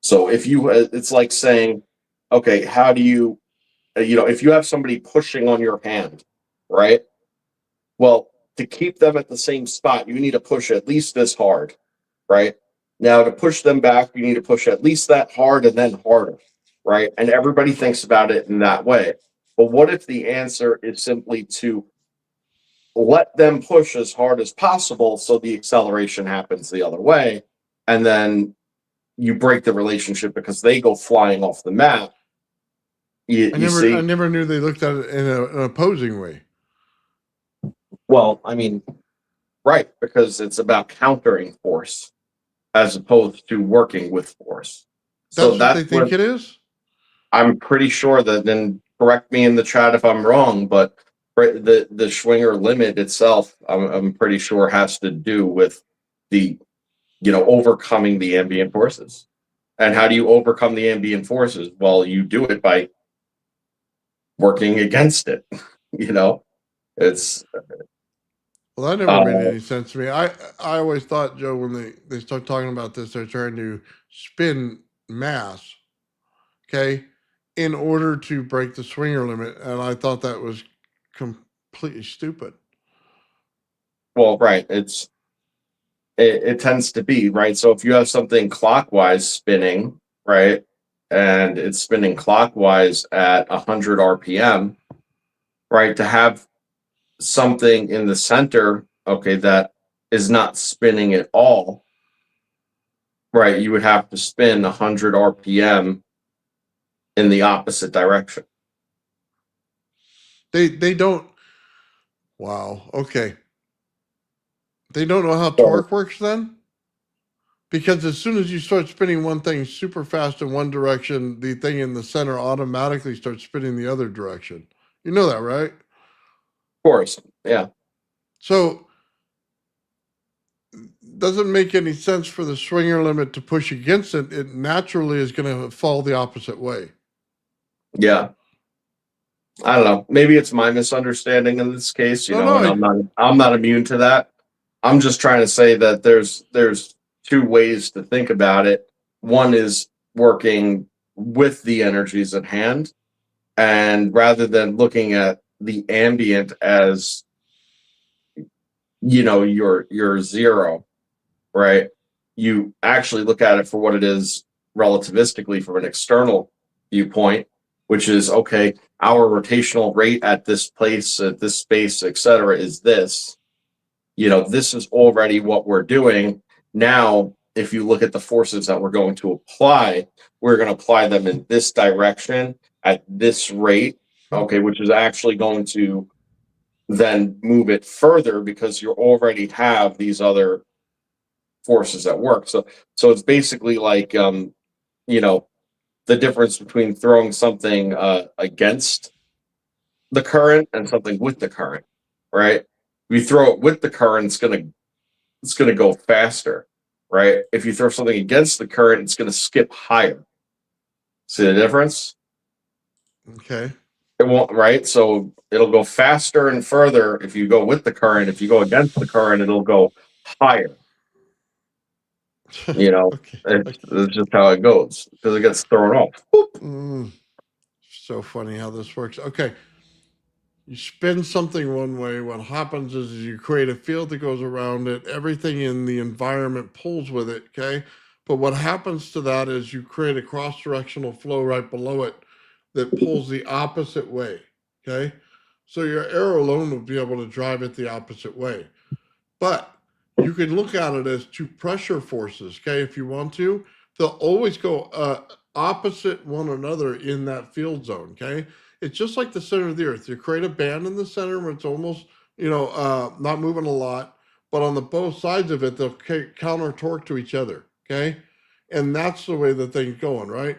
So it's like saying, okay, how do you, if you have somebody pushing on your hand, right? Well, to keep them at the same spot, you need to push at least this hard, right? Now, to push them back, you need to push at least that hard and then harder, right? And everybody thinks about it in that way. But what if the answer is simply to let them push as hard as possible so the acceleration happens the other way, and then you break the relationship because they go flying off the map? You see? I never knew they looked at it in an opposing way. Well, I mean, right, because it's about countering force as opposed to working with force. That's what they think it is? I'm pretty sure that, then correct me in the chat if I'm wrong, but the Schwinger limit itself, I'm pretty sure, has to do with the overcoming the ambient forces. And how do you overcome the ambient forces? Well, you do it by working against it. It's Well, that never made any sense to me. I always thought, Joe, when they start talking about this, they're trying to spin mass, okay, in order to break the Schwinger limit. And I thought that was completely stupid. well, right. It tends to be, right. So if you have something clockwise spinning, right, and it's spinning clockwise at 100 RPM, right, to have something in the center, okay, that is not spinning at all, right, you would have to spin 100 RPM in the opposite direction. They don't. Wow. Okay. They don't know how torque works then? Because as soon as you start spinning one thing super fast in one direction, the thing in the center automatically starts spinning the other direction. You know that, right? Of course, yeah. So doesn't make any sense for the Schwinger limit to push against it. It naturally is going to fall the opposite way. Yeah. I don't know. Maybe it's my misunderstanding in this case, and I'm not immune to that. I'm just trying to say that there's two ways to think about it. One is working with the energies at hand, and rather than looking at the ambient as, your zero, right? You actually look at it for what it is relativistically from an external viewpoint, which is, okay, our rotational rate at this place, at this space, etc., is this. This is already what we're doing. Now, if you look at the forces that we're going to apply, we're going to apply them in this direction at this rate, okay, which is actually going to then move it further because you already have these other forces at work. So it's basically like the difference between throwing something against the current and something with the current, right? If you throw it with the current, it's gonna go faster, right? If you throw something against the current, it's gonna skip higher. See the difference? Okay. It won't, right? So it'll go faster and further if you go with the current. If you go against the current, it'll go higher. Okay. It's just how it goes because it gets thrown off. So funny how this works. Okay. You spin something one way. What happens is you create a field that goes around it. Everything in the environment pulls with it. Okay. But what happens to that is you create a cross directional flow right below it that pulls the opposite way. Okay. So your arrow alone will be able to drive it the opposite way. But you can look at it as two pressure forces. Okay. If you want to, they'll always go opposite one another in that field zone. Okay. It's just like the center of the earth. You create a band in the center where it's almost, not moving a lot, but on the both sides of it, they'll counter torque to each other. Okay. And that's the way the thing's going, right?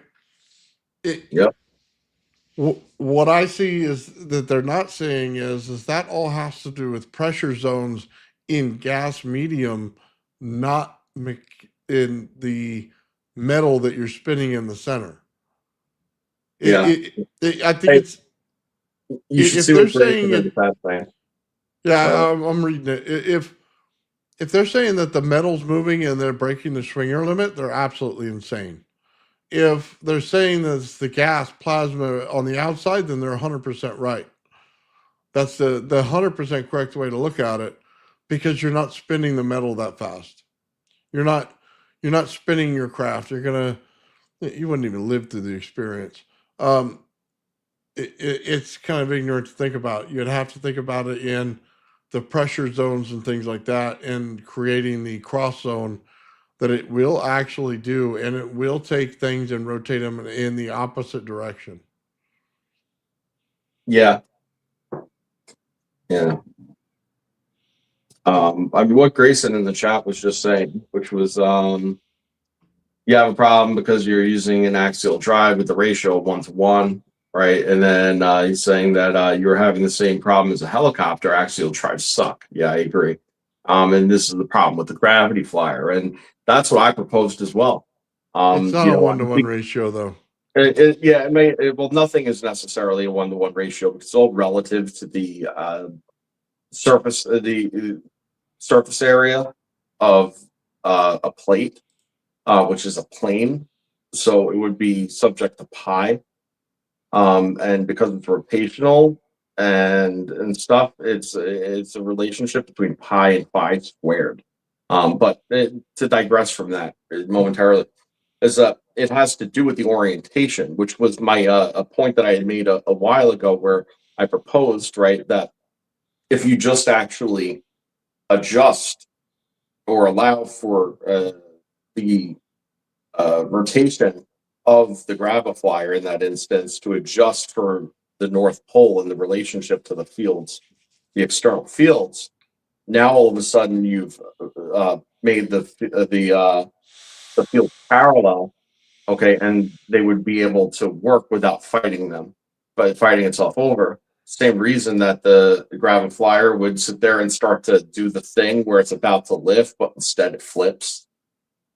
Yep. What I see is that they're not saying is that all has to do with pressure zones in gas medium, not in the metal that you're spinning in the center. Yeah. I think it's. You should If see they're what Grayson saying did it, with that thing. yeah, I'm reading it. If they're saying that the metal's moving and they're breaking the Schwinger limit, they're absolutely insane. If they're saying that it's the gas plasma on the outside, then they're 100% right. That's the 100% correct way to look at it, because you're not spinning the metal that fast. You're not spinning your craft. You wouldn't even live through the experience. It's kind of ignorant to think about. You'd have to think about it in the pressure zones and things like that, and creating the cross zone that it will actually do, and it will take things and rotate them in the opposite direction. Yeah. Yeah. What Grayson in the chat was just saying, which was, you have a problem because you're using an axial drive with the ratio of 1-to-1, right? And then he's saying that you're having the same problem as a helicopter. Axial drives suck. Yeah, I agree. And this is the problem with the gravity flyer, and that's what I proposed as well. It's not a 1-to-1 ratio, though. Well, nothing is necessarily a 1-to-1 ratio. It's all relative to the surface area of a plate, which is a plane. So it would be subject to pi. And because it's rotational and stuff, it's a relationship between pi and phi squared. But to digress from that momentarily, is that it has to do with the orientation, which was my a point that I had made a while ago, where I proposed, right, that if you just actually adjust or allow for the rotation of the graviflyer in that instance to adjust for the North Pole and the relationship to the fields, the external fields, now all of a sudden you've made the field parallel, okay, and they would be able to work without fighting itself over. Same reason that the graviflyer would sit there and start to do the thing where it's about to lift, but instead it flips.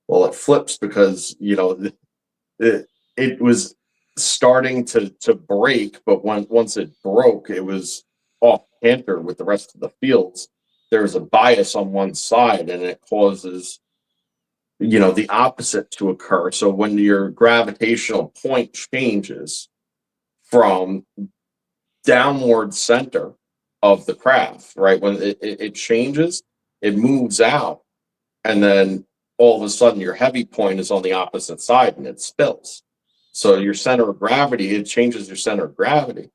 Well, it flips because it was starting to break, but once it broke, it was off canter with the rest of the fields. There's a bias on one side, and it causes the opposite to occur. So when your gravitational point changes from downward center of the craft, right? When it changes, it moves out, and then all of a sudden your heavy point is on the opposite side and it spills. So your center of gravity, it changes your center of gravity.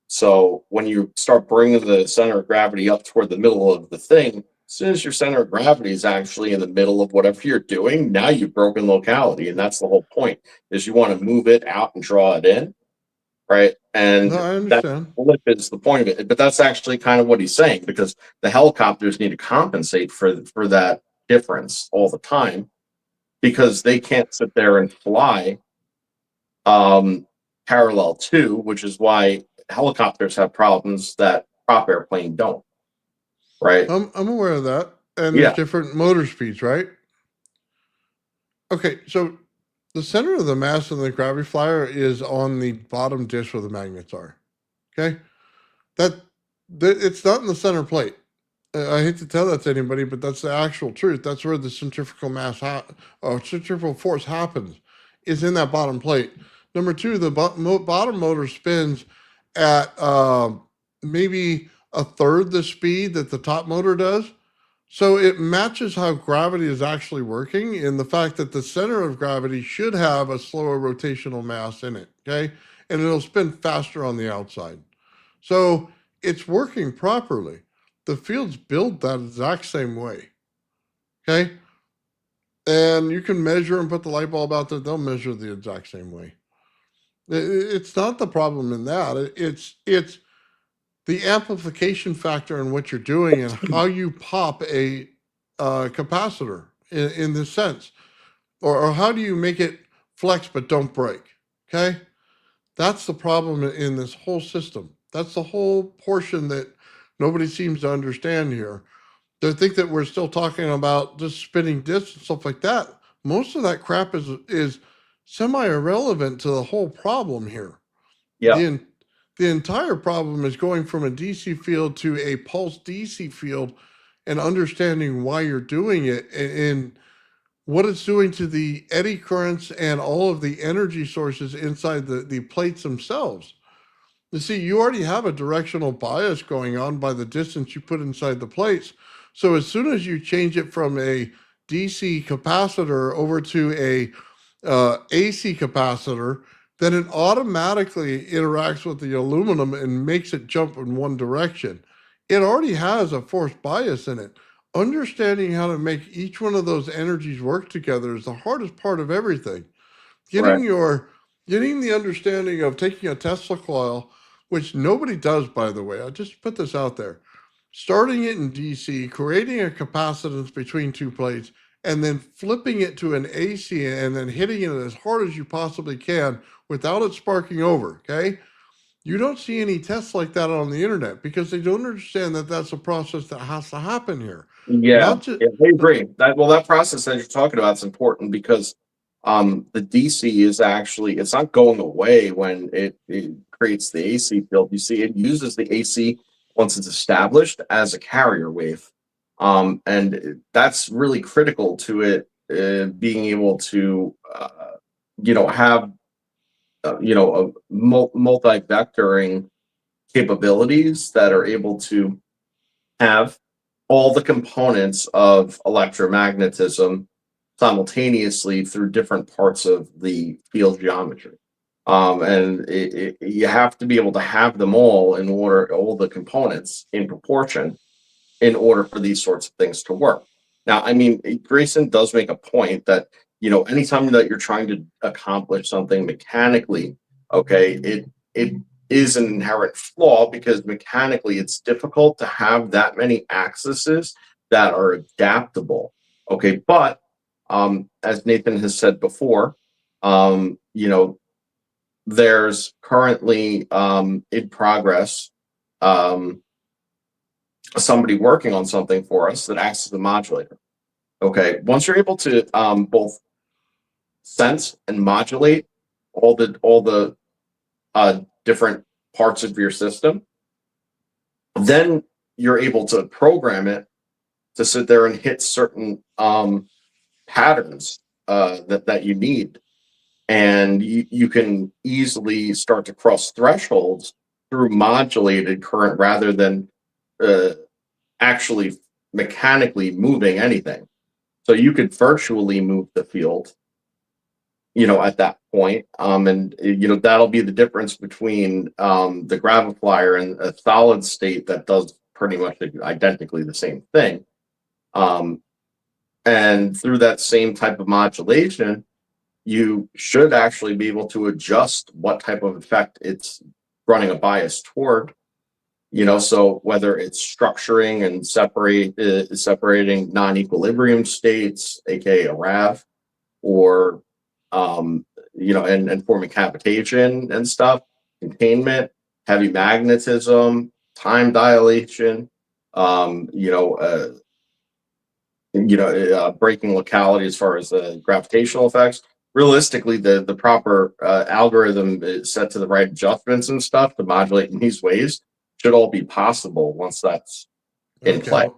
So when you start bringing the center of gravity up toward the middle of the thing, as soon as your center of gravity is actually in the middle of whatever you're doing, now you've broken locality. And that's the whole point, is you want to move it out and draw it in, right? No, And I that understand. flip is the point of it. But that's actually kind of what he's saying, because the helicopters need to compensate for that difference all the time, because they can't sit there and fly parallel to, which is why helicopters have problems that prop airplane don't, right? I'm aware of that. And there's Yeah, different motor speeds, right? Okay, so the center of the mass of the gravity flyer is on the bottom dish where the magnets are. Okay, that, that it's not in the center plate. I hate to tell that to anybody, but that's the actual truth. That's where the centrifugal or centrifugal force happens, is in that bottom plate. Number two, the bottom motor spins at maybe a third the speed that the top motor does. So it matches how gravity is actually working in the fact that the center of gravity should have a slower rotational mass in it. Okay. And it'll spin faster on the outside. So it's working properly. The field's built that exact same way. Okay. And you can measure and put the light bulb out there, they'll measure the exact same way. It's not the problem in that. It's the amplification factor in what you're doing and how you pop a capacitor in this sense, or how do you make it flex but don't break? Okay, that's the problem in this whole system. That's the whole portion that nobody seems to understand here. They think that we're still talking about just spinning discs and stuff like that. Most of that crap is semi irrelevant to the whole problem here. yeah, The the entire problem is going from a DC field to a pulse DC field and understanding why you're doing it and what it's doing to the eddy currents and all of the energy sources inside the plates themselves. You see, you already have a directional bias going on by the distance you put inside the plates. So as soon as you change it from a DC capacitor over to a AC capacitor, then it automatically interacts with the aluminum and makes it jump in one direction. It already has a force bias in it. Understanding how to make each one of those energies work together is the hardest part of everything. right. Getting the understanding of taking a Tesla coil, which nobody does, by the way. I'll just put this out there. Starting it in DC, creating a capacitance between two plates, and then flipping it to an AC and then hitting it as hard as you possibly can without it sparking over. Okay. You don't see any tests like that on the internet because they don't understand that that's a process that has to happen here. Yeah, Not just, yeah, I agree. That process that you're talking about is important, because the DC is actually, it's not going away when it creates the AC field. You see, it uses the AC once it's established as a carrier wave. And that's really critical to it being able to have a multi-vectoring capabilities that are able to have all the components of electromagnetism simultaneously through different parts of the field geometry. And you have to be able to have them all in order, all the components in proportion, in order for these sorts of things to work. Now, I mean, Grayson does make a point that, anytime that you're trying to accomplish something mechanically, okay, it is an inherent flaw, because mechanically it's difficult to have that many axes that are adaptable. Okay, but as Nathan has said before, there's currently in progress somebody working on something for us that acts as a modulator. Okay, once you're able to both sense and modulate all the different parts of your system, then you're able to program it to sit there and hit certain patterns that you need, and you can easily start to cross thresholds through modulated current rather than actually mechanically moving anything. So you could virtually move the field, at that point. And that'll be the difference between the gravifier and a solid state that does pretty much identically the same thing. And through that same type of modulation, you should actually be able to adjust what type of effect it's running a bias toward. So whether it's structuring and separating non-equilibrium states, aka a RAV, or and forming cavitation and stuff, containment, heavy magnetism, time dilation, breaking locality as far as the gravitational effects. Realistically, the proper algorithm is set to the right adjustments and stuff to modulate in these ways should all be possible once that's in play.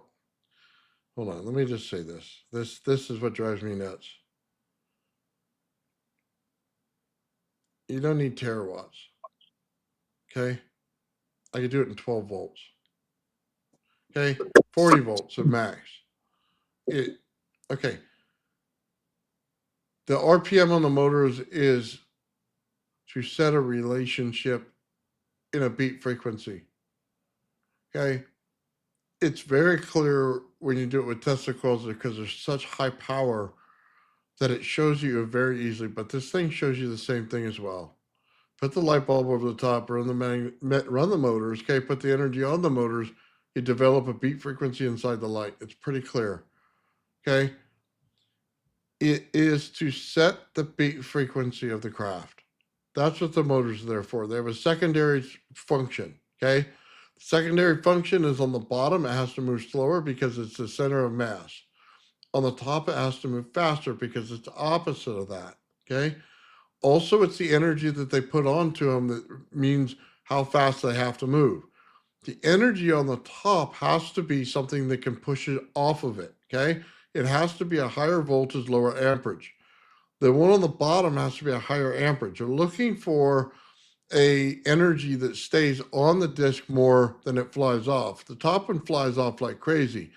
Hold on, let me just say this. This is what drives me nuts. You don't need terawatts. Okay? I could do it in 12 volts. Okay? 40 volts at max. Okay. The RPM on the motors is to set a relationship in a beat frequency. Okay? It's very clear when you do it with Tesla coils because there's such high power that it shows you very easily, but this thing shows you the same thing as well. Put the light bulb over the top, run the motors, okay, put the energy on the motors, you develop a beat frequency inside the light. It's pretty clear, okay? It is to set the beat frequency of the craft. That's what the motors are there for. They have a secondary function, okay? Secondary function is on the bottom. It has to move slower because it's the center of mass. On the top, it has to move faster because it's the opposite of that, okay? Also, it's the energy that they put onto them that means how fast they have to move. The energy on the top has to be something that can push it off of it, okay? It has to be a higher voltage, lower amperage. The one on the bottom has to be a higher amperage. You're looking for a energy that stays on the disc more than it flies off. The top one flies off like crazy.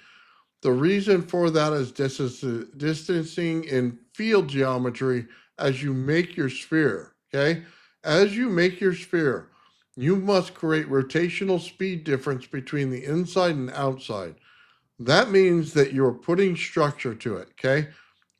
The reason for that is distancing in field geometry as you make your sphere, okay? As you make your sphere, you must create rotational speed difference between the inside and outside. That means that you're putting structure to it, okay?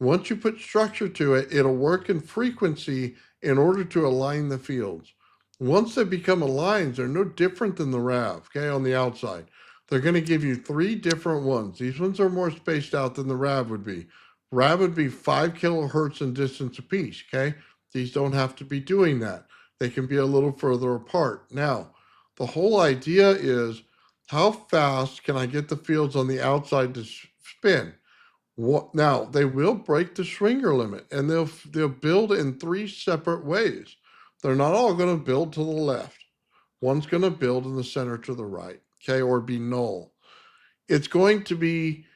Once you put structure to it, it'll work in frequency in order to align the fields. Once they become aligned, they're no different than the RAV, okay, on the outside. They're going to give you 3 different ones. These ones are more spaced out than the RAV would be. RAV would be 5 kilohertz in distance apiece, okay? These don't have to be doing that. They can be a little further apart. Now, the whole idea is how fast can I get the fields on the outside to spin? Now, they will break the Schwinger limit, and they'll build in 3 separate ways. They're not all going to build to the left. One's going to build in the center to the right, okay, or be null. It's going to be,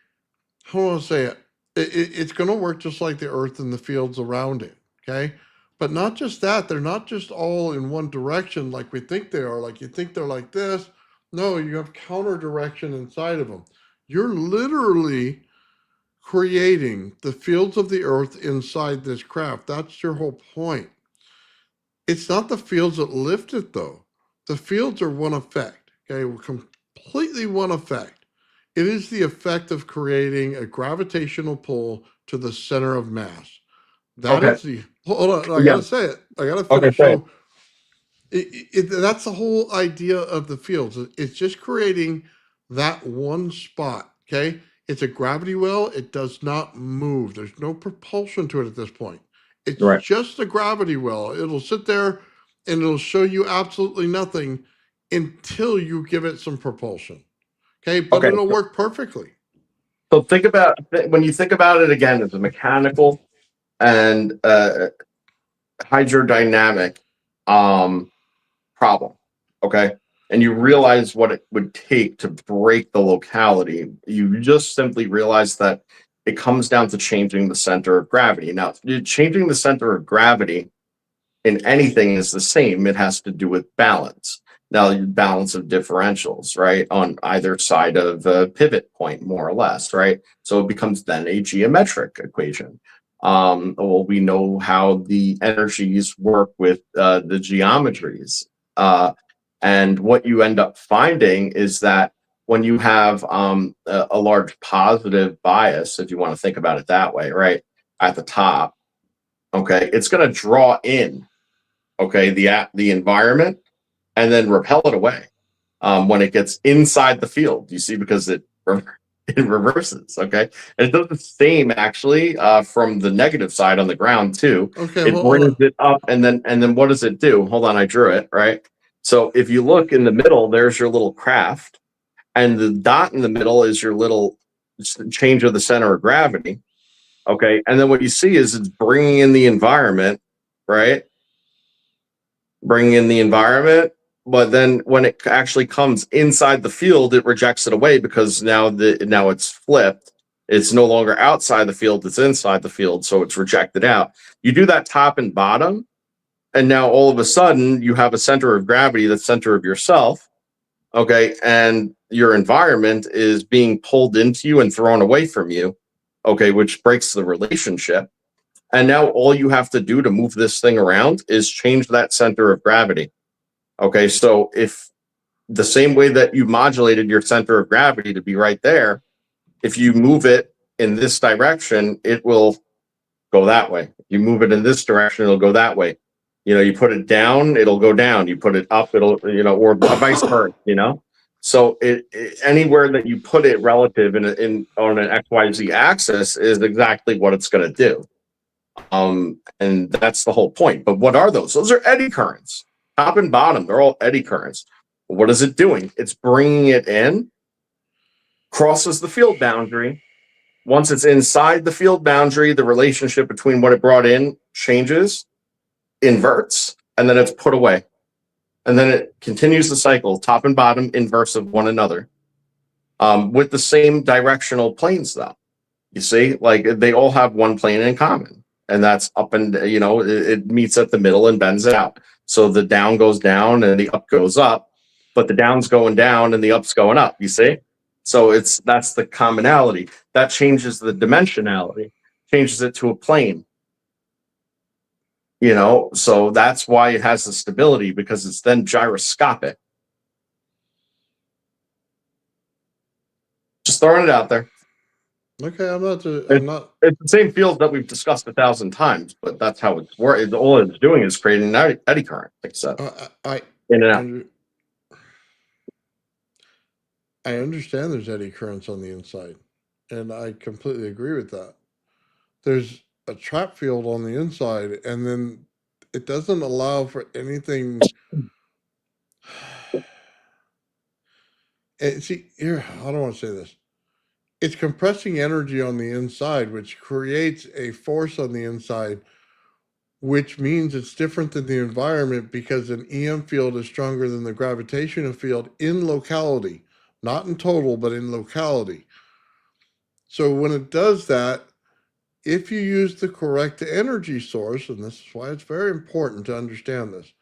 how do I say it? It's going to work just like the Earth and the fields around it, okay? But not just that. They're not just all in one direction like we think they are. Like you think they're like this. No, you have counter direction inside of them. You're literally creating the fields of the Earth inside this craft. That's your whole point. It's not the fields that lift it, though. The fields are one effect, okay? Completely one effect. It is the effect of creating a gravitational pull to the center of mass. That is the, hold on, I gotta say it. I gotta finish. So that's the whole idea of the fields. It's just creating that one spot, okay? It's a gravity well. It does not move. There's no propulsion to it at this point. It's just a gravity well. It'll sit there and it'll show you absolutely nothing until you give it some propulsion. Okay, but it'll work perfectly. So think about, when you think about it again as a mechanical and hydrodynamic problem, okay? And you realize what it would take to break the locality. You just simply realize that it comes down to changing the center of gravity. Now, changing the center of gravity in anything is the same. It has to do with balance. Now, your balance of differentials, right, on either side of a pivot point, more or less, right? So it becomes then a geometric equation. Well, we know how the energies work with the geometries. And what you end up finding is that when you have a large positive bias, if you want to think about it that way, right, at the top, okay, it's going to draw in, okay, the environment and then repel it away when it gets inside the field. You see, because it reverses, okay, and it does the same actually from the negative side on the ground too. Okay, It brings it up, and then what does it do? Hold on, I drew it right. So if you look in the middle, there's your little craft, and the dot in the middle is your little change of the center of gravity. Okay, and then what you see is it's bringing in the environment, right? Bringing in the environment, but then when it actually comes inside the field, it rejects it away because now it's flipped. It's no longer outside the field; it's inside the field, so it's rejected out. You do that top and bottom, and now all of a sudden you have a center of gravity, the center of yourself, okay, and your environment is being pulled into you and thrown away from you, okay, which breaks the relationship. And now all you have to do to move this thing around is change that center of gravity. Okay, so if the same way that you modulated your center of gravity to be right there, if you move it in this direction, it will go that way. You move it in this direction, it'll go that way. You know, you put it down, it'll go down. You put it up, it'll, you know, or vice versa, you know? So it anywhere that you put it relative in on an XYZ axis is exactly what it's going to do. And that's the whole point. But what are those? Those are eddy currents. Top and bottom, they're all eddy currents. What is it doing? It's bringing it in, crosses the field boundary. Once it's inside the field boundary, the relationship between what it brought in changes, inverts, and then it's put away. And then it continues the cycle, top and bottom, inverse of one another, with the same directional planes, though. You see, like they all have one plane in common, and that's up and, you know, it meets at the middle and bends out. So the down goes down and the up goes up, but the down's going down and the up's going up, you see? So that's the commonality. That changes the dimensionality, changes it to a plane. You know, so that's why it has the stability, because it's then gyroscopic. Just throwing it out there. Okay, I'm not. It's the same field that we've discussed 1,000 times, but that's how it's working. All it's doing is creating an eddy current, like I said. In and out. I understand there's eddy currents on the inside, and I completely agree with that. There's a trap field on the inside, and then it doesn't allow for anything. And see, here, I don't want to say this. It's compressing energy on the inside, which creates a force on the inside, which means it's different than the environment because an EM field is stronger than the gravitational field in locality, not in total, but in locality. So when it does that, if you use the correct energy source, and this is why it's very important to understand this,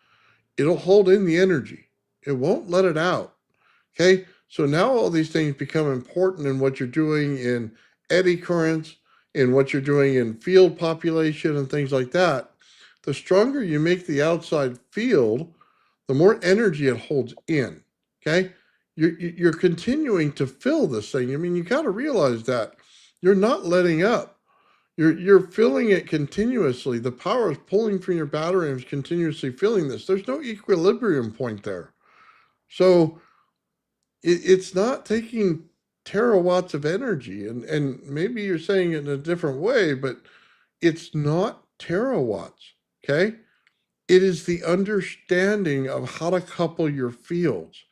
it'll hold in the energy. It won't let it out. Okay, so now all these things become important in what you're doing in eddy currents, in what you're doing in field population and things like that. The stronger you make the outside field, the more energy it holds in. Okay, you're continuing to fill this thing. I mean, you got to realize that you're not letting up. You're filling it continuously. The power is pulling from your battery and is continuously filling this. There's no equilibrium point there. So it's not taking terawatts of energy. And maybe you're saying it in a different way, but it's not terawatts, okay? It is the understanding of how to couple your fields,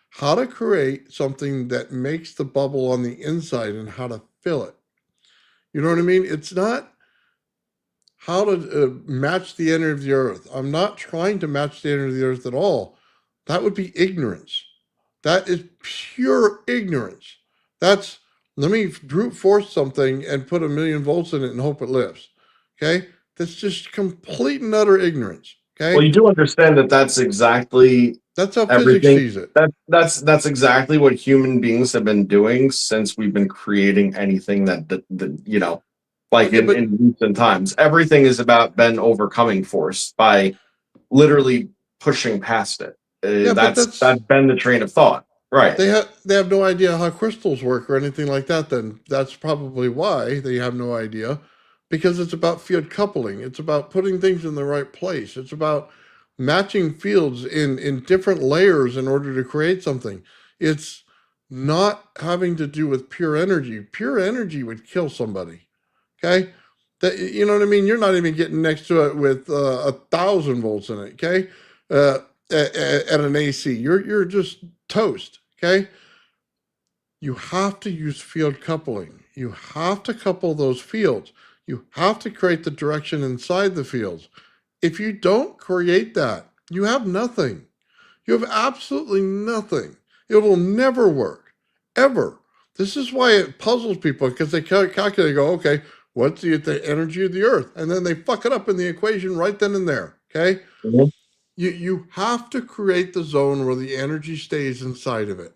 how to create something that makes the bubble on the inside and how to fill it. You know what I mean? It's not how to match the energy of the earth. I'm not trying to match the energy of the earth at all. That would be ignorance. That is pure ignorance. That's, let me brute force something and put 1,000,000 volts in it and hope it lifts. Okay? That's just complete and utter ignorance. Okay? Well, you do understand that that's exactly That's how physics Everything sees it. that's exactly what human beings have been doing since we've been creating anything that you know, like Yeah, but in recent times. Everything is about been overcoming force by literally pushing past it. yeah, but That's been the train of thought, right? they have no idea how crystals work or anything like that. Then that's probably why they have no idea, because it's about field coupling. It's about putting things in the right place. It's about matching fields in different layers in order to create something. It's not having to do with pure energy. Pure energy would kill somebody. Okay, that, you know what I mean. You're not even getting next to it with 1,000 volts in it. Okay, at an AC, you're just toast. Okay, you have to use field coupling. You have to couple those fields. You have to create the direction inside the fields. If you don't create that, you have nothing. You have absolutely nothing. It will never work, ever. This is why it puzzles people, because they calculate, go, okay, what's the energy of the Earth? And then they fuck it up in the equation right then and there. Okay, Mhm. you have to create the zone where the energy stays inside of it.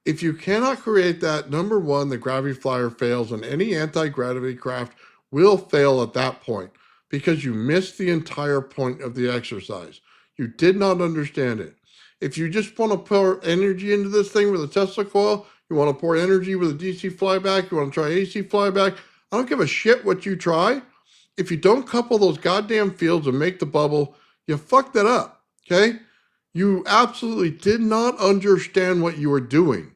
If you cannot create that, number one, the gravity flyer fails, and any anti-gravity craft will fail at that point, because you missed the entire point of the exercise. You did not understand it. If you just want to pour energy into this thing with a Tesla coil, you want to pour energy with a DC flyback, you want to try AC flyback, I don't give a shit what you try. If you don't couple those goddamn fields and make the bubble, you fucked it up. Okay? You absolutely did not understand what you were doing.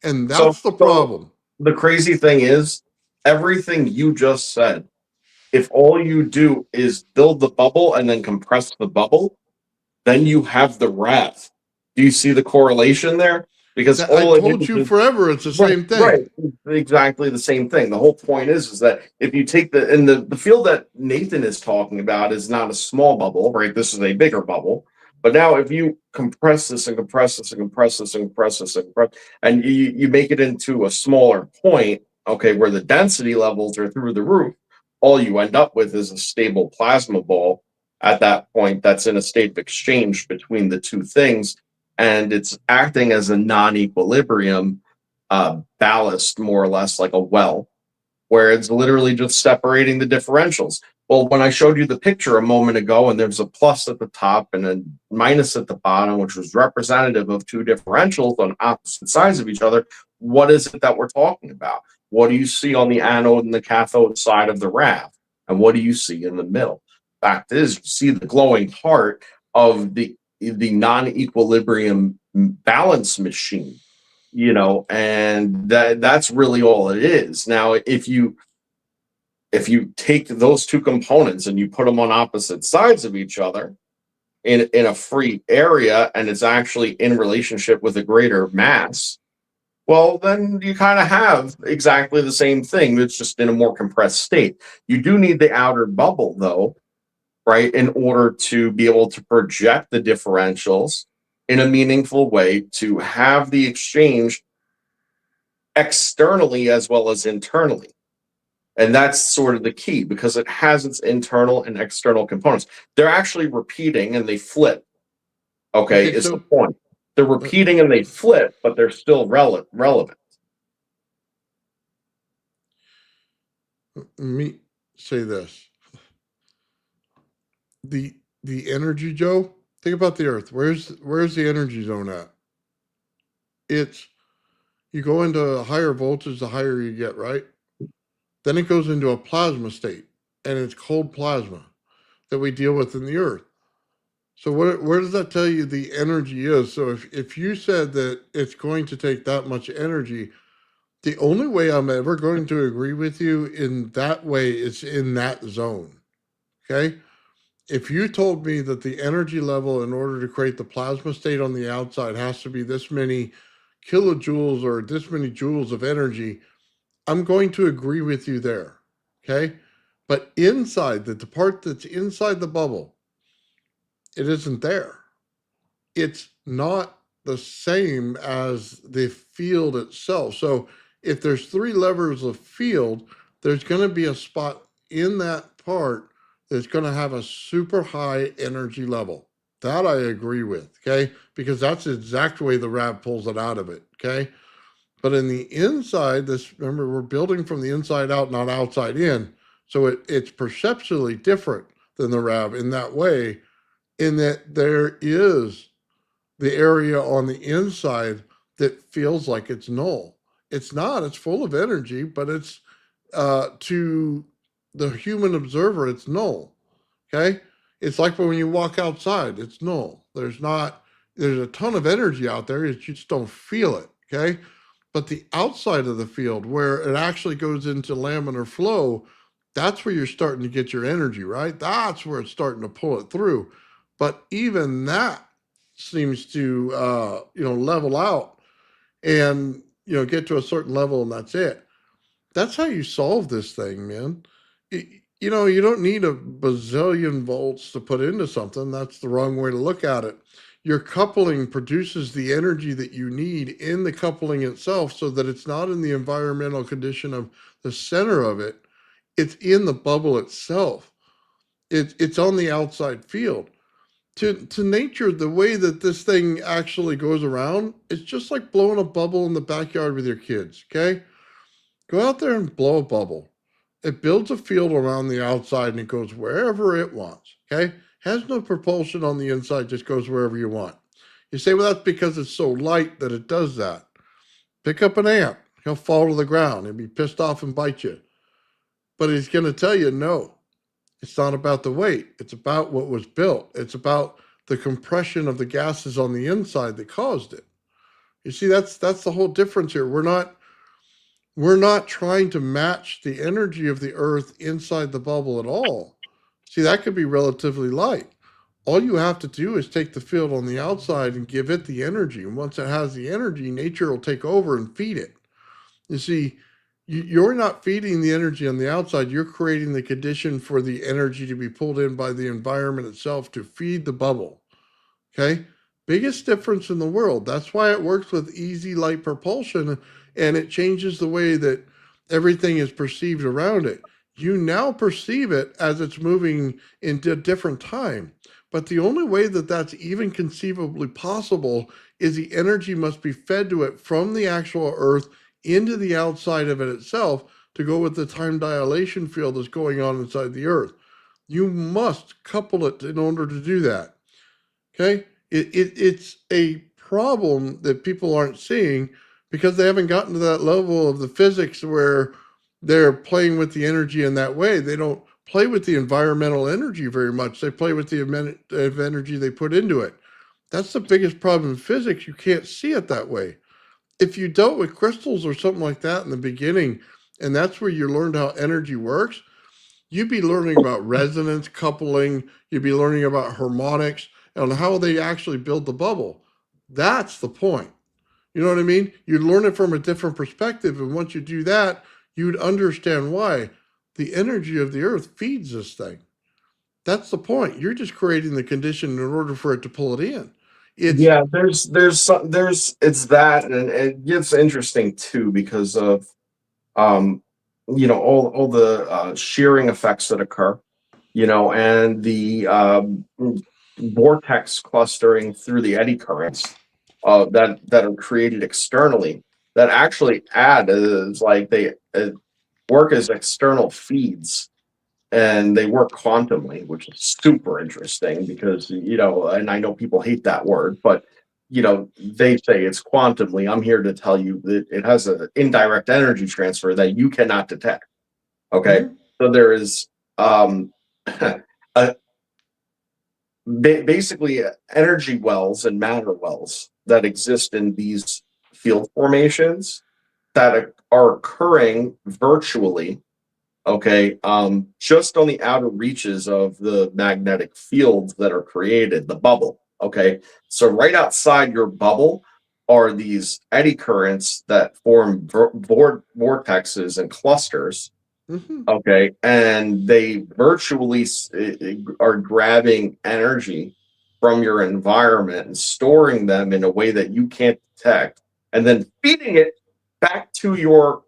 And So that's the so problem. the crazy thing is everything you just said, if all you do is build the bubble and then compress the bubble, then you have the wrath. Do you see the correlation there? Because That I all it told is you is forever it's the right, same right, thing. exactly the same thing. The whole point is that if you take the field that Nathan is talking about is not a small bubble, right? This is a bigger bubble. But now if you compress this and compress this and compress this and compress this and compress, and you make it into a smaller point, okay, where the density levels are through the roof, all you end up with is a stable plasma ball at that point that's in a state of exchange between the two things, and it's acting as a non-equilibrium ballast, more or less like a well, where it's literally just separating the differentials. Well, when I showed you the picture a moment ago, and there's a plus at the top and a minus at the bottom, which was representative of two differentials on opposite sides of each other, what is it that we're talking about? What do you see on the anode and the cathode side of the raft? And what do you see in the middle? Fact is, you see the glowing heart of the non-equilibrium balance machine, you know, and that's really all it is. Now if you take those two components and you put them on opposite sides of each other in a free area, and it's actually in relationship with a greater mass, well, then you kind of have exactly the same thing. It's just in a more compressed state. You do need the outer bubble, though, right, in order to be able to project the differentials in a meaningful way, to have the exchange externally as well as internally. And that's sort of the key, because it has its internal and external components. They're actually repeating and they flip. Okay, Okay, is the so point. They're uh, repeating and they flip, but they're still relevant. let me say this. The energy, Joe, think about the Earth. Where's the energy zone at? It's you go into a higher voltage, the higher you get, right? Then it goes into a plasma state, and it's cold plasma that we deal with in the Earth. So where does that tell you the energy is? So if you said that it's going to take that much energy, the only way I'm ever going to agree with you in that way is in that zone. Okay? If you told me that the energy level in order to create the plasma state on the outside has to be this many kilojoules or this many joules of energy, I'm going to agree with you there. Okay? But inside the part that's inside the bubble, it isn't there. It's not the same as the field itself. So if there's three levers of field, there's going to be a spot in that part that's going to have a super high energy level. That I agree with, okay? Because that's the exact way the RAV pulls it out of it, okay? But in the inside, this, remember, we're building from the inside out, not outside in. So it's perceptually different than the RAV in that way, in that there is the area on the inside that feels like it's null. It's not, it's full of energy, but it's to the human observer, it's null. Okay. It's like when you walk outside, it's null. There's a ton of energy out there, you just don't feel it. Okay. But the outside of the field, where it actually goes into laminar flow, that's where you're starting to get your energy, right? That's where it's starting to pull it through. But even that seems to, level out and, get to a certain level, and that's it. That's how you solve this thing, man. You don't need a bazillion volts to put into something. That's the wrong way to look at it. Your coupling produces the energy that you need in the coupling itself, so that it's not in the environmental condition of the center of it. It's in the bubble itself. It's on the outside field. To nature, the way that this thing actually goes around, it's just like blowing a bubble in the backyard with your kids, okay? Go out there and blow a bubble. It builds a field around the outside and it goes wherever it wants, okay? Has no propulsion on the inside, just goes wherever you want. You say, well, that's because it's so light that it does that. Pick up an ant. He'll fall to the ground and be pissed off and bite you. But he's going to tell you, no, it's not about the weight. It's about what was built. It's about the compression of the gases on the inside that caused it. You see, that's the whole difference here. We're not trying to match the energy of the earth inside the bubble at all. See, that could be relatively light. All you have to do is take the field on the outside and give it the energy. And once it has the energy, nature will take over and feed it. You see, you're not feeding the energy on the outside. You're creating the condition for the energy to be pulled in by the environment itself to feed the bubble. Okay? Biggest difference in the world. That's why it works with easy light propulsion, and it changes the way that everything is perceived around it. You now perceive it as it's moving into a different time. But the only way that that's even conceivably possible is the energy must be fed to it from the actual earth into the outside of it itself to go with the time dilation field that's going on inside the earth. You must couple it in order to do that. Okay? It's a problem that people aren't seeing because they haven't gotten to that level of the physics where they're playing with the energy in that way. They don't play with the environmental energy very much. They play with the amount of energy they put into it. That's the biggest problem in physics. You can't see it that way. If you dealt with crystals or something like that in the beginning, and that's where you learned how energy works, you'd be learning about resonance coupling, you'd be learning about harmonics and how they actually build the bubble. That's the point. You know what I mean? You'd learn it from a different perspective. And once you do that, you'd understand why the energy of the earth feeds this thing. That's the point. You're just creating the condition in order for it to pull it in. Yeah, it's that, and it gets interesting too because of all the shearing effects that occur, and the vortex clustering through the eddy currents that are created externally that actually add is like they work as external feeds, and they work quantumly, which is super interesting because and I know people hate that word, but they say it's quantumly. I'm here to tell you that it has an indirect energy transfer that you cannot detect. Okay. Mhm. So there is a, basically energy wells and matter wells that exist in these field formations that are occurring virtually, okay, just on the outer reaches of the magnetic fields that are created, the bubble. Okay, so right outside your bubble are these eddy currents that form vortexes and clusters. Mhm. Okay, and they virtually are grabbing energy from your environment and storing them in a way that you can't detect, and then feeding it back to your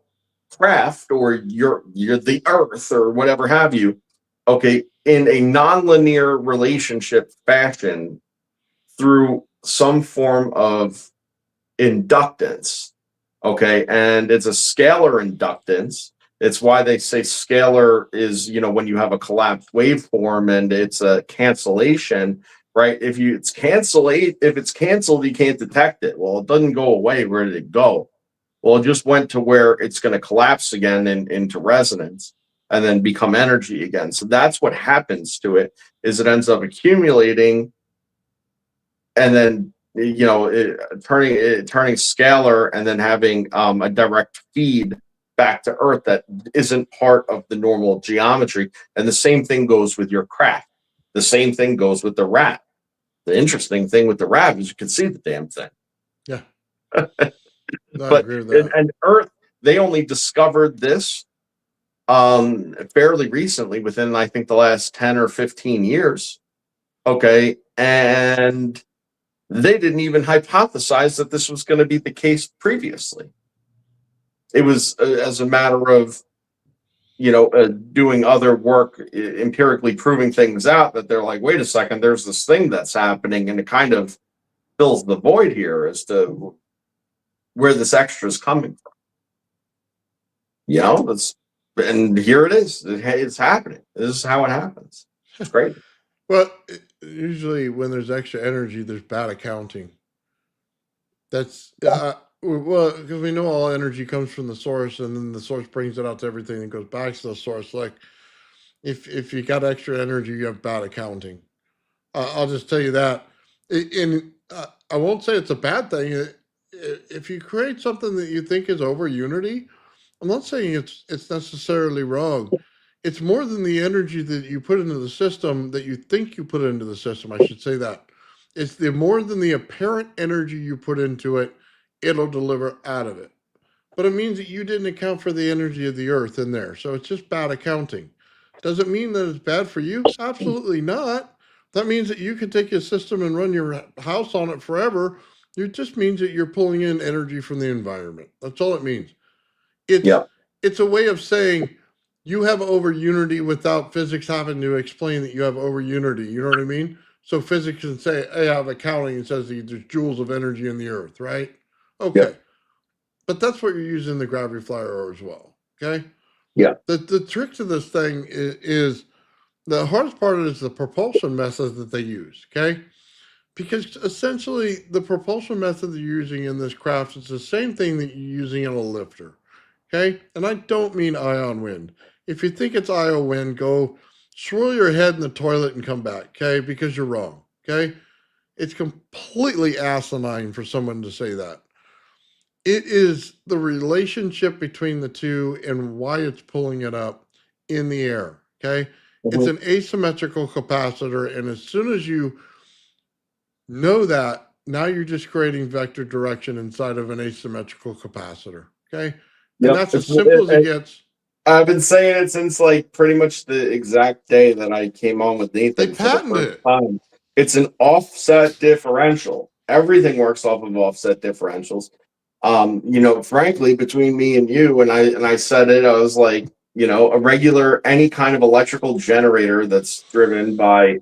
craft or your the earth or whatever have you. Okay, in a nonlinear relationship fashion through some form of inductance. Okay. And it's a scalar inductance. It's why they say scalar is, when you have a collapsed waveform and it's a cancellation, right? If it's canceled, you can't detect it. Well, it doesn't go away. Where did it go? Well, it just went to where it's going to collapse again into resonance and then become energy again. So that's what happens to it, is it ends up accumulating and then turning scalar and then having a direct feed back to Earth that isn't part of the normal geometry. And the same thing goes with your craft. The same thing goes with the rat. The interesting thing with the rat is you can see the damn thing. Yeah. No, I But agree with that. and Earth, they only discovered this fairly recently, within I think the last 10 or 15 years. Okay. And they didn't even hypothesize that this was going to be the case previously. It was as a matter of, doing other work, empirically proving things out, that they're like, wait a second, there's this thing that's happening, and it kind of fills the void here as to where this extra is coming from. And here it is. It's happening. This is how it happens. It's great. Well, usually when there's extra energy, there's bad accounting. That's well, because we know all energy comes from the source, and then the source brings it out to everything and goes back to the source. Like if you got extra energy, you have bad accounting. I'll just tell you that. And I won't say it's a bad thing. If you create something that you think is over unity, I'm not saying it's necessarily wrong. It's more than the energy that you put into the system that you think you put into the system. I should say that. It's the more than the apparent energy you put into it, it'll deliver out of it. But it means that you didn't account for the energy of the earth in there. So it's just bad accounting. Does it mean that it's bad for you? Absolutely not. That means that you can take your system and run your house on it forever. It just means that you're pulling in energy from the environment. That's all it means. It's Yeah. it's a way of saying you have over unity without physics having to explain that you have over unity. You know what I mean? So physics can say, hey, I have accounting and says that there's joules of energy in the earth, right? Okay. Yeah. But that's what you're using the gravity flyer as well. Okay. Yeah. The trick to this thing is the hardest part is the propulsion method that they use. Okay. Because essentially the propulsion method that you're using in this craft is the same thing that you're using in a lifter. Okay. And I don't mean ion wind. If you think it's ion wind, go swirl your head in the toilet and come back. Okay. Because you're wrong. Okay. It's completely asinine for someone to say that. It is the relationship between the two and why it's pulling it up in the air. Okay. It's Mhm. an asymmetrical capacitor. And as soon as you know that, now you're just creating vector direction inside of an asymmetrical capacitor. Okay. And Yep. that's as simple as it gets. I've been saying it since like pretty much the exact day that I came on with They Nathan for the patented first it. time. It's an offset differential. Everything works off of offset differentials. Frankly, between me and you, and I said it, I was like, a regular, any kind of electrical generator that's driven by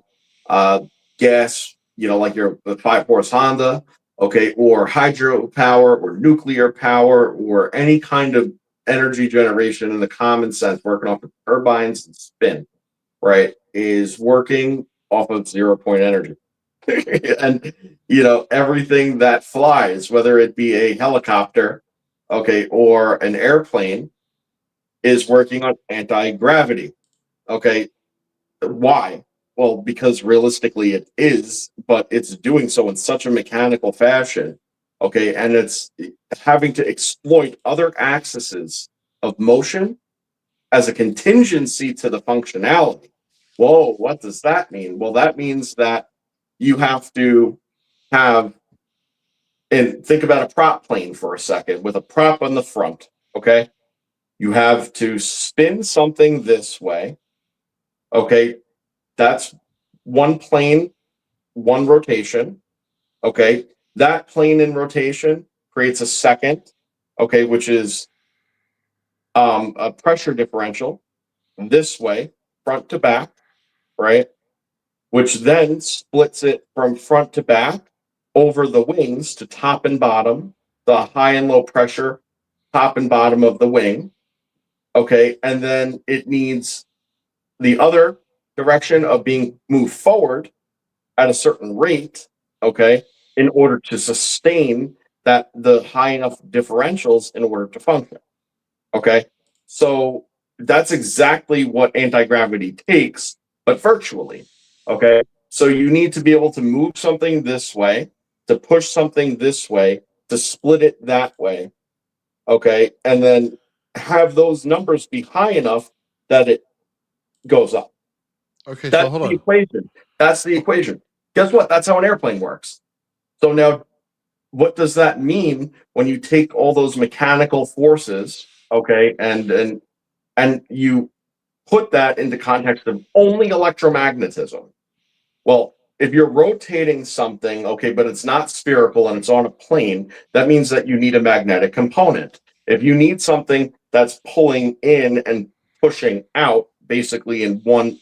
gas, like the 5-horse Honda, okay, or hydropower or nuclear power or any kind of energy generation in the common sense, working off of turbines and spin, right, is working off of 0 point energy. And everything that flies, whether it be a helicopter, okay, or an airplane, is working on anti-gravity. Okay. Why? Well, because realistically it is, but it's doing so in such a mechanical fashion. Okay. And it's having to exploit other axes of motion as a contingency to the functionality. Whoa, what does that mean? Well, that means that you have to have, and think about a prop plane for a second with a prop on the front. Okay. You have to spin something this way. Okay. That's one plane, one rotation. Okay. That plane in rotation creates a second, okay, which is a pressure differential this way, front to back, right? which then splits it from front to back over the wings to top and bottom, the high and low pressure top and bottom of the wing. Okay. And then it needs the other direction of being moved forward at a certain rate, okay, in order to sustain that the high enough differentials in order to function. Okay. So that's exactly what anti-gravity takes, but virtually. Okay. So you need to be able to move something this way, to push something this way, to split it that way. Okay. And then have those numbers be high enough that it goes up. Okay, so That's hold the on. equation. That's the equation. Guess what? That's how an airplane works. So now, what does that mean when you take all those mechanical forces, okay, and you put that into context of only electromagnetism? Well, if you're rotating something, okay, but it's not spherical and it's on a plane, that means that you need a magnetic component. If you need something that's pulling in and pushing out, basically in one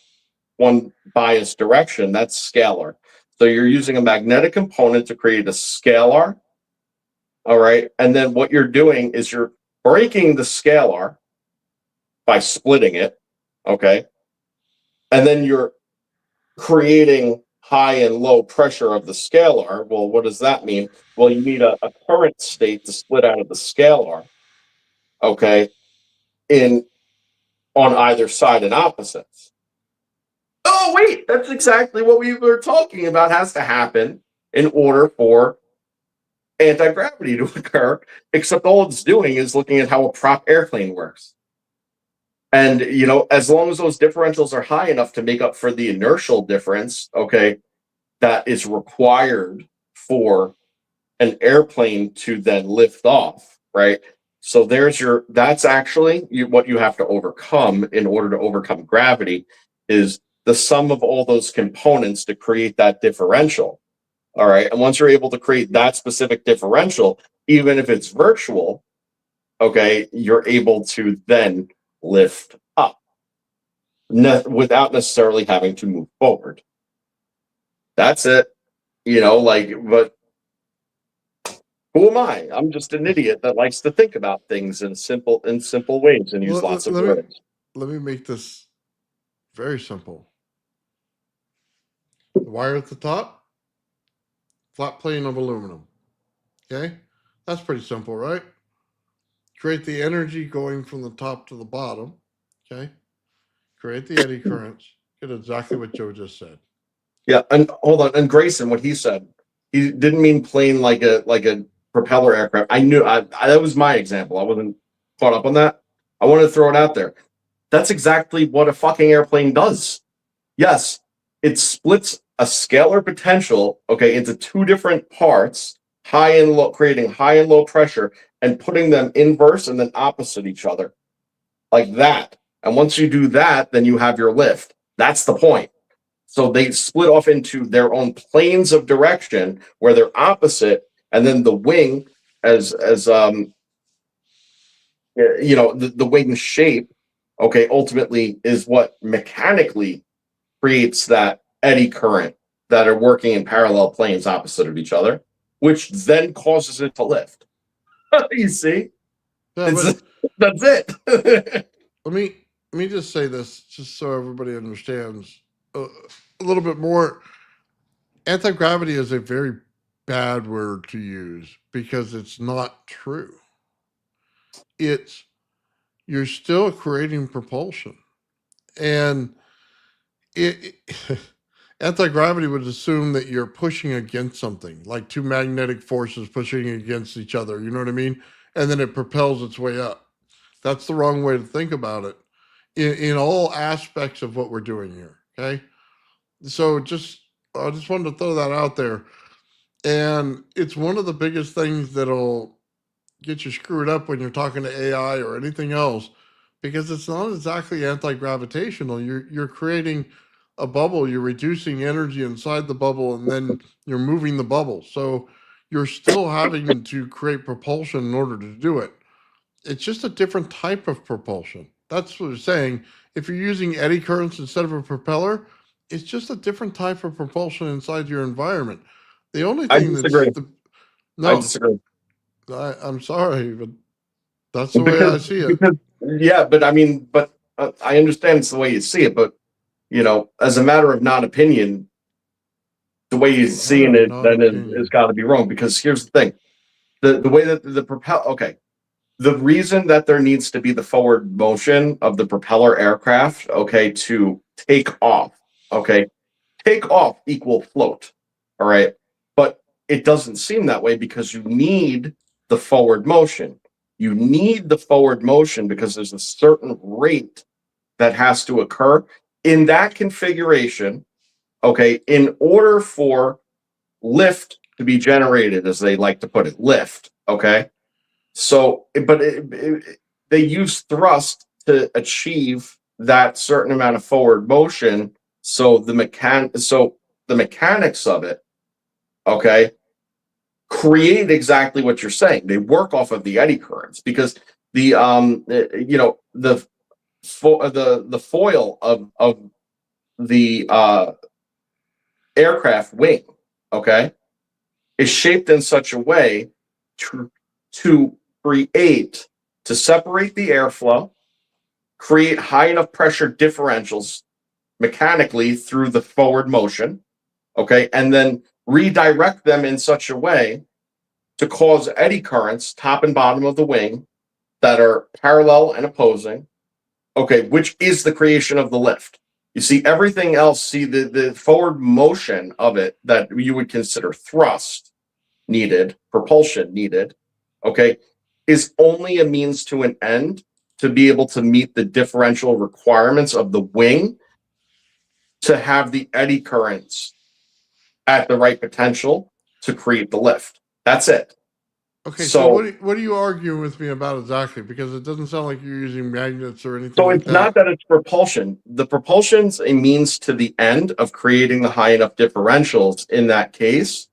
biased direction, that's scalar. So you're using a magnetic component to create a scalar. All right. And then what you're doing is you're breaking the scalar by splitting it. Okay. And then you're creating high and low pressure of the scalar. Well, what does that mean? Well, you need a current state to split out of the scalar. Okay. In on either side and opposites. Oh, wait, that's exactly what we were talking about has to happen in order for anti-gravity to occur, except all it's doing is looking at how a prop airplane works. And, you know, as long as those differentials are high enough to make up for the inertial difference, okay, that is required for an airplane to then lift off, right? So that's actually what you have to overcome in order to overcome gravity is the sum of all those components to create that differential. All right. And once you're able to create that specific differential, even if it's virtual, okay, you're able to then lift up without necessarily having to move forward. That's it. You know, like, but who am I? I'm just an idiot that likes to think about things in simple ways and use lots of words. Let me make this very simple. The wire at the top, flat plane of aluminum. Okay, that's pretty simple, right? Create the energy going from the top to the bottom. Okay, create the eddy currents. Get exactly what Joe just said. Yeah, and hold on, and Grayson, what he said, he didn't mean plane like a propeller aircraft. I knew that was my example. I wasn't caught up on that. I wanted to throw it out there. That's exactly what a fucking airplane does. Yes, it splits a scalar potential, okay, into two different parts, high and low, creating high and low pressure, and putting them inverse and then opposite each other, like that. And once you do that, then you have your lift. That's the point. So they split off into their own planes of direction where they're opposite, and then the wing, as you know, the wing shape, okay, ultimately is what mechanically creates that eddy current that are working in parallel planes opposite of each other, which then causes it to lift. You see, Yeah, but that's it. let me just say this, just so everybody understands a little bit more. Anti-gravity is a very bad word to use because it's not true. It's you're still creating propulsion, and it anti-gravity would assume that you're pushing against something, like two magnetic forces pushing against each other. You know what I mean? And then it propels its way up. That's the wrong way to think about it in all aspects of what we're doing here. Okay, so I just wanted to throw that out there, and it's one of the biggest things that'll get you screwed up when you're talking to AI or anything else, because it's not exactly anti-gravitational. You're creating a bubble, you're reducing energy inside the bubble, and then you're moving the bubble. So you're still having to create propulsion in order to do it. It's just a different type of propulsion. That's what we're saying. If you're using eddy currents instead of a propeller, it's just a different type of propulsion inside your environment. The only I thing that's disagree. I no, disagree. I'm sorry, but that's the way I Because see it. because yeah, but I mean, but I understand it's the way you see it, but as a matter of non-opinion, the way you're Matter seeing of it then is non-opinion. got to be wrong. Because here's the thing: the way that the propel okay, the reason that there needs to be the forward motion of the propeller aircraft, okay, to take off, okay, take off equal float, all right, but it doesn't seem that way because you need the forward motion. You need the forward motion because there's a certain rate that has to occur in that configuration, okay, in order for lift to be generated, as they like to put it, lift, okay? So, but they use thrust to achieve that certain amount of forward motion. So the mechanics of it, okay, create exactly what you're saying. They work off of the eddy currents because the foil of the aircraft wing, okay, is shaped in such a way to to create to separate the airflow, create high enough pressure differentials mechanically through the forward motion, okay, and then redirect them in such a way to cause eddy currents top and bottom of the wing that are parallel and opposing, okay, which is the creation of the lift. You see, everything else, see the forward motion of it that you would consider thrust needed, propulsion needed, okay, is only a means to an end to be able to meet the differential requirements of the wing to have the eddy currents at the right potential to create the lift. That's it. Okay, so So what are you arguing with me about exactly? Because it doesn't sound like you're using magnets or anything So like it's not that. that it's propulsion. The propulsion's a means to the end of creating the high enough differentials in that case.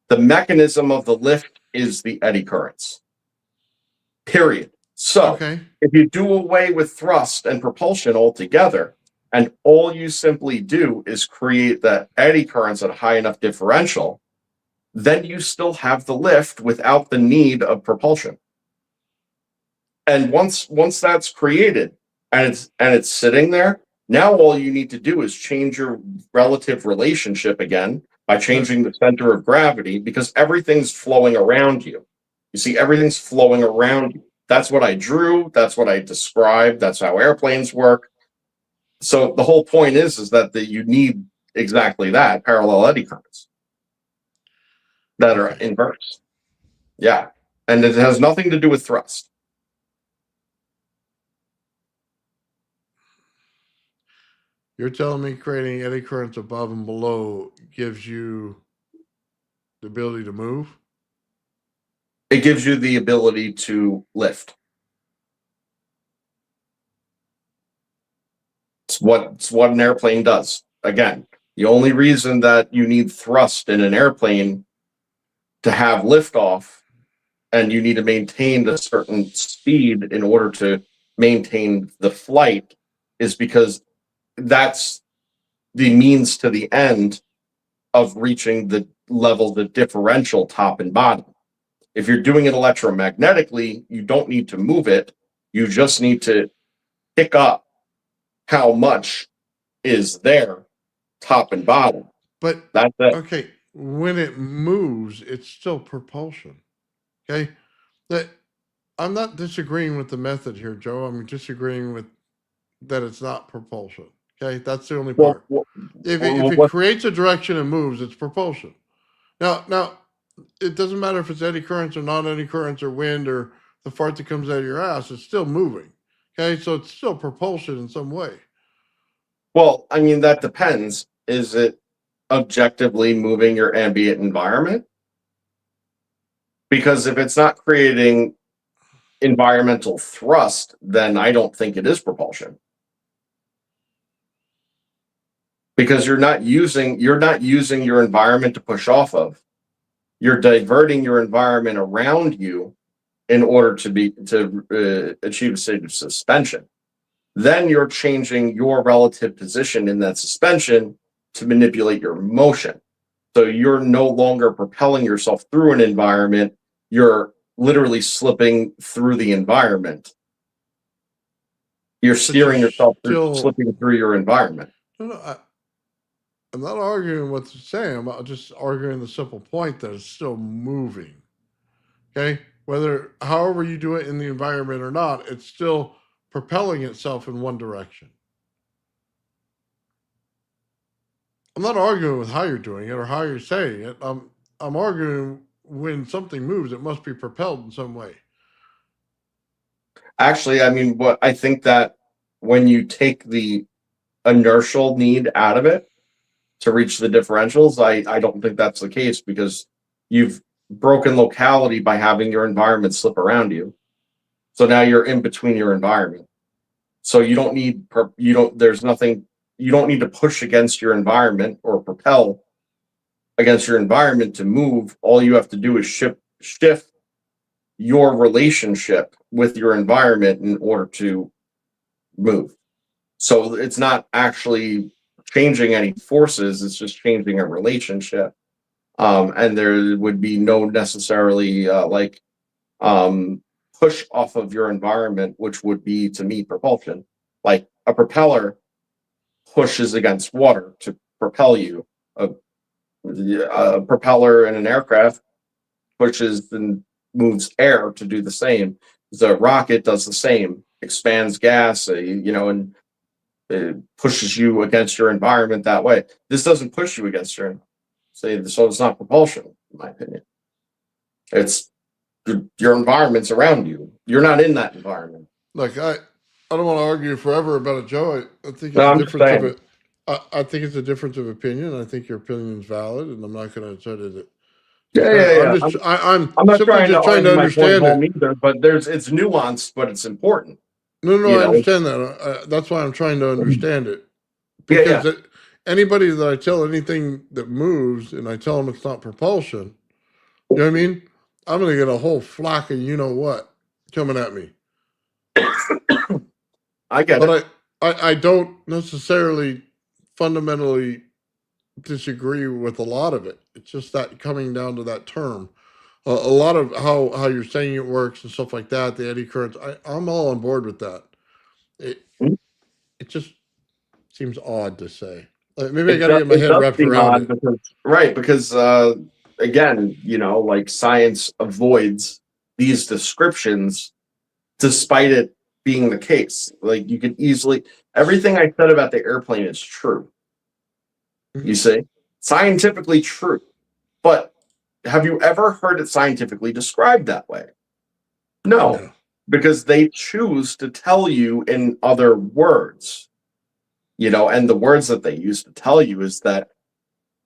The mechanism of the lift is the eddy currents. Period. So Okay, if you do away with thrust and propulsion altogether, and all you simply do is create the eddy currents at a high enough differential, then you still have the lift without the need of propulsion. And once that's created and it's sitting there, now all you need to do is change your relative relationship again by but changing the center of gravity because everything's flowing around you. You see, everything's flowing around you. That's what I drew. That's what I described. That's how airplanes work. So the whole point is that you need exactly that parallel eddy currents that are okay, inverse. Yeah, and it has nothing to do with thrust. you're telling me creating eddy currents above and below gives you the ability to move? It gives you the ability to lift. It's what an airplane does. Again, the only reason that you need thrust in an airplane to have liftoff and you need to maintain a certain speed in order to maintain the flight is because that's the means to the end of reaching the level, the differential top and bottom. If you're doing it electromagnetically, you don't need to move it. You just need to pick up how much is there, top and bottom. But That's it. okay, when it moves, it's still propulsion. Okay, that I'm not disagreeing with the method here, Joe. I'm disagreeing with that it's not propulsion. Okay, that's the only Well, part. If it what? creates a direction and moves, it's propulsion. Now, it doesn't matter if it's eddy currents or non eddy currents or wind or the fart that comes out of your ass. It's still moving. Okay, so it's still propulsion in some way. Well, I mean that depends. Is it objectively moving your ambient environment? Because if it's not creating environmental thrust, then I don't think it is propulsion. Because you're not using your environment to push off of. You're diverting your environment around you in order to achieve a state of suspension. Then you're changing your relative position in that suspension to manipulate your motion. So you're no longer propelling yourself through an environment. You're literally slipping through the environment. You're steering yourself through, slipping through your environment. No, I'm not arguing what you're saying. I'm just arguing the simple point that it's still moving. Okay? However you do it in the environment or not, it's still propelling itself in one direction. I'm not arguing with how you're doing it or how you're saying it. I'm arguing when something moves, it must be propelled in some way. Actually, I mean, what I think that when you take the inertial need out of it to reach the differentials, I don't think that's the case, because you've broken locality by having your environment slip around you. So now you're in between your environment. So you don't need, you don't need to push against your environment or propel against your environment to move. All you have to do is shift your relationship with your environment in order to move. So it's not actually changing any forces, it's just changing a relationship. And there would be no necessarily push off of your environment, which would be, to me, propulsion. Like a propeller pushes against water to propel you. A propeller in an aircraft pushes and moves air to do the same. The rocket does the same, expands gas, and it pushes you against your environment that way. This doesn't push you against your, so it's not propulsion, in my opinion. It's your environment's around you. You're not in that environment. Look, I don't want to argue forever about it, Joe. I think it's a difference of it. I think it's a difference of opinion. I think your opinion is valid, and I'm not going to try to. Yeah. I'm not simply just trying to understand it. Either, but it's nuanced, but it's important. No, I understand that. That's why I'm trying to understand it. Because anybody that I tell anything that moves and I tell them it's not propulsion, you know what I mean? I'm going to get a whole flock of you know what coming at me. I get it. But I don't necessarily fundamentally disagree with a lot of it. It's just that coming down to that term. A lot of how you're saying it works and stuff like that, the eddy currents, I'm all on board with that. It just seems odd to say. Maybe I got to get my head wrapped around it. Because again, like science avoids these descriptions despite it being the case. Like you could easily, everything I said about the airplane is true. You see? Scientifically true. But have you ever heard it scientifically described that way? No. Because they choose to tell you in other words. And the words that they use to tell you is that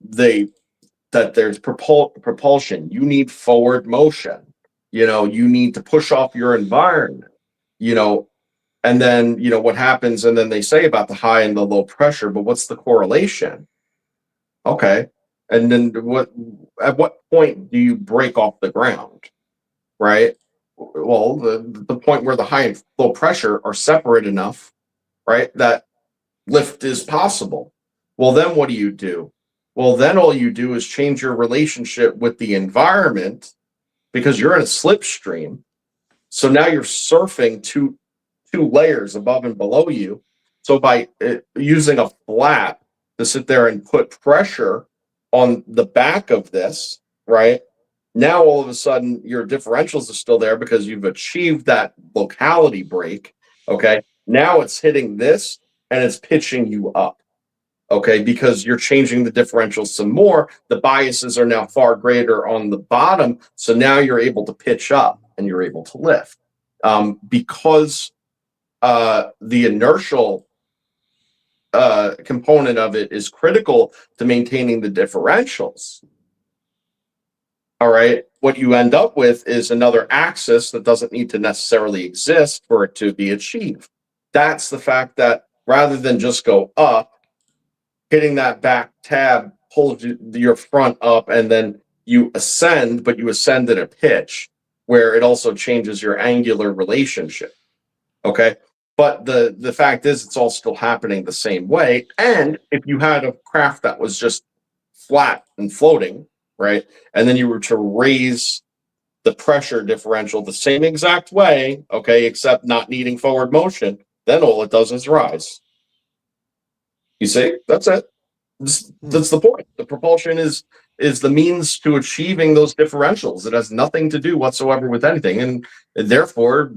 there's propulsion. You need forward motion. You need to push off your environment. And then what happens, and then they say about the high and the low pressure, but what's the correlation? Okay. And then at what point do you break off the ground? Right? Well, the point where the high and low pressure are separate enough, right, that lift is possible. Well, then what do? Well, then all you do is change your relationship with the environment, because you're in a slipstream. So now you're surfing two layers above and below you. So by using a flap to sit there and put pressure on the back of this, right? Now all of a sudden your differentials are still there because you've achieved that locality break. Okay. Now it's hitting this and it's pitching you up. Okay. Because you're changing the differentials some more. The biases are now far greater on the bottom. So now you're able to pitch up and you're able to lift. Because the inertial component of it is critical to maintaining the differentials. All right. What you end up with is another axis that doesn't need to necessarily exist for it to be achieved. That's the fact that rather than just go up, hitting that back tab pulls your front up, and then you ascend, but you ascend at a pitch where it also changes your angular relationship. Okay. But the fact is, it's all still happening the same way. And if you had a craft that was just flat and floating, right, and then you were to raise the pressure differential the same exact way, okay, except not needing forward motion, then all it does is rise. You see, that's it. That's the point. The propulsion is the means to achieving those differentials. It has nothing to do whatsoever with anything, and therefore,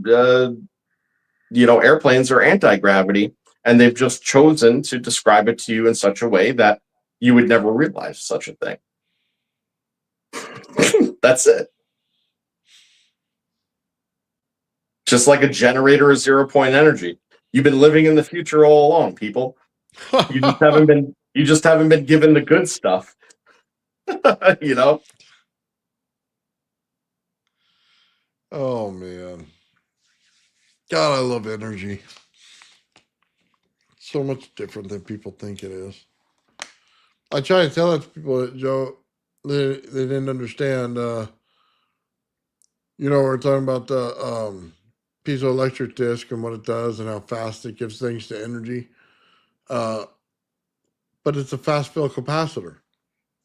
airplanes are anti-gravity, and they've just chosen to describe it to you in such a way that you would never realize such a thing. That's it. Just like a generator is 0-point energy. You've been living in the future all along, people. You just haven't been given the good stuff. You know? Oh man. God, I love energy. So much different than people think it is. I try to tell that to people, Joe, they didn't understand. We're talking about the piezoelectric disc and what it does and how fast it gives things to energy. But it's a fast fill capacitor,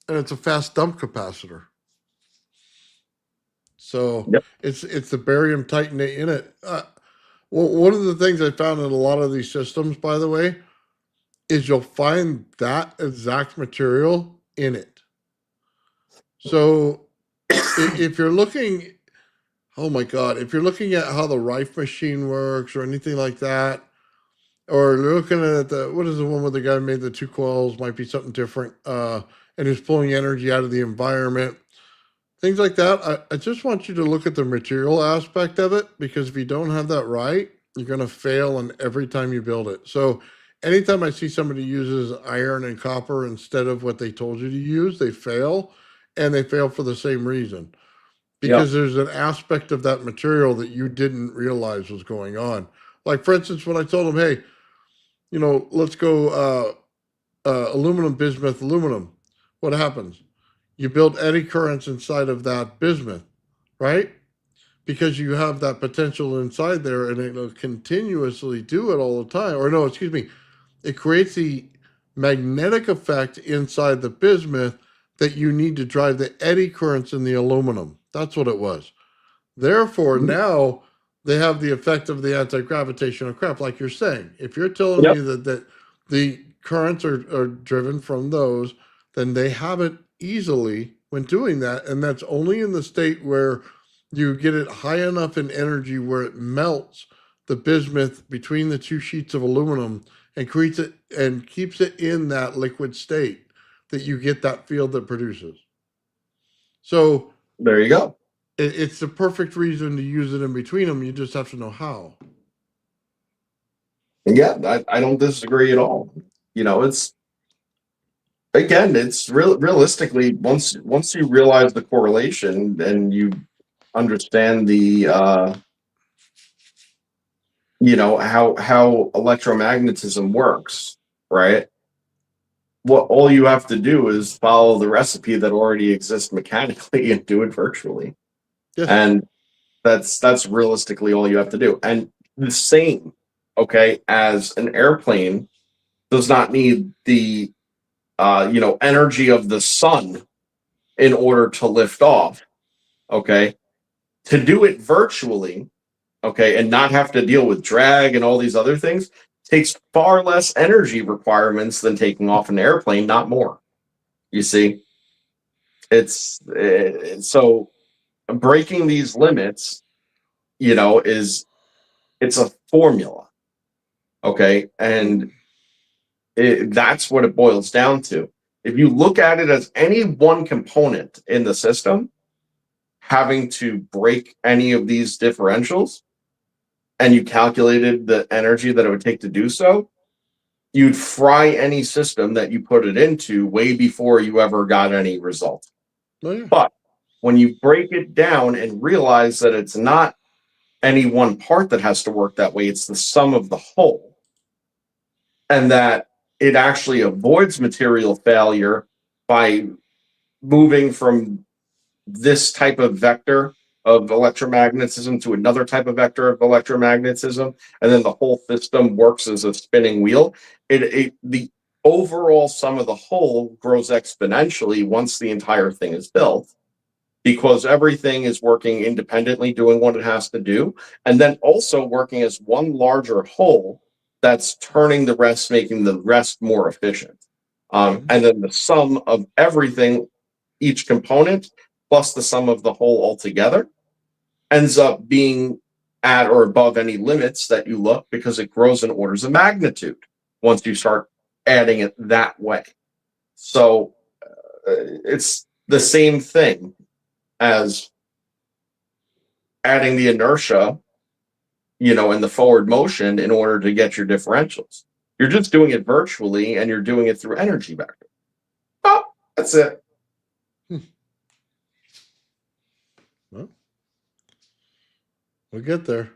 and it's a fast dump capacitor. So Yep. it's the barium titanate in it. Well, one of the things I found in a lot of these systems, by the way, is you'll find that exact material in it. So if you're looking, oh my God, if you're looking at how the Rife machine works or anything like that, or you're looking at what is the one where the guy made the 2 coils, might be something different, and he's pulling energy out of the environment, things like that. I just want you to look at the material aspect of it, because if you don't have that right, you're going to fail on every time you build it. So anytime I see somebody uses iron and copper instead of what they told you to use, they fail, and they fail for the same reason. Because there's an aspect of that material that you didn't realize was going on. Like, for instance, when I told them, hey, let's go aluminum, bismuth, aluminum, what happens? You build eddy currents inside of that bismuth, right? Because you have that potential inside there, and it'll continuously do it all the time. Or no, excuse me, it creates the magnetic effect inside the bismuth that you need to drive the eddy currents in the aluminum. That's what it was. Therefore, now they have the effect of the anti-gravitational crap, like you're saying. If you're telling me that the currents are driven from those, then they have it easily when doing that. And that's only in the state where you get it high enough in energy where it melts the bismuth between the 2 sheets of aluminum and creates it and keeps it in that liquid state, that you get that field that produces. So there you go. It's the perfect reason to use it in between them. You just have to know how. Yeah, I don't disagree at all. It's, again, it's realistically, once you realize the correlation and you understand the how electromagnetism works, right? What all you have to do is follow the recipe that already exists mechanically and do it virtually. Yes. And that's realistically all you have to do. And the same, okay, as an airplane does not need the energy of the sun in order to lift off, okay? To do it virtually, okay, and not have to deal with drag and all these other things takes far less energy requirements than taking off an airplane, not more. You see, it's so breaking these limits, it's a formula, okay, and that's what it boils down to. If you look at it as any one component in the system having to break any of these differentials, and you calculated the energy that it would take to do so, you'd fry any system that you put it into way before you ever got any result. Oh, yeah. But when you break it down and realize that it's not any one part that has to work that way, it's the sum of the whole, and that it actually avoids material failure by moving from this type of vector of electromagnetism to another type of vector of electromagnetism, and then the whole system works as a spinning wheel, the overall sum of the whole grows exponentially once the entire thing is built, because everything is working independently, doing what it has to do, and then also working as one larger whole that's turning the rest, making the rest more efficient. And then the sum of everything, each component, plus the sum of the whole altogether, ends up being at or above any limits that you look, because it grows in orders of magnitude once you start adding it that way. So it's the same thing as adding the inertia, and the forward motion in order to get your differentials. You're just doing it virtually, and you're doing it through energy vector. Oh, that's it. Well, we'll get there.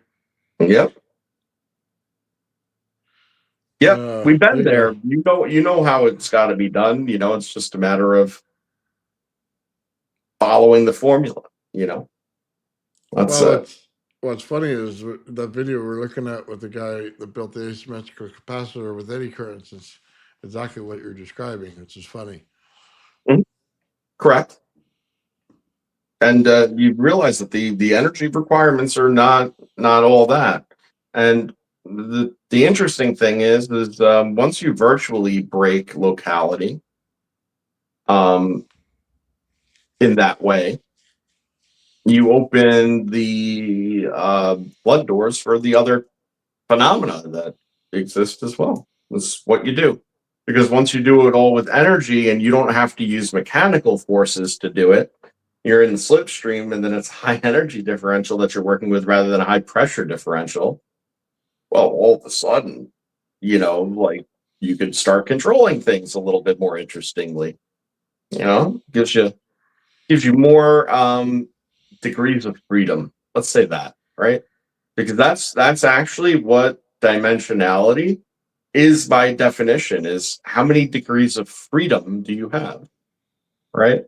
Yep. Yep. We've been there. You know how it's got to be done. It's just a matter of following the formula. That's Well, what's funny is that video we're looking at with the guy that built the asymmetrical capacitor with eddy currents is exactly what you're describing, which is funny. correct. And you realize that the energy requirements are not all that. And the interesting thing is once you virtually break locality, in that way, you open the blood doors for the other phenomena that exist as well. That's what you do. Because once you do it all with energy and you don't have to use mechanical forces to do it, you're in the slipstream, and then it's high energy differential that you're working with rather than a high pressure differential. Well, all of a sudden, like, you could start controlling things a little bit more interestingly. Gives you more degrees of freedom. Let's say that, right? Because that's actually what dimensionality is by definition, is how many degrees of freedom do you have, right?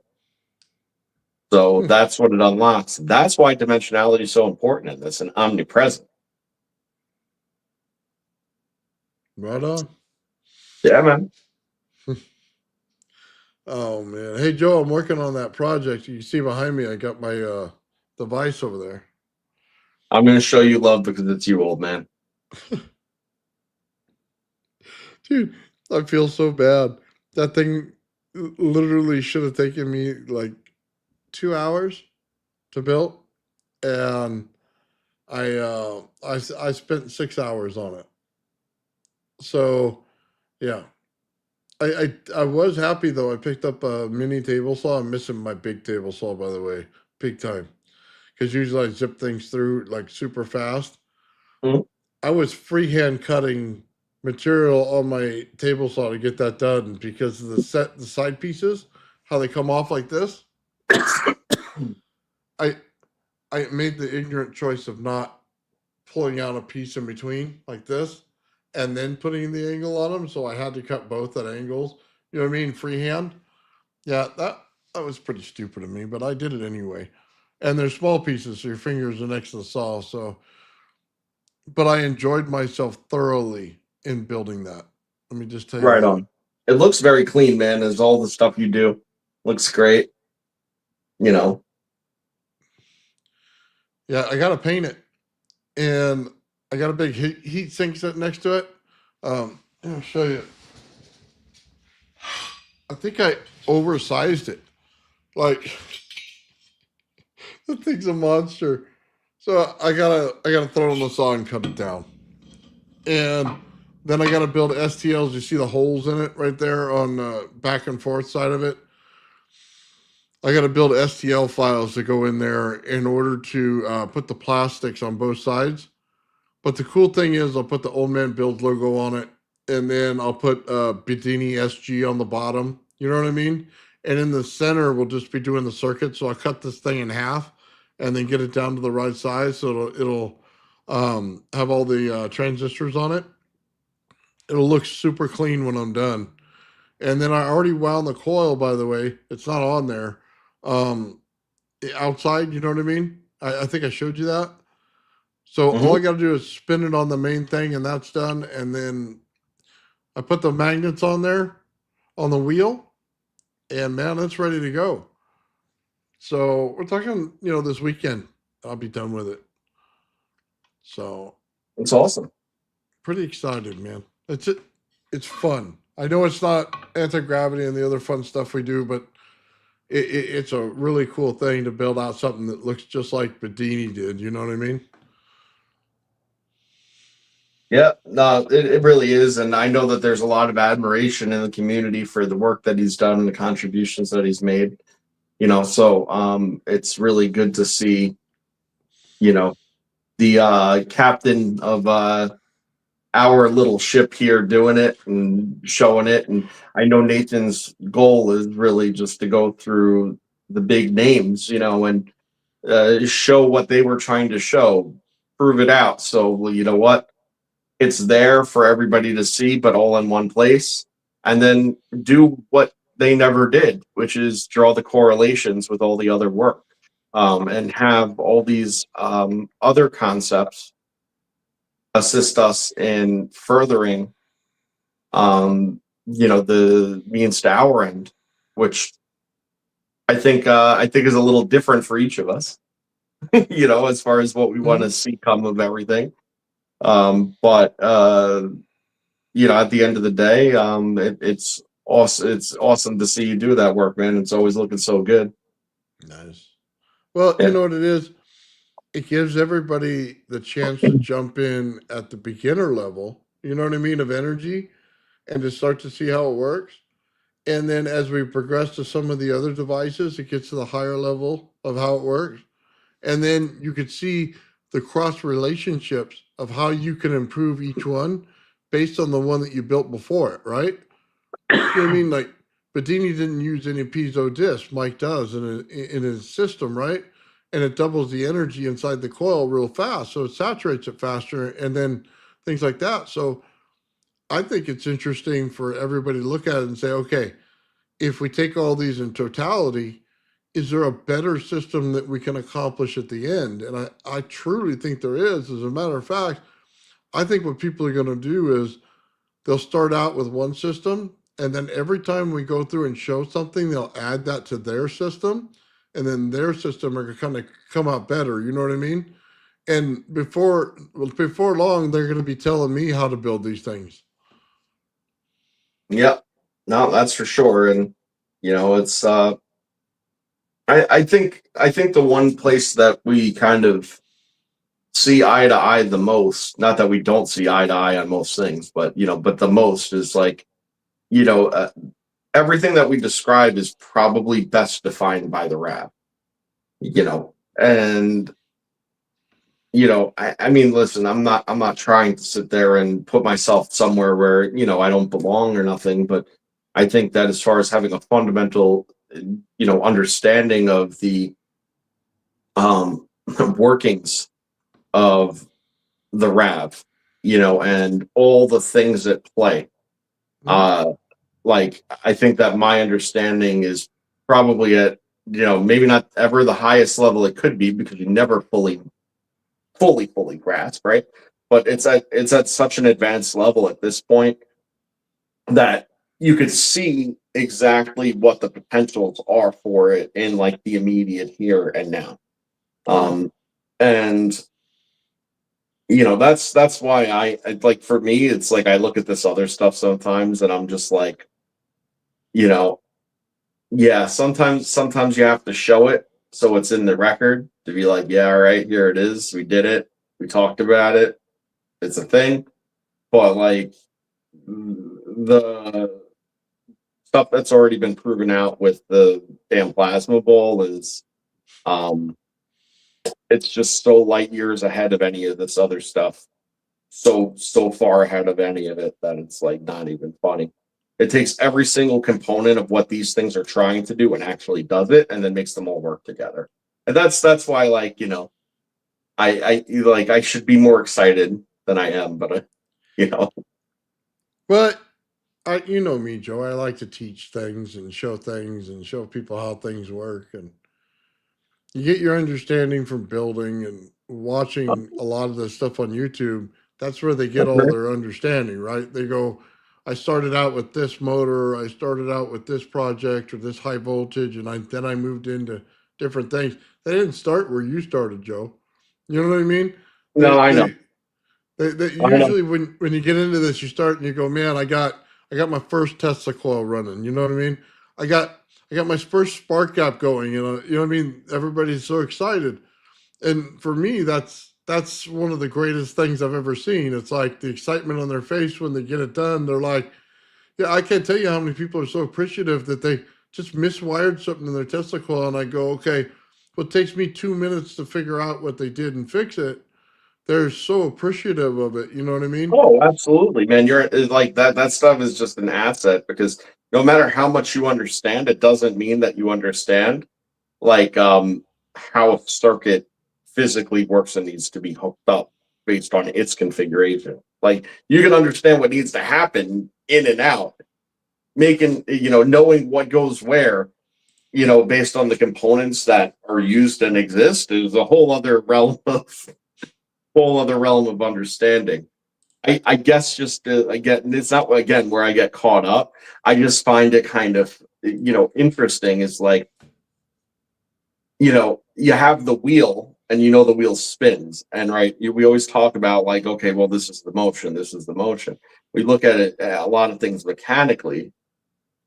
So that's what it unlocks. That's why dimensionality is so important in this and omnipresent. Right on. Yeah, man. Oh man. Hey Joe, I'm working on that project. You see behind me, I got my device over there. I'm going to show you love because it's you, old man. Dude, I feel so bad. That thing literally should have taken me like 2 hours to build, and I spent 6 hours on it. So yeah, I was happy though. I picked up a mini table saw. I'm missing my big table saw, by the way, big time, because usually I zip things through like super fast. Mhm. I was freehand cutting material on my table saw to get that done because of the side pieces, how they come off like this. I made the ignorant choice of not pulling out a piece in between like this and then putting the angle on them, so I had to cut both at angles. You know what I mean? Freehand. Yeah, that was pretty stupid of me, but I did it anyway. And they're small pieces, so your fingers are next to the saw. So, but I enjoyed myself thoroughly in building that. Let me just tell you Right that. on. It looks very clean, man, as all the stuff you do. Looks great. Yeah, I got to paint it, and I got a big heat sink set next to it. I'll show you. I think I oversized it. Like, the thing's a monster. So I gotta throw it on the saw and cut it down. And then I gotta build STLs. You see the holes in it right there on the back and forth side of it. I gotta build STL files to go in there in order to put the plastics on both sides. But the cool thing is I'll put the Old Man Build logo on it, and then I'll put Bedini SG on the bottom. You know what I mean? And in the center, we'll just be doing the circuit. So I'll cut this thing in half and then get it down to the right size. So it'll have all the transistors on it. It'll look super clean when I'm done. And then I already wound the coil, by the way. It's not on there. Outside, you know what I mean? I think I showed you that. So all I got to do is spin it on the main thing, and that's done. And then I put the magnets on there on the wheel, and man, it's ready to go. So we're talking, this weekend. I'll be done with it. So It's awesome. pretty excited, man. It's fun. I know it's not anti-gravity and the other fun stuff we do, but it's a really cool thing to build out something that looks just like Bedini did. You know what I mean? Yeah, no, it really is. And I know that there's a lot of admiration in the community for the work that he's done and the contributions that he's made. So it's really good to see, the captain of our little ship here doing it and showing it. And I know Nathan's goal is really just to go through the big names, and show what they were trying to show, prove it out. So, well, you know what? It's there for everybody to see, but all in one place. And then do what they never did, which is draw the correlations with all the other work, and have all these other concepts assist us in furthering, the means to our end, which I think is a little different for each of us, as far as what we want to see come of everything. But at the end of the day, it's awesome. It's awesome to see you do that work, man. It's always looking so good. Nice. Well, you Yeah. know what it is? It gives everybody the chance to jump in at the beginner level, you know what I mean, of energy, and to start to see how it works. And then as we progress to some of the other devices, it gets to the higher level of how it works. And then you could see the cross relationships of how you can improve each one based on the one that you built before it, right? You know what I mean? Like Bedini didn't use any piezo disc. Mike does in his system, right? And it doubles the energy inside the coil real fast, so it saturates it faster, and then things like that. So I think it's interesting for everybody to look at it and say, okay, if we take all these in totality, is there a better system that we can accomplish at the end? And I truly think there is. As a matter of fact, I think what people are going to do is they'll start out with one system, and then every time we go through and show something, they'll add that to their system, and then their system are going to kind of come out better. You know what I mean? And before long, they're going to be telling me how to build these things. Yeah, no, that's for sure. And it's I think the one place that we kind of see eye to eye the most, not that we don't see eye to eye on most things, but but the most is like, you know, uh, everything that we describe is probably best defined by the rap, and I mean, listen, I'm not trying to sit there and put myself somewhere where, I don't belong or nothing, but I think that as far as having a fundamental, understanding of the um workings of the RAV, and all the things at play. Uh like I think that my understanding is probably at, maybe not ever the highest level it could be, because you never fully grasp, right? But it's at such an advanced level at this point that you could see exactly what the potentials are for it in like the immediate here and now. Um and that's why like, for me, it's like I look at this other stuff sometimes and I'm just like, you know, yeah, sometimes you have to show it so it's in the record to be like, yeah, all right, here it is. We did it. We talked about it. It's a thing. But like the stuff that's already been proven out with the damn plasma ball is um it's just so light years ahead of any of this other stuff. So far ahead of any of it that it's like not even funny. It takes every single component of what these things are trying to do and actually does it, and then makes them all work together. And that's why, like, I should be more excited than I am, but you know, But you know me, Joe. I like to teach things and show people how things work, and You get your understanding from building and watching a lot of the stuff on YouTube. That's where they get all Okay. their understanding, right? They go, I started out with this motor, I started out with this project or this high voltage, and then I moved into different things. They didn't start where you started, Joe. You know what I mean? They No, I know. they they I know. usually when you get into this, you start and you go, man, I got my first Tesla coil running. You know what I mean? I got I got my first spark gap going. You know what I mean? Everybody's so excited, and for me, that's one of the greatest things I've ever seen. It's like the excitement on their face when they get it done. They're like, yeah, I can't tell you how many people are so appreciative that they just miswired something in their Tesla coil, and I go, okay, well, it takes me 2 minutes to figure out what they did and fix it. They're so appreciative of it. You know what I mean? Oh, absolutely, man. You're it's like that. That stuff is just an asset because no matter how much you understand, it doesn't mean that you understand like how a circuit physically works and needs to be hooked up based on its configuration. Like you can understand what needs to happen in and out, making knowing what goes where, based on the components that are used and exist is a whole other realm of understanding. I guess just again, it's not again where I get caught up. I just find it kind of interesting. Is like you have the wheel and the wheel spins and right we always talk about like okay well this is the motion we look at it a lot of things mechanically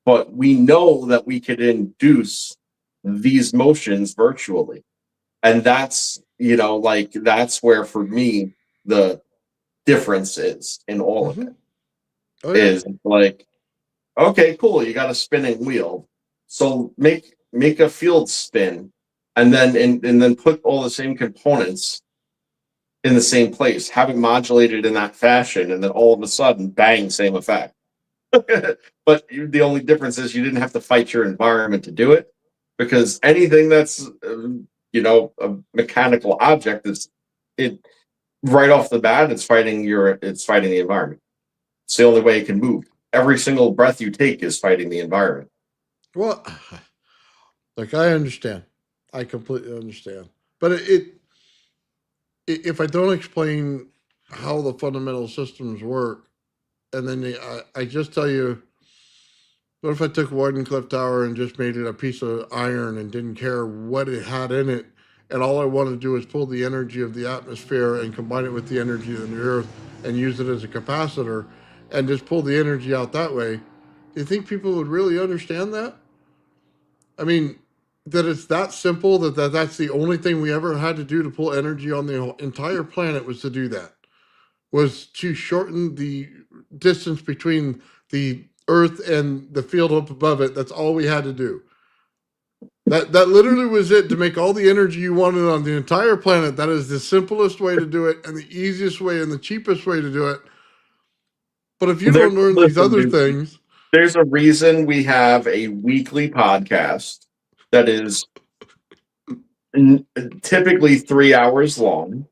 but we know that we could induce these motions virtually and that's like that's where for me the difference is in all of Hmm. it Oh yeah. is like okay cool you got a spinning wheel so make a field spin and then put all the same components in the same place have it modulated in that fashion and then all of a sudden bang same effect but the only difference is you didn't have to fight your environment to do it because anything that's a mechanical object is it right off the bat it's fighting the environment it's the only way it can move every single breath you take is fighting the environment. Well, like I understand, I completely understand. But if I don't explain how the fundamental systems work, and then I just tell you, what if I took Wardenclyffe Tower and just made it a piece of iron and didn't care what it had in it, and all I want to do is pull the energy of the atmosphere and combine it with the energy of the earth and use it as a capacitor, and just pull the energy out that way? Do you think people would really understand that? I mean, that it's that simple that's the only thing we ever had to do to pull energy on the entire planet was to do that, was to shorten the distance between the Earth and the field up above it. That's all we had to do. That literally was it to make all the energy you wanted on the entire planet. That is the simplest way to do it and the easiest way and the cheapest way to do it. But if you There, don't learn these listen, other dude, things, there's a reason we have a weekly podcast that is typically 3 hours long.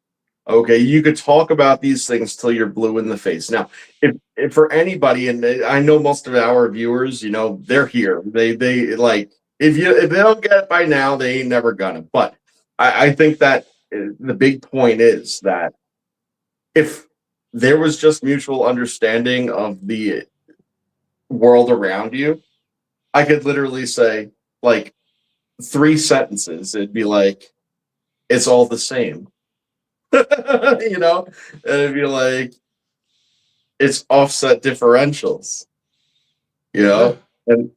Okay, you could talk about these things till you're blue in the face. Now, if for anybody, and I know most of our viewers, they're here. They like if they don't get it by now, they ain't never gonna. But I think that the big point is that if there was just mutual understanding of the world around you, I could literally say like 3 sentences. It'd be like it's all the same, and it'd be like it's offset differentials, you yeah, know, and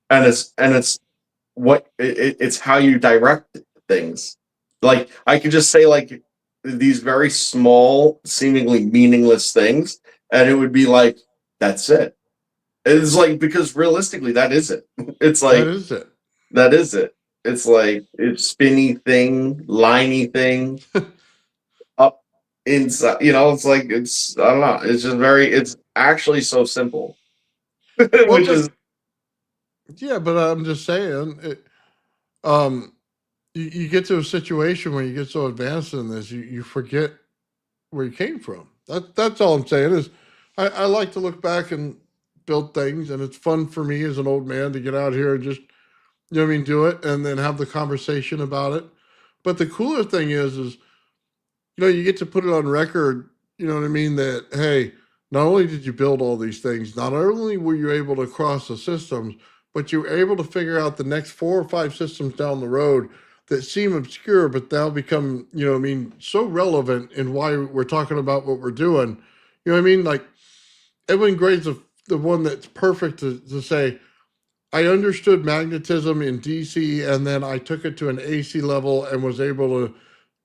it's what it's how you direct things. Like I could just say like these very small, seemingly meaningless things, and it would be like that's it. It's like because realistically, that is it. It's that like is it. that is it. It's like it's spinny thing, liney thing, up inside. It's like it's I don't know. It's just very. It's actually so simple, Well, which is like, yeah, but I'm just saying, um, you get to a situation where you get so advanced in this, you forget where you came from. That's all I'm saying is, I like to look back and build things, and it's fun for me as an old man to get out here and just, you know what I mean, do it, and then have the conversation about it. but the cooler thing is you get to put it on record. You know what I mean? That hey, not only did you build all these things, not only were you able to cross the systems, but you were able to figure out the next 4 or 5 systems down the road that seem obscure, but now become, what I mean, so relevant in why we're talking about what we're doing. You know what I mean? Like Edwin Gray's the one that's perfect to say, I understood magnetism in DC, and then I took it to an AC level and was able to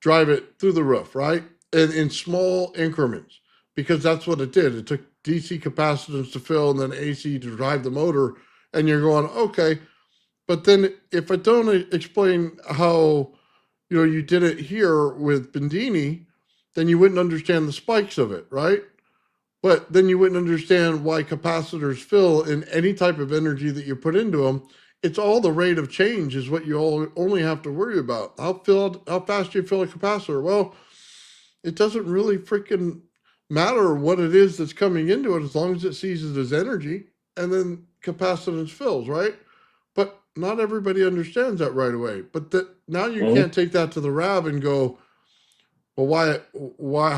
drive it through the roof, right? And in small increments, because that's what it did. It took DC capacitance to fill and then AC to drive the motor. And you're going, okay. But then if I don't explain how, you did it here with Bendini, then you wouldn't understand the spikes of it, right? But then you wouldn't understand why capacitors fill in any type of energy that you put into them. It's all the rate of change is what you only have to worry about. How fast you fill a capacitor? Well, it doesn't really freaking matter what it is that's coming into it as long as it sees it as energy, and then capacitance fills, right? But not everybody understands that right away. But now you Mhm. can't take that to the RAV and go, well,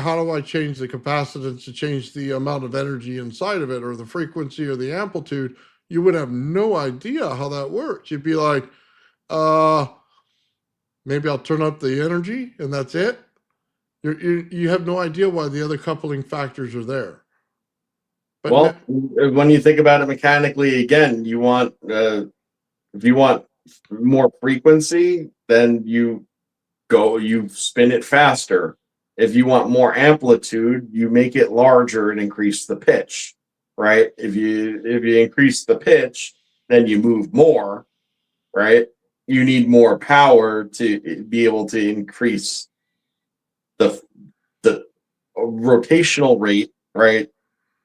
how do I change the capacitance to change the amount of energy inside of it, or the frequency or the amplitude? You would have no idea how that works. You'd be like, uh, maybe I'll turn up the energy and that's it. You have no idea why the other coupling factors are there. But Well, when you think about it mechanically, again, if you want more frequency, then you spin it faster. If you want more amplitude, you make it larger and increase the pitch, right? If you increase the pitch, then you move more, right? You need more power to be able to increase the rotational rate, right?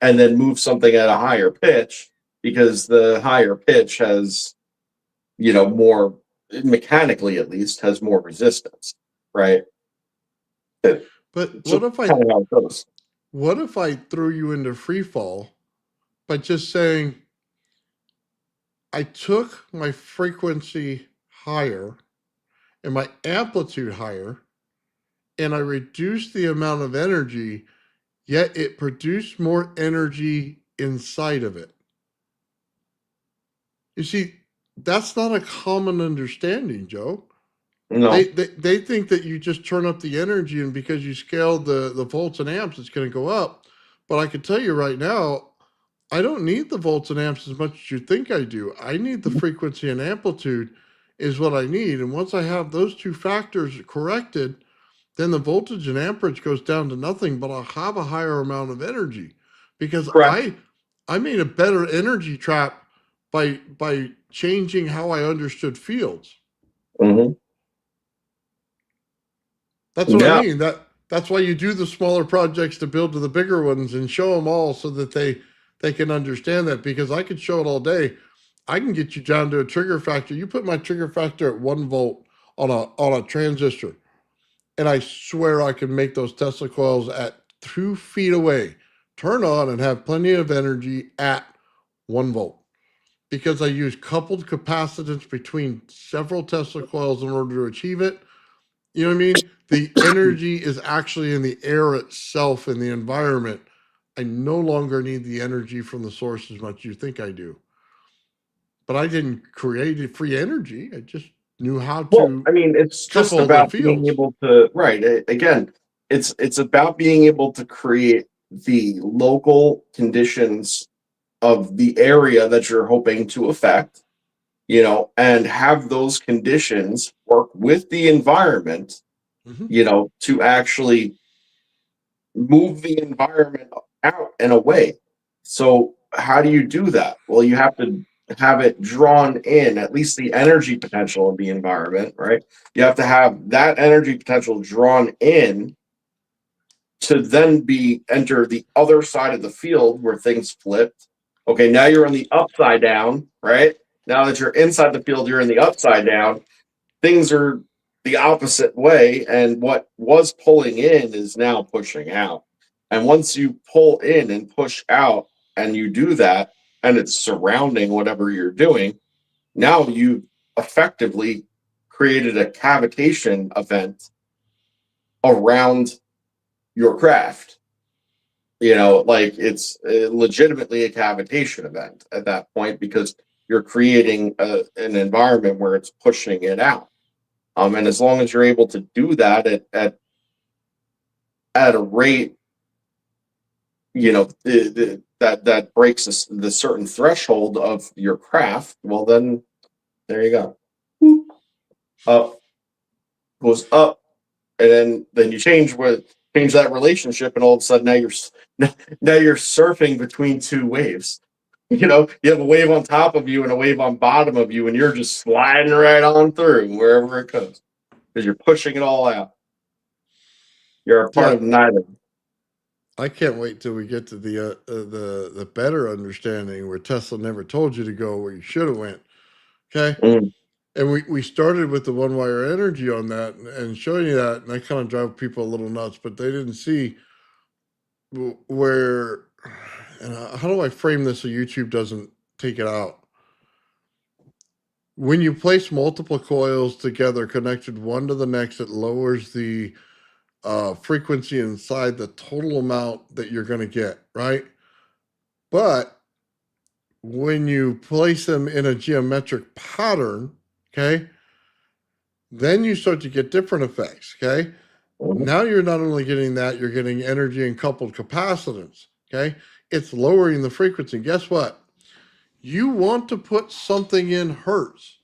And then move something at a higher pitch, because the higher pitch has, more, mechanically at least, has more resistance, right? but So kind of how it goes. what if I threw you into free fall by just saying I took my frequency higher and my amplitude higher, and I reduced the amount of energy, yet it produced more energy inside of it. You see, that's not a common understanding, Joe. No, They think that you just turn up the energy, and because you scaled the volts and amps, it's going to go up. But I can tell you right now, I don't need the volts and amps as much as you think I do. I need the frequency and amplitude is what I need. And once I have those two factors corrected, then the voltage and amperage goes down to nothing, but I'll have a higher amount of energy because correct. I made a better energy trap by changing how I understood fields. Hmm. That's what I Yeah. mean. That's why you do the smaller projects to build to the bigger ones and show them all so that they can understand that. Because I could show it all day. I can get you down to a trigger factor. You put my trigger factor at 1 volt on a transistor, and I swear I can make those Tesla coils at 2 feet away turn on and have plenty of energy at 1 volt because I use coupled capacitance between several Tesla coils in order to achieve it. You know what I mean? The energy is actually in the air itself, in the environment. I no longer need the energy from the source as much as you think I do. But I didn't create free energy. I just knew how Well, to I mean, it's just couple the about being fields. able to, right. Again, it's about being able to create the local conditions of the area that you're hoping to affect, and have those conditions work with the environment, Mhm. to actually move the environment out and away. So how do you do that? Well, you have to have it drawn in, at least the energy potential of the environment, right? You have to have that energy potential drawn in to then be enter the other side of the field where things flipped. Okay, now you're on the upside down, right? Now that you're inside the field, you're in the upside down. Things are the opposite way, and what was pulling in is now pushing out. And once you pull in and push out, and you do that, and it's surrounding whatever you're doing, now you effectively created a cavitation event around your craft. You know, like it's legitimately a cavitation event at that point because you're creating an environment where it's pushing it out. And as long as you're able to do that at a rate, you know, that breaks the certain threshold of your craft, well, then there you go. Up goes up, and then you change that relationship, and all of a sudden now you're surfing between two waves. You know, you have a wave on top of you and a wave on bottom of you, and you're just sliding right on through wherever it goes because you're pushing it all out. You're a part of neither. I can't wait till we get to the better understanding where Tesla never told you to go where you should have went. Okay. Mm. And we started with the one wire energy on that and showing you that, and I kind of drive people a little nuts, but they didn't see where. And how do I frame this so YouTube doesn't take it out? When you place multiple coils together, connected one to the next, it lowers the frequency inside the total amount that you're going to get, right? But when you place them in a geometric pattern, okay, then you start to get different effects, okay? Now you're not only getting that, you're getting energy and coupled capacitance, okay? It's lowering the frequency. Guess what? You want to put something in hertz,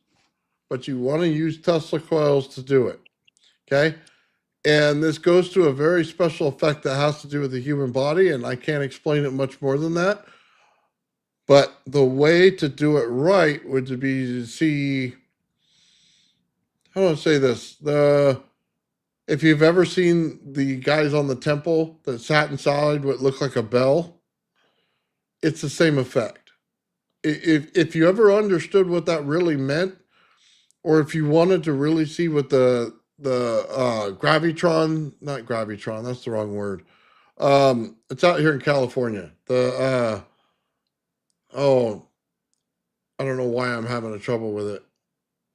but you want to use Tesla coils to do it, okay? And this goes to a very special effect that has to do with the human body, and I can't explain it much more than that. But the way to do it right would be to see, how do I say this? If you've ever seen the guys on the temple that sat inside what looked like a bell, it's the same effect. If you ever understood what that really meant, or if you wanted to really see what the gravitron, not gravitron, that's the wrong word. It's out here in California. Oh, I don't know why I'm having a trouble with it.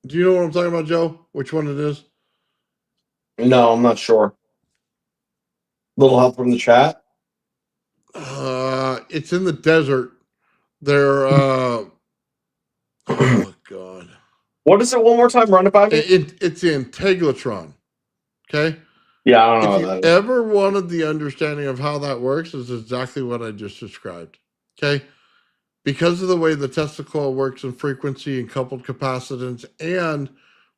Do you know what I'm talking about, Joe? Which one it is? No, I'm not sure. Little help from the chat. It's in the desert. They're oh god. What is it? One more time, run it by me. It's in Teglatron. Okay. Yeah, I don't know If what you that is. ever wanted the understanding of how that works, is exactly what I just described. Okay. Because of the way the Tesla coil works in frequency and coupled capacitance, and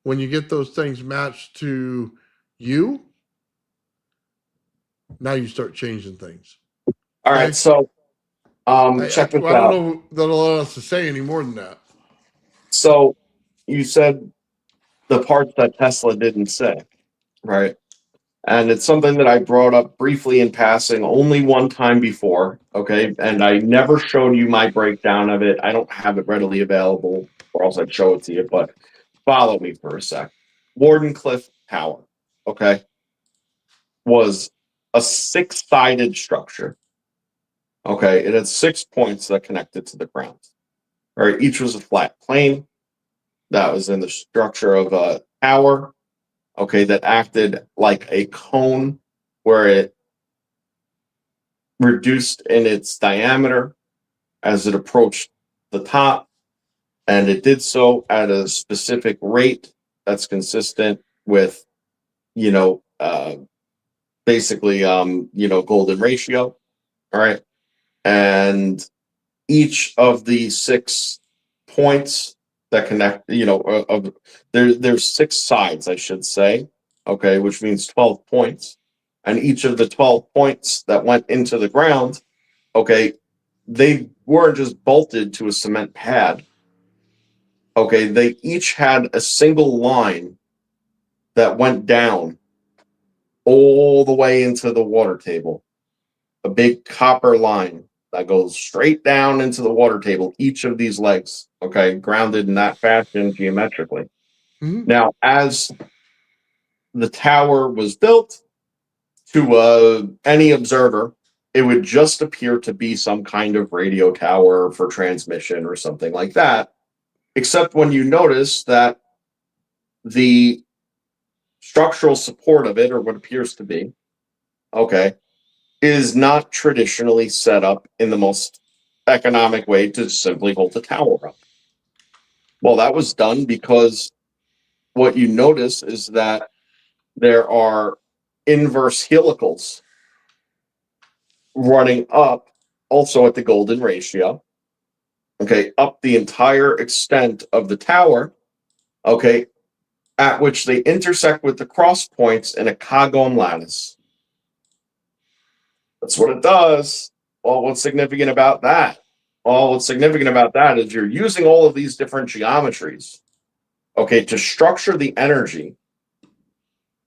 when you get those things matched to you, now you start changing things. All right, so check this I out. don't know that allow us to say any more than that. So you said the parts that Tesla didn't say, right? And it's something that I brought up briefly in passing only one time before, okay? And I never showed you my breakdown of it. I don't have it readily available, or else I'd show it to you, but follow me for a sec. Wardenclyffe Tower, okay, was a six-sided structure. Okay, it had 6 points that connected to the ground. All right, each was a flat plane that was in the structure of a tower, okay, that acted like a cone where it reduced in its diameter as it approached the top, and it did so at a specific rate that's consistent with, you know, basically, golden ratio. All right, and each of the 6 points that connect, there's 6 sides, I should say, okay, which means 12 points. And each of the 12 points that went into the ground, okay, they weren't just bolted to a cement pad. Okay, they each had a single line that went down all the way into the water table. A big copper line that goes straight down into the water table, each of these legs, okay, grounded in that fashion geometrically. Mhm. Now, as the tower was built, to any observer, it would just appear to be some kind of radio tower for transmission or something like that, except when you notice that the structural support of it, or what appears to be, okay, is not traditionally set up in the most economic way to simply hold the tower up. Well, that was done because what you notice is that there are inverse helicals running up also at the golden ratio, okay, up the entire extent of the tower, okay, at which they intersect with the cross points in a cogome lattice. That's what it does. Well, what's significant about that? Well, what's significant about that is you're using all of these different geometries, okay, to structure the energy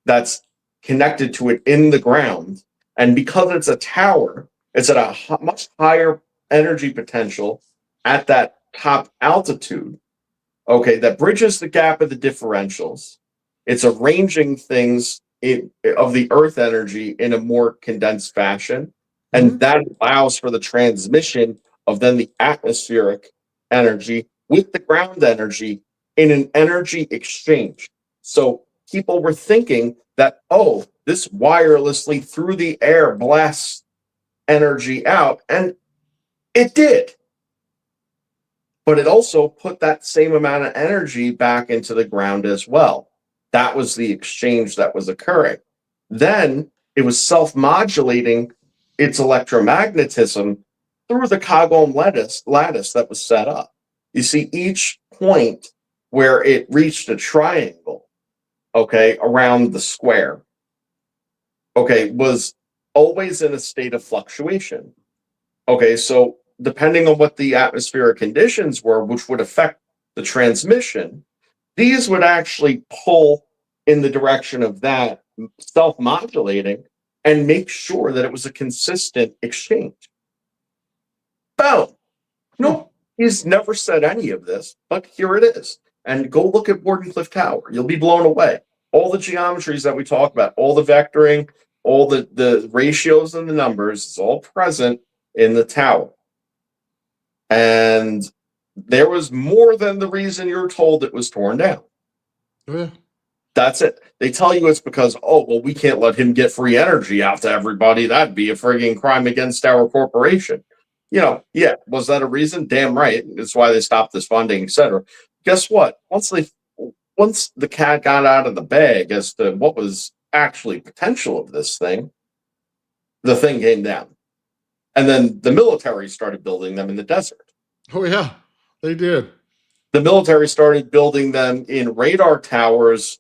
that's connected to it in the ground. And because it's a tower, it's at a much higher energy potential at that top altitude, okay, that bridges the gap of the differentials. It's arranging things of the earth energy in a more condensed fashion. And that allows for the transmission of then the atmospheric energy with the ground energy in an energy exchange. So people were thinking that, oh, this wirelessly through the air blasts energy out. And it did. But it also put that same amount of energy back into the ground as well. That was the exchange that was occurring. Then it was self-modulating its electromagnetism through the cogome lattice that was set up. You see, each point where it reached a triangle, okay, around the square, okay, was always in a state of fluctuation. Okay, so depending on what the atmospheric conditions were, which would affect the transmission, these would actually pull in the direction of that self-modulating and make sure that it was a consistent exchange. Boom. No, he's never said any of this, but here it is. And go look at Wardenclyffe Tower. You'll be blown away. All the geometries that we talk about, all the vectoring, all the ratios and the numbers, it's all present in the tower. And there was more than the reason you're told it was torn down. Yeah. That's it. They tell you it's because, oh, well, we can't let him get free energy out to everybody. That'd be a frigging crime against our corporation. You know, yeah, was that a reason? Damn right. That's why they stopped this funding, etc. Guess what? Once the cat got out of the bag as to what was actually potential of this thing, the thing came down. And then the military started building them in the desert. Oh, yeah, they did. The military started building them in radar towers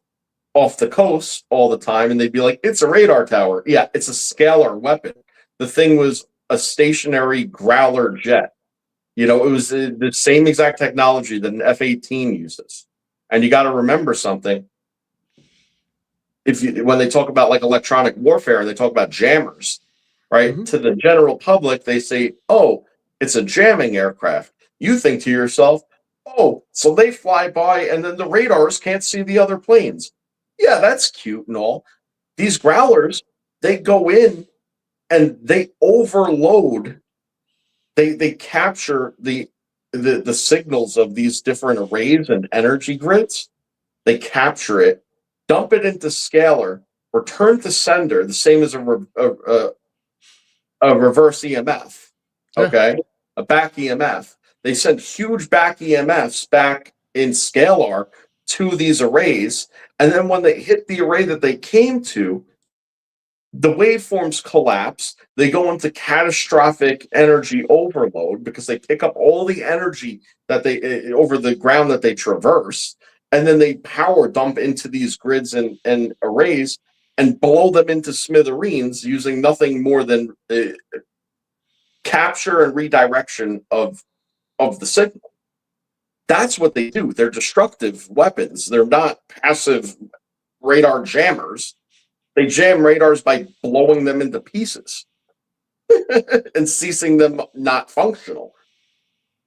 off the coast all the time, and they'd be like, it's a radar tower. Yeah, it's a scalar weapon. The thing was a stationary Growler jet. You know, it was the same exact technology that an F-18 uses. And you got to remember something. When they talk about like electronic warfare, they talk about jammers, right? Mm-hmm. To the general public, they say, oh, it's a jamming aircraft. You think to yourself, oh, so they fly by and then the radars can't see the other planes. Yeah, that's cute and all. These Growlers, they go in and they overload. They capture the signals of these different arrays and energy grids. They capture it, dump it into scalar, return to sender, the same as a reverse EMF. Okay, a back EMF. They send huge back EMFs back in scalar to these arrays, and then when they hit the array that they came to, the waveforms collapse. They go into catastrophic energy overload because they pick up all the energy that they over the ground that they traverse, and then they power dump into these grids and arrays and blow them into smithereens using nothing more than capture and redirection of the signal. That's what they do. They're destructive weapons. They're not passive radar jammers. They jam radars by blowing them into pieces and ceasing them not functional.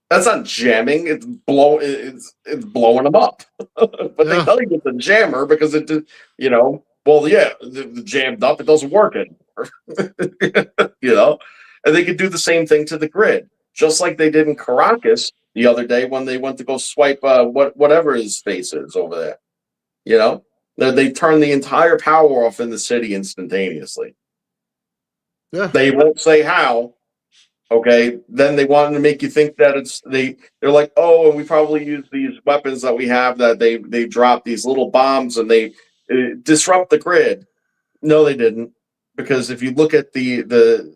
That's not jamming. It's blowing them up. But they tell you it's a jammer because it, you know, well, yeah, the jammed up, it doesn't work anymore. You know, and they could do the same thing to the grid, just like they did in Caracas the other day when they went to go swipe whatever his face is over there. You know, they turn the entire power off in the city instantaneously. Yeah. They won't say how. Okay, then they wanted to make you think that they're like, oh, and we probably use these weapons that we have that they drop these little bombs and they disrupt the grid. No, they didn't, because if you look at the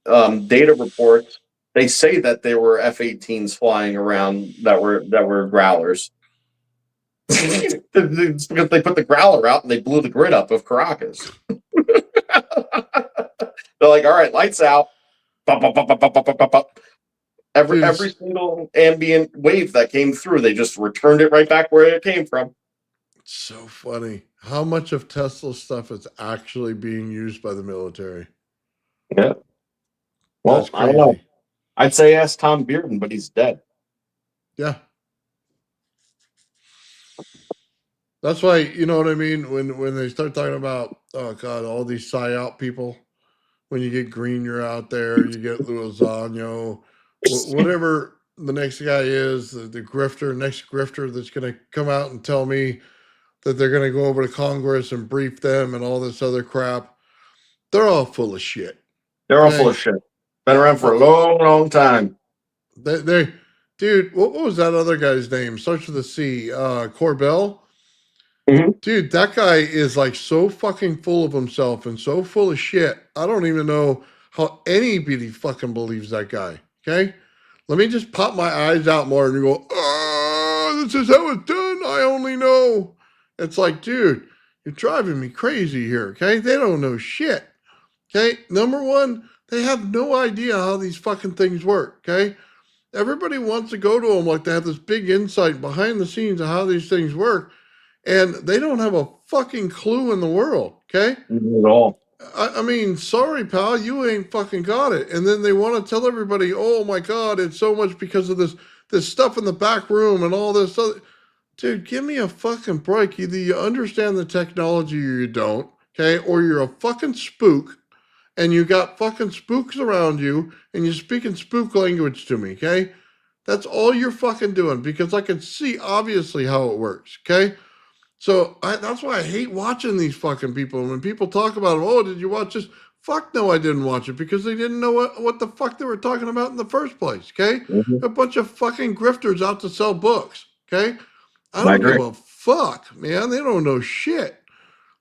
data reports, they say that there were F-18s flying around that were growlers. It's because they put the growler out and they blew the grid up of Caracas. They're like, all right, lights out. Pop, pop, pop, pop, pop, pop, pop, pop. Every single ambient wave that came through, they just returned it right back where it came from. So funny. How much of Tesla's stuff is actually being used by the military? Yeah. Well, That's I don't know. crazy. I'd say ask Tom Bearden, but he's dead. Yeah. That's why, you know what I mean? When they start talking about, oh God, all these PSYOP people, when you get Green, you're out there, you get Lozano, whatever the next guy is, the grifter, next grifter that's going to come out and tell me that they're going to go over to Congress and brief them and all this other crap. They're all full of shit. They're all full of shit. Been around for a long, long time. Dude, what was that other guy's name? Starts with a C. Corbell. Mm-hmm. Dude, that guy is like so fucking full of himself and so full of shit. I don't even know how anybody fucking believes that guy. Okay? Let me just pop my eyes out more and you go, oh, this is how it's done. I only know. It's like, dude, you're driving me crazy here. Okay? They don't know shit. Okay? Number one, they have no idea how these fucking things work. Okay? Everybody wants to go to them like they have this big insight behind the scenes of how these things work. And they don't have a fucking clue in the world, okay? Not at all. I mean, sorry, pal, you ain't fucking got it. And then they want to tell everybody, oh my God, it's so much because of this stuff in the back room and all this other. Dude, give me a fucking break. Either you understand the technology or you don't, okay? Or you're a fucking spook and you got fucking spooks around you and you're speaking spook language to me, okay? That's all you're fucking doing because I can see obviously how it works, okay? So that's why I hate watching these fucking people. When people talk about, oh, did you watch this? Fuck no, I didn't watch it because they didn't know what the fuck they were talking about in the first place, okay? Mm-hmm. A bunch of fucking grifters out to sell books, okay? I don't give a fuck, man. They don't know shit.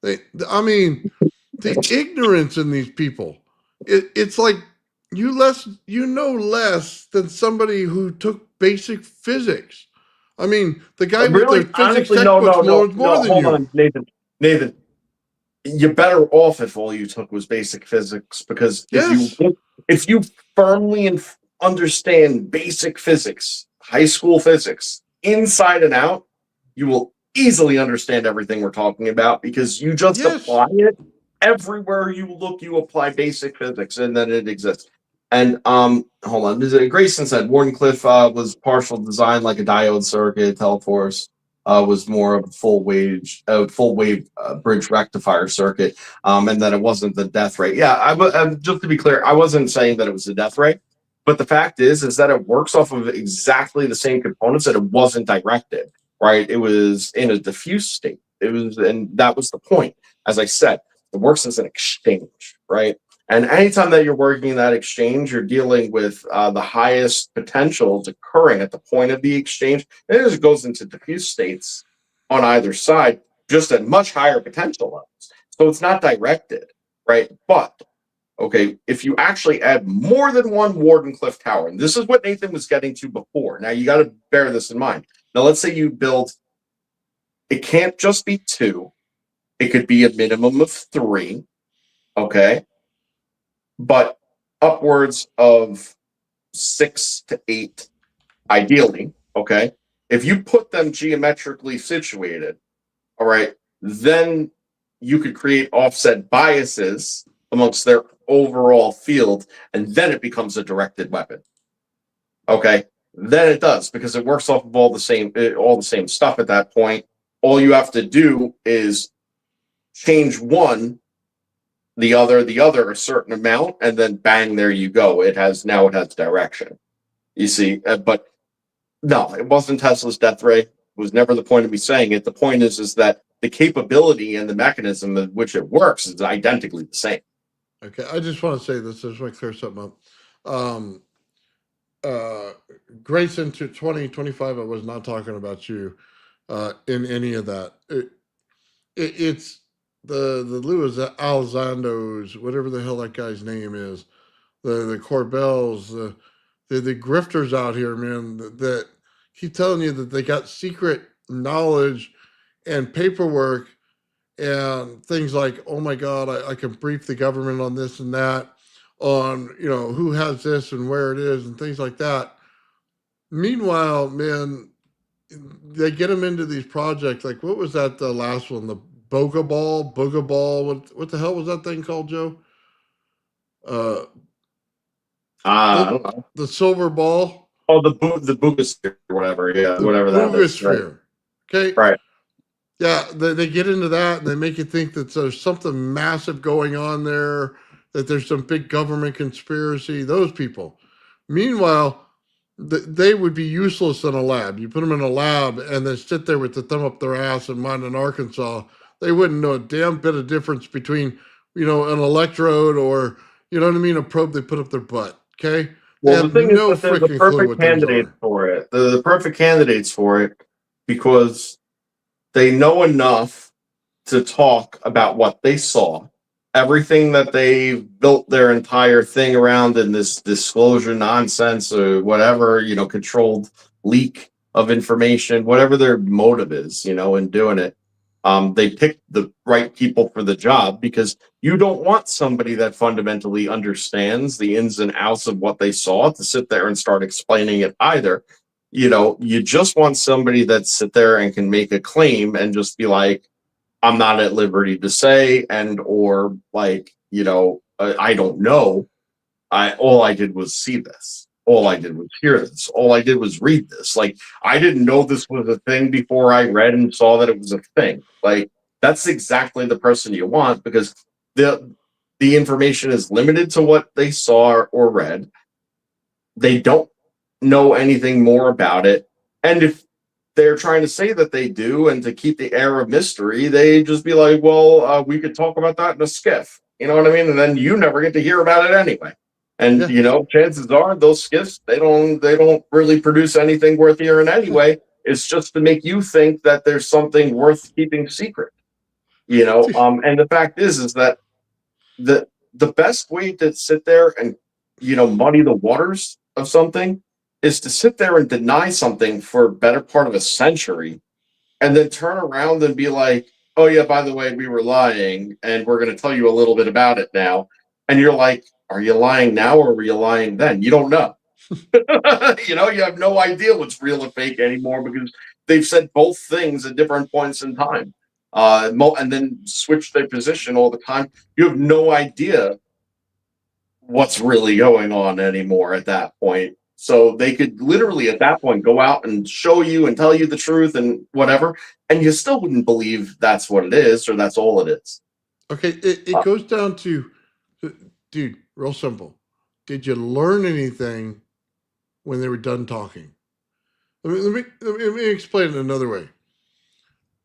I mean, the ignorance in these people. It's like you know less than somebody who took basic physics. I mean, the guy with the physics Honestly, textbooks knows more than hold you. on, Nathan, you're better off if all you took was basic physics, because if you firmly understand basic physics, high school physics, inside and out, you will easily understand everything we're talking about because you just apply it everywhere you look. You apply basic physics, and then it exists. And hold on. Grayson said Wardenclyffe was partial design like a diode circuit. Teleforce was more of a full wave bridge rectifier circuit, and that it wasn't the death ray. Yeah, just to be clear, I wasn't saying that it was the death ray, but the fact is that it works off of exactly the same components. That it wasn't directed, right? It was in a diffuse state. And that was the point. As I said, it works as an exchange, right? And anytime that you're working in that exchange, you're dealing with the highest potentials occurring at the point of the exchange. And it just goes into diffuse states on either side, just at much higher potential levels. So it's not directed, right? But, okay, if you actually add more than one Wardenclyffe tower, and this is what Nathan was getting to before. Now, you got to bear this in mind. Now, let's say you build, it can't just be 2. It could be a minimum of 3, okay? But upwards of 6 to 8, ideally, okay? If you put them geometrically situated, all right, then you could create offset biases amongst their overall field, and then it becomes a directed weapon. Okay? Then it does, because it works off of all the same stuff at that point. All you have to do is change one, the other a certain amount, and then bang, there you go. It has direction. You see, but no, it wasn't Tesla's death ray. was never the point of me saying it. The point is that the capability and the mechanism in which it works is identically the same. Okay, I just want to say this. I just want to clear something up. Um, Grace into 2025, I was not talking about you in any of that. It's the Louis Alzandos, whatever the hell that guy's name is, the Corbells, the grifters out here, man, that keep telling you that they got secret knowledge and paperwork and things like, oh my God, I can brief the government on this and that, on, you know, who has this and where it is and things like that. Meanwhile, man, they get them into these projects. Like, what was that, the last one? The Booga Ball. What the hell was that thing called, Joe? Uh, I the, don't know. the silver ball. Oh, the Boogosphere or whatever. Yeah, The whatever that is. Right. Boogosphere. Okay. Right. Yeah, they get into that and they make you think that there's something massive going on there, that there's some big government conspiracy, those people. Meanwhile, they would be useless in a lab. You put them in a lab and they sit there with the thumb up their ass and mine in Arkansas. They wouldn't know a damn bit of difference between, you know, an electrode or, you know what I mean, a probe they put up their butt. Okay? They Well, the have thing no is that they're the freaking clue perfect what things candidates are. for it. They're the perfect candidates for it because they know enough to talk about what they saw. Everything that they built their entire thing around in this disclosure nonsense or whatever, you know, controlled leak of information, whatever their motive is, you know, in doing it. They picked the right people for the job because you don't want somebody that fundamentally understands the ins and outs of what they saw to sit there and start explaining it either. You know, you just want somebody that sit there and can make a claim and just be like, I'm not at liberty to say, and or like, you know, I don't know. All I did was see this. All I did was hear this. All I did was read this. Like, I didn't know this was a thing before I read and saw that it was a thing. Like, that's exactly the person you want because the information is limited to what they saw or read. They don't know anything more about it. And if they're trying to say that they do and to keep the air of mystery, they just be like, well, we could talk about that in a skiff. You know what I mean? And then you never get to hear about it anyway. And Yeah. you know, chances are those skiffs, they don't really produce anything worth hearing anyway. It's just to make you think that there's something worth keeping secret. You know, and the fact is that the best way to sit there and, you know, muddy the waters of something is to sit there and deny something for a better part of a century and then turn around and be like, oh yeah, by the way, we were lying and we're going to tell you a little bit about it now. And you're like, are you lying now or were you lying then? You don't know. You know, you have no idea what's real or fake anymore because they've said both things at different points in time. And then switch their position all the time. You have no idea what's really going on anymore at that point. So they could literally at that point go out and show you and tell you the truth and whatever, and you still wouldn't believe that's what it is or that's all it is. Okay, it goes down to, dude, real simple. Did you learn anything when they were done talking? Let me explain it another way.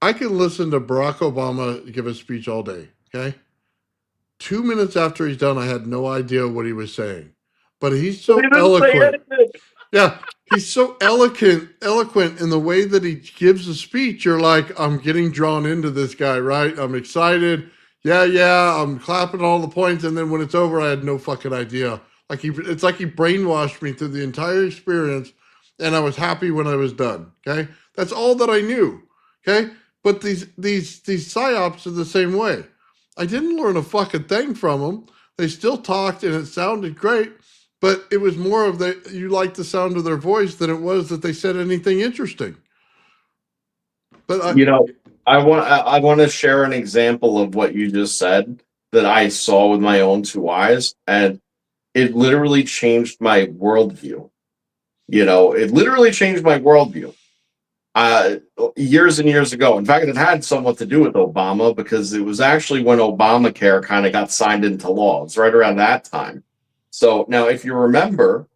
I can listen to Barack Obama give a speech all day, okay? 2 minutes after he's done, I had no idea what he was saying. But he's so eloquent. Yeah, he's so eloquent in the way that he gives the speech. You're like, I'm getting drawn into this guy, right? I'm excited. Yeah, I'm clapping all the points. And then when it's over, I had no fucking idea. It's like he brainwashed me through the entire experience. And I was happy when I was done, okay? That's all that I knew, okay? But these psyops are the same way. I didn't learn a fucking thing from them. They still talked and it sounded great, but it was more of you liked the sound of their voice than it was that they said anything interesting. But you know, I want to share an example of what you just said that I saw with my own two eyes, and it literally changed my worldview. You know, it literally changed my worldview. Years and years ago. In fact, it had somewhat to do with Obama because it was actually when Obamacare kind of got signed into law. It's right around that time. So now, if you remember,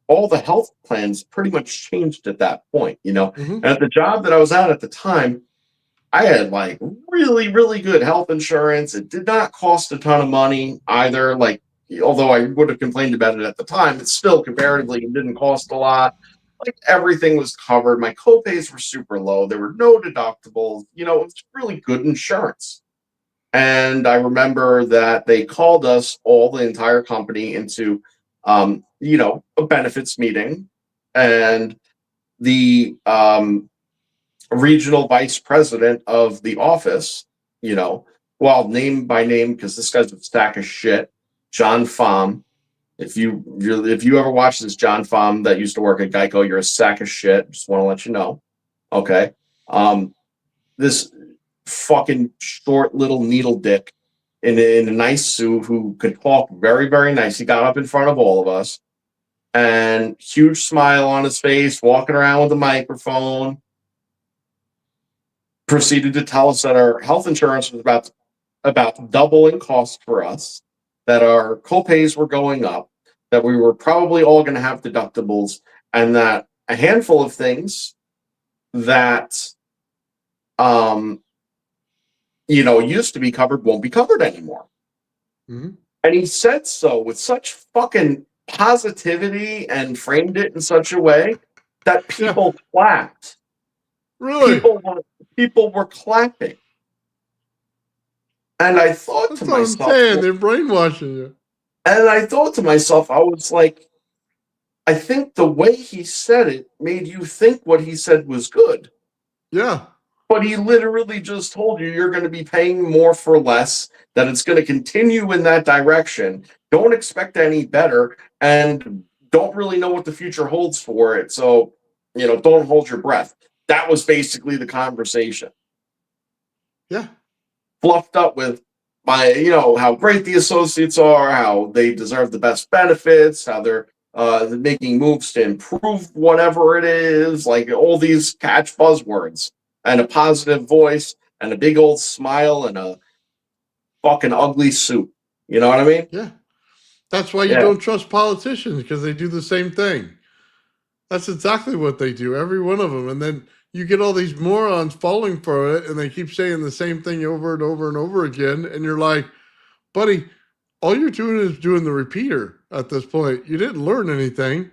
all the health plans pretty much changed at that point, Hmm. And at the job that I was at the time, I had like really, really good health insurance. It did not cost a ton of money either. Like, although I would have complained about it at the time, it still comparatively didn't cost a lot. Like everything was covered. My copays were super low. There were no deductibles. It was really good insurance. And I remember that they called us all, the entire company, into, a benefits meeting, and the regional vice president of the office, well, name by name, because this guy's a stack of shit, John Pham. If you ever watch this John Pham that used to work at Geico, you're a sack of shit. Just want to let you know. Okay. This fucking short little needle dick in a nice suit who could talk very, very nice. He got up in front of all of us and huge smile on his face, walking around with a microphone, proceeded to tell us that our health insurance was about double in cost for us, that our copays were going up, that we were probably all going to have deductibles, and that a handful of things that used to be covered won't be covered anymore. Hmm. And he said so with such fucking positivity and framed it in such a way that people clapped. Really? People were clapping. And I thought That's to what I'm myself, saying. They're brainwashing you. and I thought to myself, I was like, I think the way he said it made you think what he said was good. Yeah. But he literally just told you you're going to be paying more for less, that it's going to continue in that direction. Don't expect any better, and don't really know what the future holds for it. So, don't hold your breath. That was basically the conversation. Yeah. Fluffed up with how great the associates are, how they deserve the best benefits, how they're making moves to improve whatever it is, like all these catch buzzwords, and a positive voice and a big old smile and a fucking ugly suit. You know what I mean? Yeah. That's why you Yeah. don't trust politicians, because they do the same thing. That's exactly what they do, every one of them. And then you get all these morons falling for it, and they keep saying the same thing over and over and over again. And you're like, buddy, all you're doing is doing the repeater at this point. You didn't learn anything.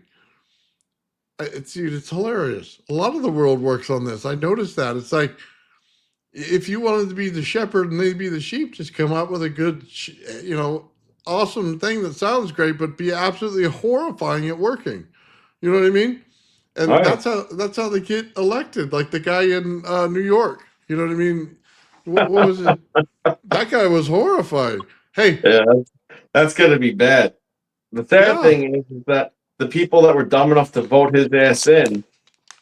It's hilarious. A lot of the world works on this. I noticed that. It's like, if you wanted to be the shepherd and they be the sheep, just come up with a good, awesome thing that sounds great, but be absolutely horrifying at working. You know what I mean? And Oh, yeah. that's how they get elected. Like the guy in New York. You know what I mean? What was it? That guy was horrified. Hey, Yeah, that's going to be bad. The sad yeah, thing is that the people that were dumb enough to vote his ass in,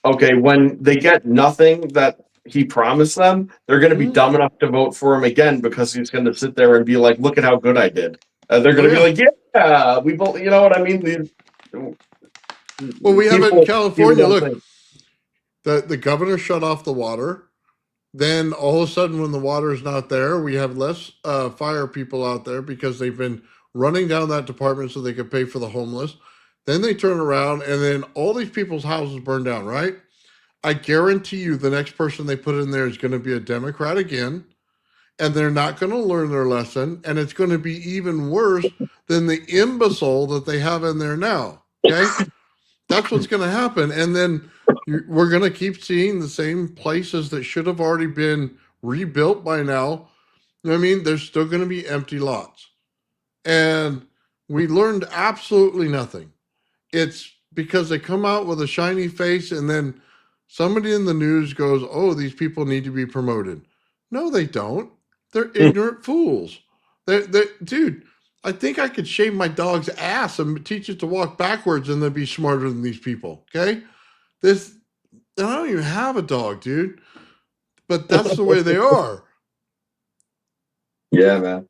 okay, when they get nothing that he promised them, they're going to be mhm. dumb enough to vote for him again, because he's going to sit there and be like, "Look at how good I did." They're Oh going to be yeah. like, "Yeah, we both." You know what I mean? Well, we have it in People California. don't Look, think. the governor shut off the water. Then all of a sudden, when the water is not there, we have less fire people out there because they've been running down that department so they could pay for the homeless. Then they turn around and then all these people's houses burn down, right? I guarantee you the next person they put in there is going to be a Democrat again, and they're not going to learn their lesson, and it's going to be even worse than the imbecile that they have in there now. Okay? That's what's going to happen. And then we're going to keep seeing the same places that should have already been rebuilt by now. You know what I mean? There's still going to be empty lots. And we learned absolutely nothing. It's because they come out with a shiny face and then somebody in the news goes, "Oh, these people need to be promoted." No, they don't. They're ignorant fools. Dude, I think I could shave my dog's ass and teach it to walk backwards and then be smarter than these people. Okay? This, I don't even have a dog, dude. But that's the way they are. Yeah, man.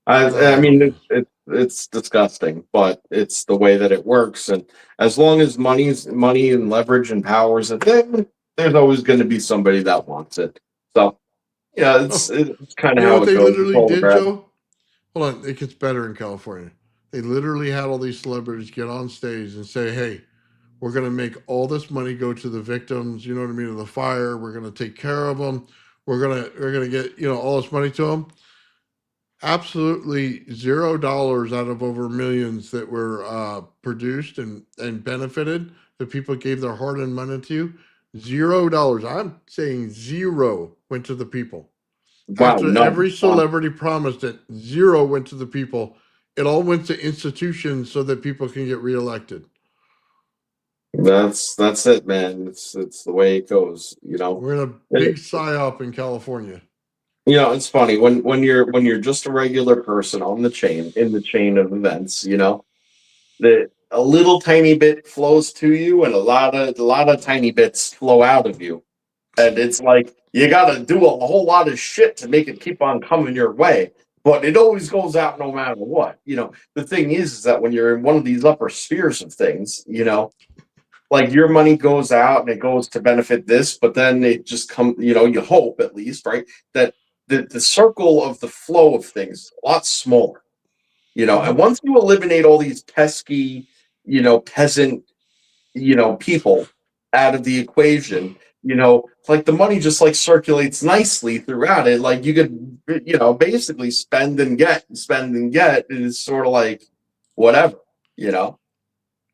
I Oh, mean, man. it's disgusting, but it's the way that it works. And as long as money and leverage and power is a thing, there's always going to be somebody that wants it. So yeah, Oh, it's kind of you know how what it they goes. It's literally all did, grab. Joe? Hold on. It gets better in California. They literally had all these celebrities get on stage and say, "Hey, we're going to make all this money go to the victims. You know what I mean? Of the fire. We're going to take care of them. We're gonna get all this money to them." Absolutely $0 out of over millions that were produced and benefited that people gave their hard-earned money to. $0. I'm saying zero went to the people. Wow, After no. every celebrity promised it, zero went to the people. It all went to institutions so that people can get reelected. That's it, man. It's the way it goes, We're in a And big psyop in California. it's funny when you're just a regular person on the chain in the chain of events, that a little tiny bit flows to you and a lot of tiny bits flow out of you. And it's like you gotta do a whole lot of shit to make it keep on coming your way. But it always goes out no matter what. The thing is that when you're in one of these upper spheres of things, like your money goes out and it goes to benefit this, but then it just comes, you hope at least, right? That the circle of the flow of things is a lot smaller, and Mhm. once you eliminate all these pesky, peasant, people out of the equation, like the money just like circulates nicely throughout it. Like you could, basically spend and get, and it's sort of like whatever, you know.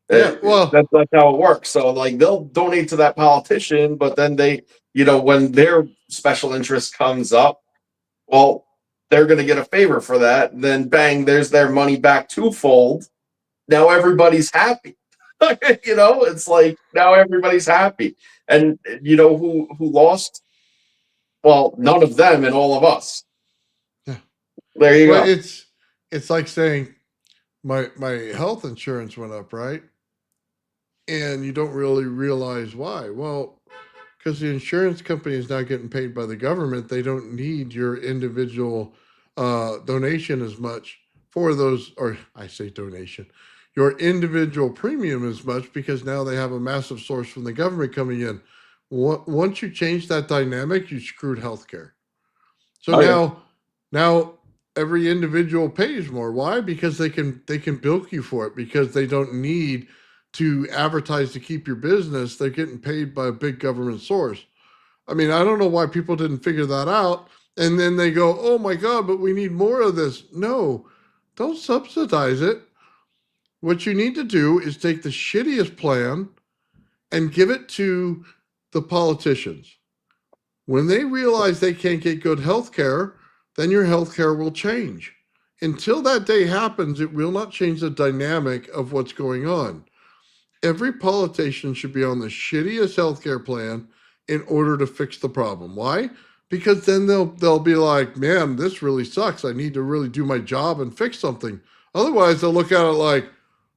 Yeah, well, That's how it works. So like they'll donate to that politician, but then they, when their special interest comes up, well, they're going to get a favor for that. Then bang, there's their money back twofold. Now everybody's happy. It's like now everybody's happy. And who lost? Well, none of them and all of us. yeah. There you Well, go. it's like saying my health insurance went up, right? And you don't really realize why. Well, because the insurance company is not getting paid by the government, they don't need your individual donation as much for those, or I say donation, your individual premium as much because now they have a massive source from the government coming in. Once you change that dynamic, you screwed healthcare. So Oh yeah. now every individual pays more. Why? Because they can bilk you for it because they don't need to advertise to keep your business. They're getting paid by a big government source. I mean, I don't know why people didn't figure that out. And then they go, "Oh my God, but we need more of this." No, don't subsidize it. What you need to do is take the shittiest plan and give it to the politicians. When they realize they can't get good health care, then your health care will change. Until that day happens, it will not change the dynamic of what's going on. Every politician should be on the shittiest healthcare plan in order to fix the problem. Why? Because then they'll be like, "Man, this really sucks. I need to really do my job and fix something." Otherwise, they'll look at it like,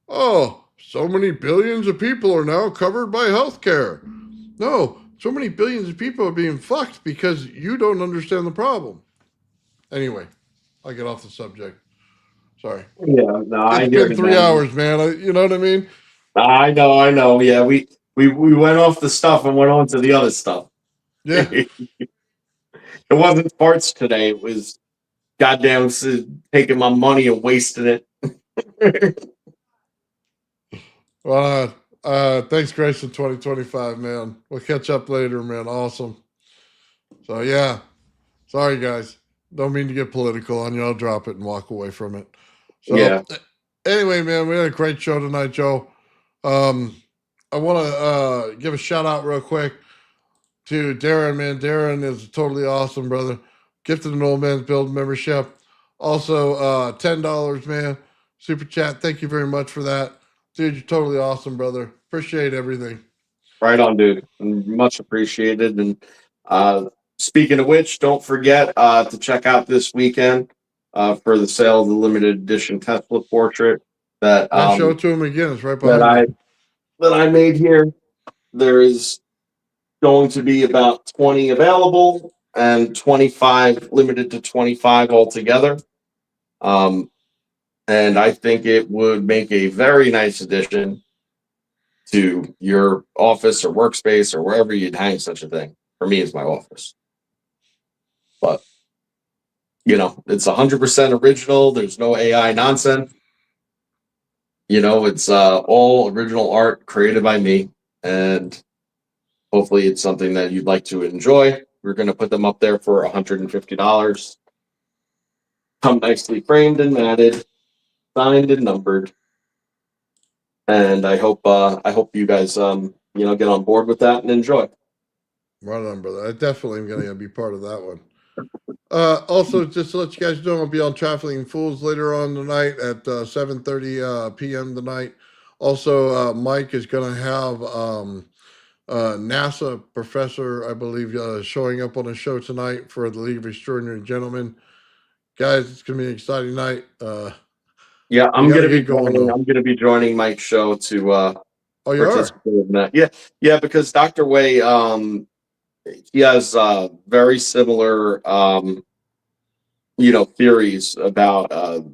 "Oh, so many billions of people are now covered by healthcare." No, so many billions of people are being fucked because you don't understand the problem. Anyway, I'll get off the subject. Sorry. Yeah, no, I It's hear been you, three man. hours, man. You know what I mean? I know. Yeah, we went off the stuff and went on to the other stuff. Yeah. It wasn't parts today. It was goddamn taking my money and wasting it. Well, thanks, Grace, in 2025, man. We'll catch up later, man. Awesome. So, yeah. Sorry, guys. Don't mean to get political on you. I'll drop it and walk away from it. So, Yeah. anyway, man, we had a great show tonight, Joe. Um, I want to give a shout out real quick to Darren, man. Darren is totally awesome, brother. Gifted an old man's build membership. Also, $10, man. Super chat. Thank you very much for that. Dude, you're totally awesome, brother. Appreciate everything. Right on, dude. Much appreciated. And uh, speaking of which, don't forget to check out this weekend for the sale of the limited edition Tesla portrait that Yeah, show it to him again. It's right that behind I you. that I made here. There is going to be about 20 available and 25 limited to 25 altogether. Um, and I think it would make a very nice addition to your office or workspace or wherever you'd hang such a thing. For me, it's my office. But it's 100% original. There's no AI nonsense. You know, it's all original art created by me, and hopefully it's something that you'd like to enjoy. We're going to put them up there for $150. Come nicely framed and matted, signed and numbered. And I hope you guys get on board with that and enjoy. Right on, brother. I definitely am going to be part of that one. Also, just to let you guys know, I'll be on Traveling Fools later on tonight at 7:30 p.m. tonight. Also, Mike is going to have NASA professor, I believe, showing up on the show tonight for the League of Extraordinary Gentlemen. Guys, it's going to be an exciting night. Yeah, I'm We going gotta to be get going, joining. though. I'm going to be joining Mike's show to Oh, you are? participate in that. Yeah, because Dr. Way, he has very similar, theories about,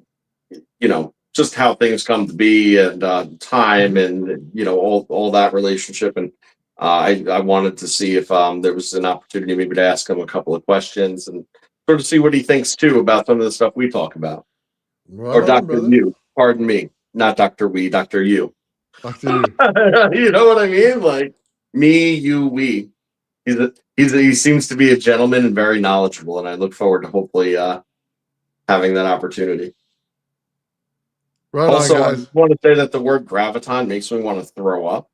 just how things come to be and time and all that relationship. And I wanted to see if there was an opportunity maybe to ask him a couple of questions and sort of see what he thinks too about some of the stuff we talk about. Right Or on, Dr. brother. You, pardon me, not Dr. We, Dr. You. Talk to you. You know what I mean? Like me, you, we. He seems to be a gentleman and very knowledgeable, and I look forward to hopefully having that opportunity. Right Also, on, I guys. just want to say that the word graviton makes me want to throw up.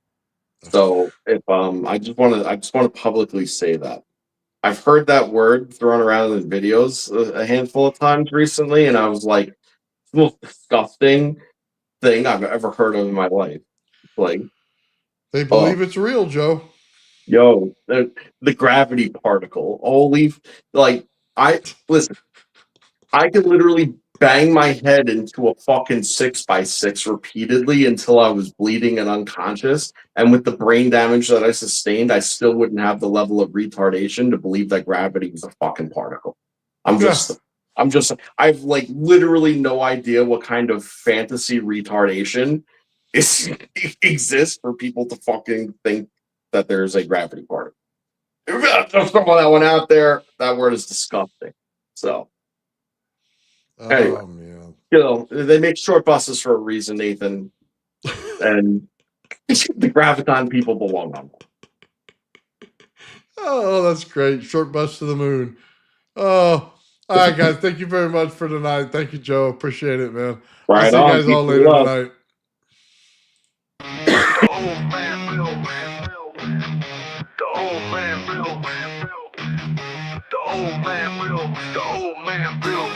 So if I just want to publicly say that. I've heard that word thrown around in videos a handful of times recently, and I was like, it's the most disgusting thing I've ever heard of in my life. Like, They believe it's real, Joe. yo, the gravity particle. Holy, listen, I could literally bang my head into a fucking 6x6 repeatedly until I was bleeding and unconscious. And with the brain damage that I sustained, I still wouldn't have the level of retardation to believe that gravity was a fucking particle. I've like literally no idea what kind of fantasy retardation exists for people to fucking think that there's a gravity particle. Just throwing that one out there. That word is disgusting. So. Anyway, Oh, man. They make short buses for a reason, Nathan, and the graviton people belong on them. Oh, that's great. Short bus to the moon. Oh, all right, guys. Thank you very much for tonight. Thank you, Joe. Appreciate it, man. I'll see you guys all later tonight. The old man Bill. The old man Bill. The old man Bill. The old man Bill.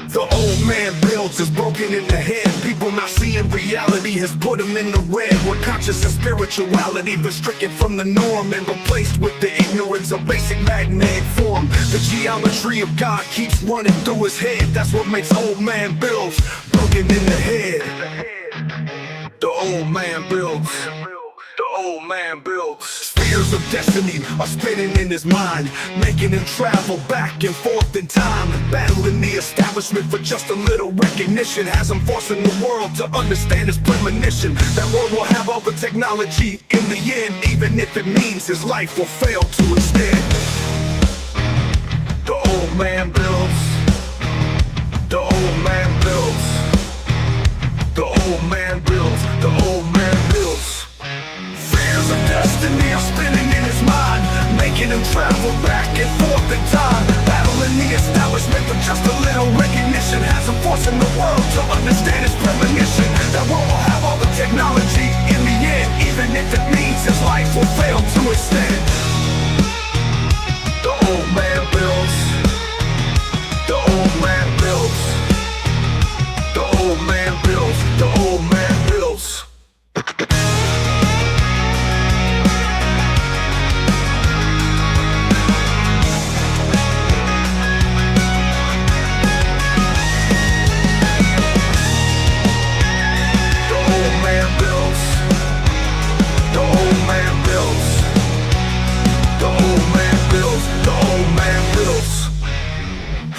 The old man builds is broken in the head. People not seeing reality has put him in the red. Where conscious and spirituality been stricken from the norm and replaced with the ignorance of basic magnetic form. The geometry of God keeps running through his head. That's what makes old man builds broken in the head. The old man builds. The old man builds. Spheres of destiny are spinning in his mind, making him travel back and forth in time, battling the establishment for just a little recognition. Has him forcing the world to understand his premonition. That world will have all the technology in the end, even if it means his life will fail to instead. The old man builds. The old man builds. The old man builds. The old man builds. Fears of destiny are spinning in his mind, making him travel back and forth in time, battling the establishment for just a little recognition. Has him forcing the world to understand his premonition. That world will have all the technology in the end, even if it means his life will fail to extend. The old man builds. The old man builds. The old man builds. The old man builds.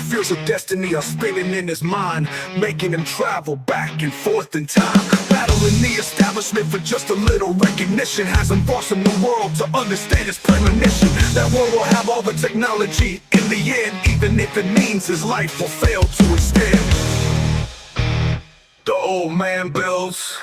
Fears of destiny are spinning in his mind, making him travel back and forth in time, battling the establishment for just a little recognition. Has him forcing the world to understand his premonition. That world will have all the technology in the end, even if it means his life will fail to extend. The old man builds.